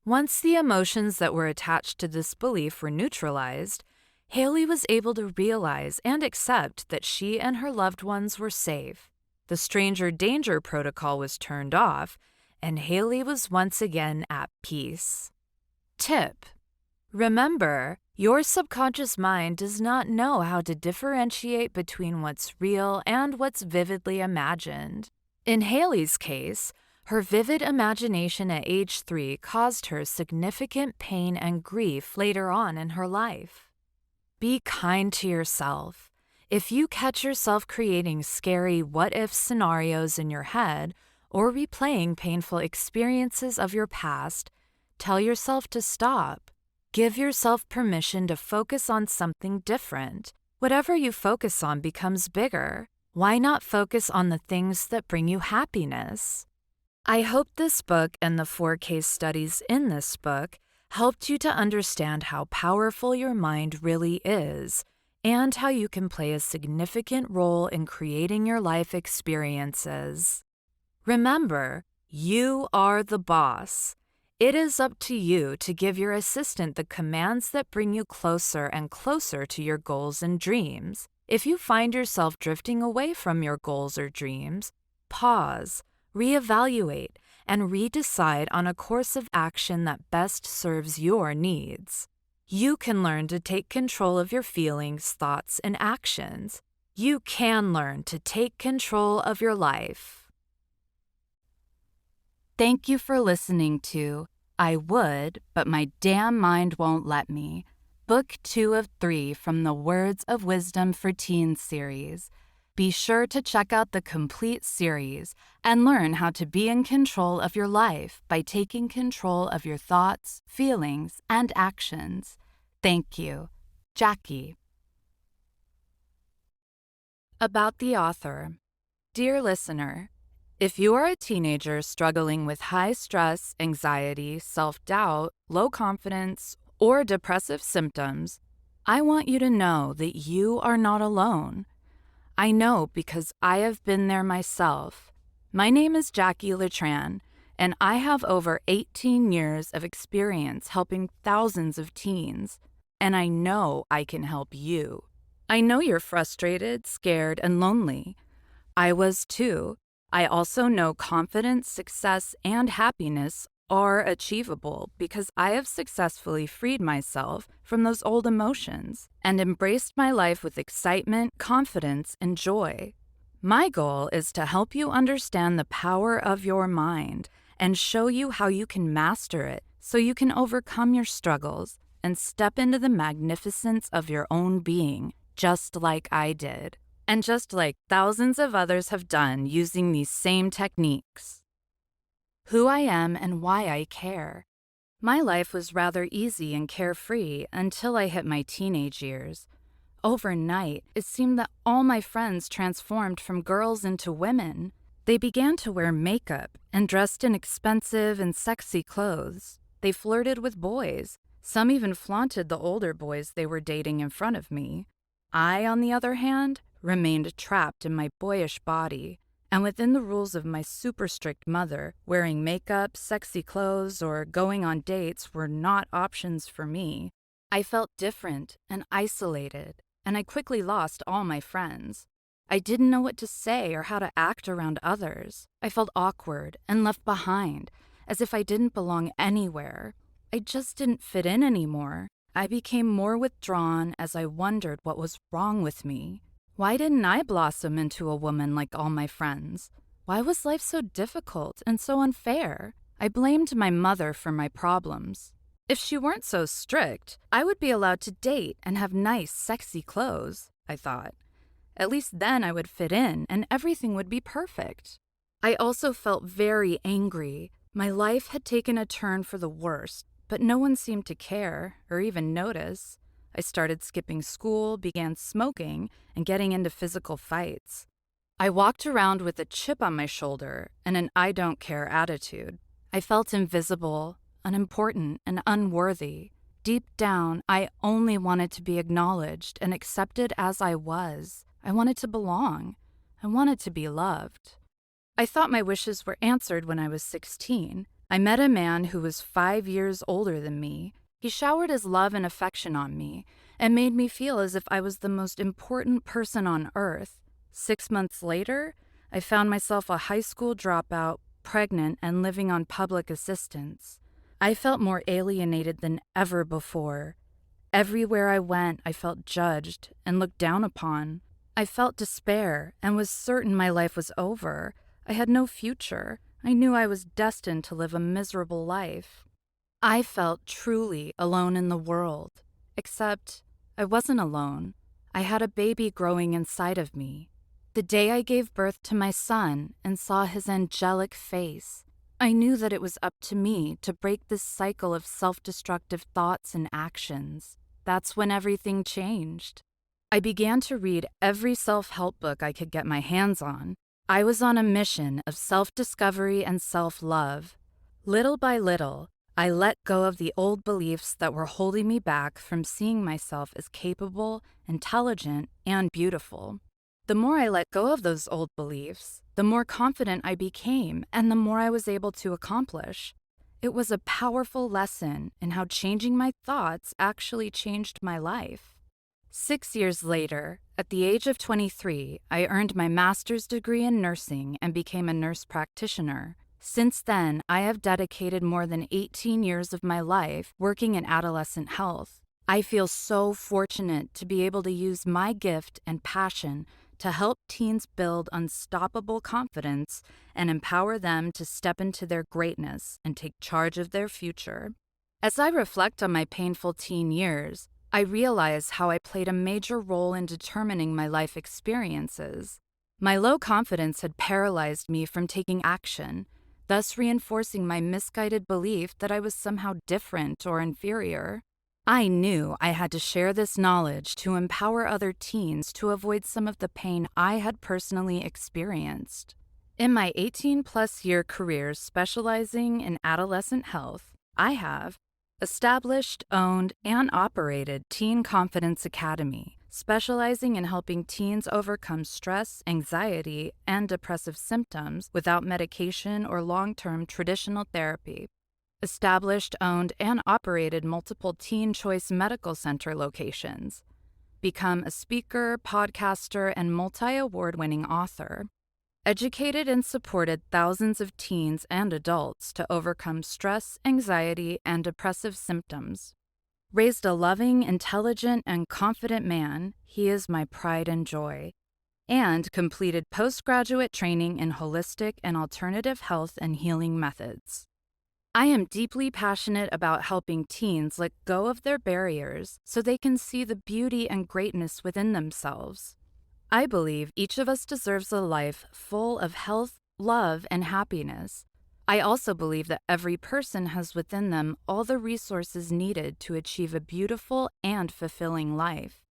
[SPEAKER 1] Once the emotions that were attached to this belief were neutralized, Haley was able to realize and accept that she and her loved ones were safe. The stranger danger protocol was turned off, and Haley was once again at peace. Tip: remember, your subconscious mind does not know how to differentiate between what's real and what's vividly imagined. In Haley's case, Her vivid imagination at age 3 caused her significant pain and grief later on in her life. Be kind to yourself. If you catch yourself creating scary what-if scenarios in your head or replaying painful experiences of your past, tell yourself to stop. Give yourself permission to focus on something different. Whatever you focus on becomes bigger. Why not focus on the things that bring you happiness? I hope this book and the 4 case studies in this book helped you to understand how powerful your mind really is and how you can play a significant role in creating your life experiences. Remember, you are the boss. It is up to you to give your assistant the commands that bring you closer and closer to your goals and dreams. If you find yourself drifting away from your goals or dreams, pause, reevaluate, and redecide on a course of action that best serves your needs. You can learn to take control of your feelings, thoughts, and actions. You can learn to take control of your life. Thank you for listening to I Would, But My Damn Mind Won't Let Me, Book 2 of 3 from the Words of Wisdom for Teens series. Be sure to check out the complete series and learn how to be in control of your life by taking control of your thoughts, feelings, and actions. Thank you. Jacqui. About the author. Dear listener, if you are a teenager struggling with high stress, anxiety, self-doubt, low confidence, or depressive symptoms, I want you to know that you are not alone. I know because I have been there myself. My name is Jacqui Letran, and I have over 18 years of experience helping thousands of teens, and I know I can help you. I know you're frustrated, scared, and lonely. I was too. I also know confidence, success, and happiness are achievable because I have successfully freed myself from those old emotions and embraced my life with excitement, confidence, and joy. My goal is to help you understand the power of your mind and show you how you can master it so you can overcome your struggles and step into the magnificence of your own being, just like I did, and just like thousands of others have done using these same techniques. Who I am and why I care. My life was rather easy and carefree until I hit my teenage years. Overnight, it seemed that all my friends transformed from girls into women. They began to wear makeup and dressed in expensive and sexy clothes. They flirted with boys. Some even flaunted the older boys they were dating in front of me. I, on the other hand, remained trapped in my boyish body. And within the rules of my super strict mother, wearing makeup, sexy clothes, or going on dates were not options for me. I felt different and isolated, and I quickly lost all my friends. I didn't know what to say or how to act around others. I felt awkward and left behind, as if I didn't belong anywhere. I just didn't fit in anymore. I became more withdrawn as I wondered what was wrong with me. Why didn't I blossom into a woman like all my friends? Why was life so difficult and so unfair? I blamed my mother for my problems. If she weren't so strict, I would be allowed to date and have nice, sexy clothes, I thought. At least then I would fit in and everything would be perfect. I also felt very angry. My life had taken a turn for the worst, but no one seemed to care or even notice. I started skipping school, began smoking, and getting into physical fights. I walked around with a chip on my shoulder and an I don't care attitude. I felt invisible, unimportant, and unworthy. Deep down, I only wanted to be acknowledged and accepted as I was. I wanted to belong. I wanted to be loved. I thought my wishes were answered when I was 16. I met a man who was 5 years older than me. He showered his love and affection on me and made me feel as if I was the most important person on earth. 6 months later, I found myself a high school dropout, pregnant, and living on public assistance. I felt more alienated than ever before. Everywhere I went, I felt judged and looked down upon. I felt despair and was certain my life was over. I had no future. I knew I was destined to live a miserable life. I felt truly alone in the world. Except, I wasn't alone. I had a baby growing inside of me. The day I gave birth to my son and saw his angelic face, I knew that it was up to me to break this cycle of self-destructive thoughts and actions. That's when everything changed. I began to read every self-help book I could get my hands on. I was on a mission of self-discovery and self-love. Little by little, I let go of the old beliefs that were holding me back from seeing myself as capable, intelligent, and beautiful. The more I let go of those old beliefs, the more confident I became and the more I was able to accomplish. It was a powerful lesson in how changing my thoughts actually changed my life. 6 years later, at the age of 23, I earned my master's degree in nursing and became a nurse practitioner. Since then, I have dedicated more than 18 years of my life working in adolescent health. I feel so fortunate to be able to use my gift and passion to help teens build unstoppable confidence and empower them to step into their greatness and take charge of their future. As I reflect on my painful teen years, I realize how I played a major role in determining my life experiences. My low confidence had paralyzed me from taking action, thus reinforcing my misguided belief that I was somehow different or inferior. I knew I had to share this knowledge to empower other teens to avoid some of the pain I had personally experienced. In my 18-plus year career specializing in adolescent health, I have established, owned, and operated Teen Confidence Academy, specializing in helping teens overcome stress, anxiety, and depressive symptoms without medication or long-term traditional therapy. Established, owned, and operated multiple Teen Choice Medical Center locations. Become a speaker, podcaster, and multi-award-winning author. Educated and supported thousands of teens and adults to overcome stress, anxiety, and depressive symptoms. Raised a loving, intelligent, and confident man, he is my pride and joy. And completed postgraduate training in holistic and alternative health and healing methods. I am deeply passionate about helping teens let go of their barriers so they can see the beauty and greatness within themselves. I believe each of us deserves a life full of health, love, and happiness. I also believe that every person has within them all the resources needed to achieve a beautiful and fulfilling life.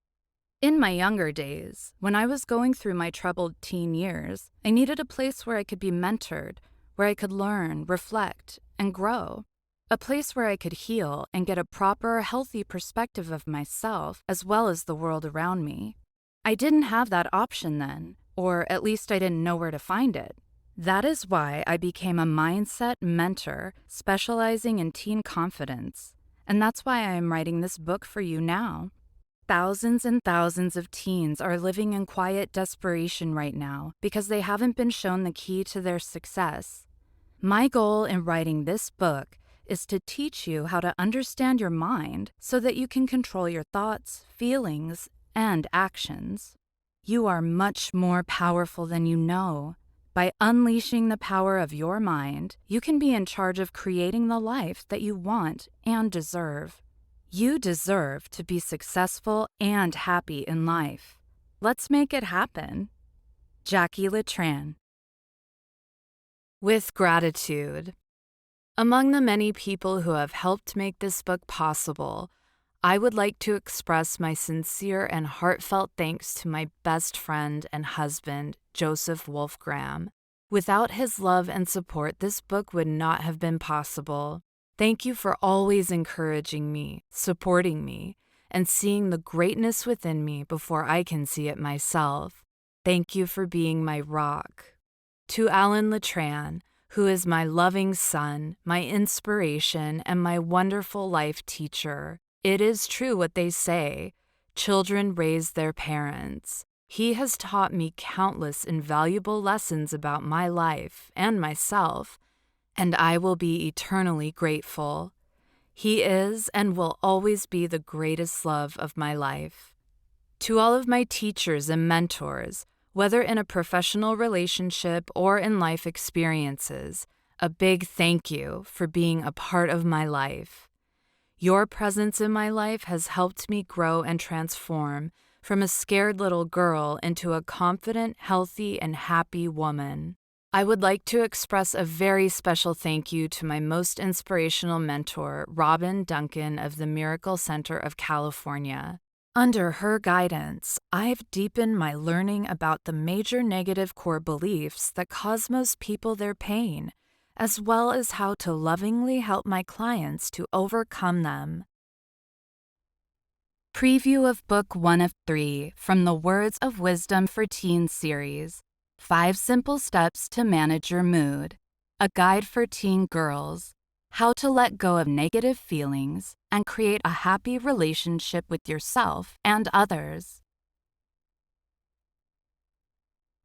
[SPEAKER 1] In my younger days, when I was going through my troubled teen years, I needed a place where I could be mentored, where I could learn, reflect, and grow. A place where I could heal and get a proper, healthy perspective of myself as well as the world around me. I didn't have that option then, or at least I didn't know where to find it. That is why I became a mindset mentor specializing in teen confidence, and that's why I am writing this book for you now. Thousands and thousands of teens are living in quiet desperation right now because they haven't been shown the key to their success. My goal in writing this book is to teach you how to understand your mind so that you can control your thoughts, feelings, and actions. You are much more powerful than you know. By unleashing the power of your mind, you can be in charge of creating the life that you want and deserve. You deserve to be successful and happy in life. Let's make it happen. Jacqui Letran. With gratitude. Among the many people who have helped make this book possible, I would like to express my sincere and heartfelt thanks to my best friend and husband, Joseph Wolfgram. Without his love and support, this book would not have been possible. Thank you for always encouraging me, supporting me, and seeing the greatness within me before I can see it myself. Thank you for being my rock. To Alan Letran, who is my loving son, my inspiration, and my wonderful life teacher, it is true what they say, children raise their parents. He has taught me countless invaluable lessons about my life and myself, and I will be eternally grateful. He is and will always be the greatest love of my life. To all of my teachers and mentors, whether in a professional relationship or in life experiences, a big thank you for being a part of my life. Your presence in my life has helped me grow and transform from a scared little girl into a confident, healthy, and happy woman. I would like to express a very special thank you to my most inspirational mentor, Robin Duncan of the Miracle Center of California. Under her guidance, I've deepened my learning about the major negative core beliefs that cause most people their pain, as well as how to lovingly help my clients to overcome them. Preview of Book 1 of 3 from the Words of Wisdom for Teens series, 5 Simple Steps to Manage Your Mood, a guide for teen girls, how to let go of negative feelings and create a happy relationship with yourself and others.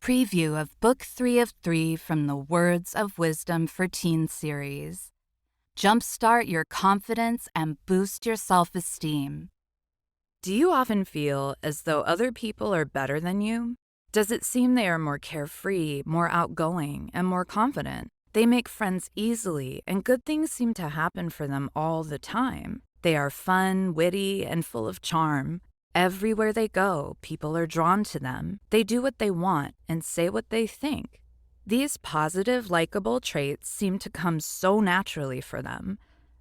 [SPEAKER 1] Preview of Book 3 of 3 from the Words of Wisdom for Teens series, jumpstart your confidence and boost your self-esteem. Do you often feel as though other people are better than you? Does it seem they are more carefree, more outgoing, and more confident? They make friends easily, and good things seem to happen for them all the time. They are fun, witty, and full of charm. Everywhere they go, people are drawn to them. They do what they want and say what they think. These positive, likable traits seem to come so naturally for them.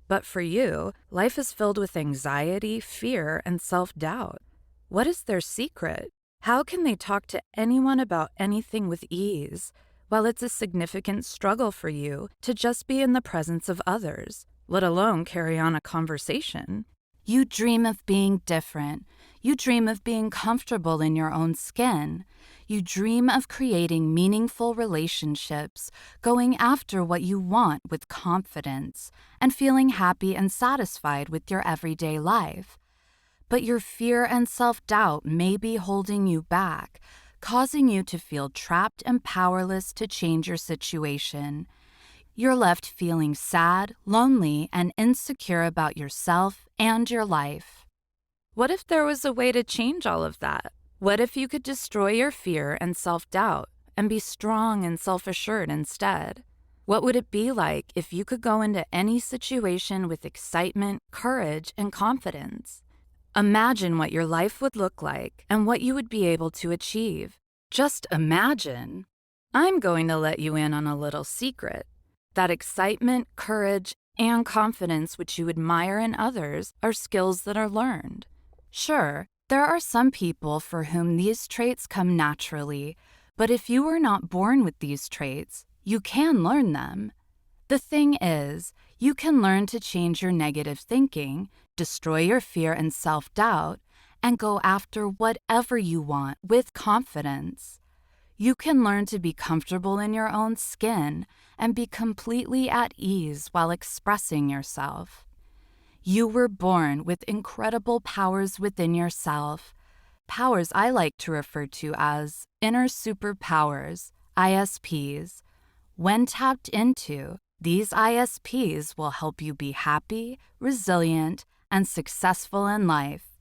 [SPEAKER 1] But for you, life is filled with anxiety, fear, and self-doubt. What is their secret? How can they talk to anyone about anything with ease, while it's a significant struggle for you to just be in the presence of others, let alone carry on a conversation? You dream of being different. You dream of being comfortable in your own skin. You dream of creating meaningful relationships, going after what you want with confidence, and feeling happy and satisfied with your everyday life. But your fear and self-doubt may be holding you back, causing you to feel trapped and powerless to change your situation. You're left feeling sad, lonely, and insecure about yourself and your life. What if there was a way to change all of that? What if you could destroy your fear and self-doubt and be strong and self-assured instead? What would it be like if you could go into any situation with excitement, courage, and confidence? Imagine what your life would look like and what you would be able to achieve. Just imagine. I'm going to let you in on a little secret. That excitement, courage, and confidence which you admire in others are skills that are learned. Sure, there are some people for whom these traits come naturally, but if you were not born with these traits, you can learn them. The thing is, you can learn to change your negative thinking, destroy your fear and self-doubt, and go after whatever you want with confidence. You can learn to be comfortable in your own skin and be completely at ease while expressing yourself. You were born with incredible powers within yourself, powers I like to refer to as inner superpowers, ISPs. When tapped into, these ISPs will help you be happy, resilient, and successful in life.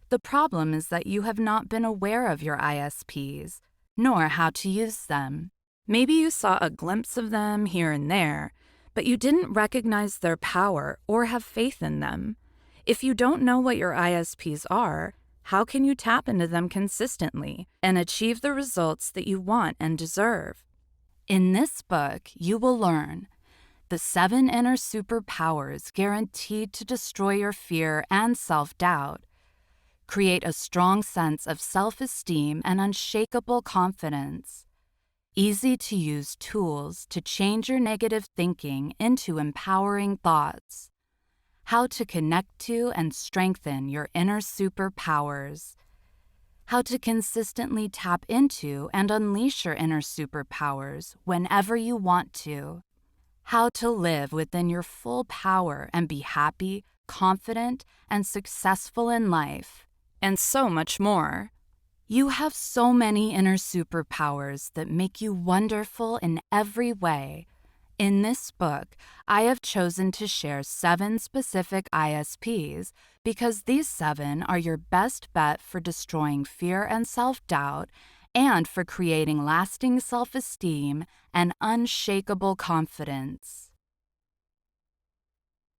[SPEAKER 1] The problem is that you have not been aware of your ISPs, nor how to use them. Maybe you saw a glimpse of them here and there, but you didn't recognize their power or have faith in them. If you don't know what your ISPs are, how can you tap into them consistently and achieve the results that you want and deserve? In this book, you will learn the 7 inner superpowers guaranteed to destroy your fear and self-doubt, create a strong sense of self-esteem and unshakable confidence, easy-to-use tools to change your negative thinking into empowering thoughts, how to connect to and strengthen your inner superpowers, how to consistently tap into and unleash your inner superpowers whenever you want to, how to live within your full power and be happy, confident, and successful in life, and so much more. You have so many inner superpowers that make you wonderful in every way. In this book, I have chosen to share 7 specific ISPs because these 7 are your best bet for destroying fear and self-doubt and for creating lasting self-esteem and unshakable confidence.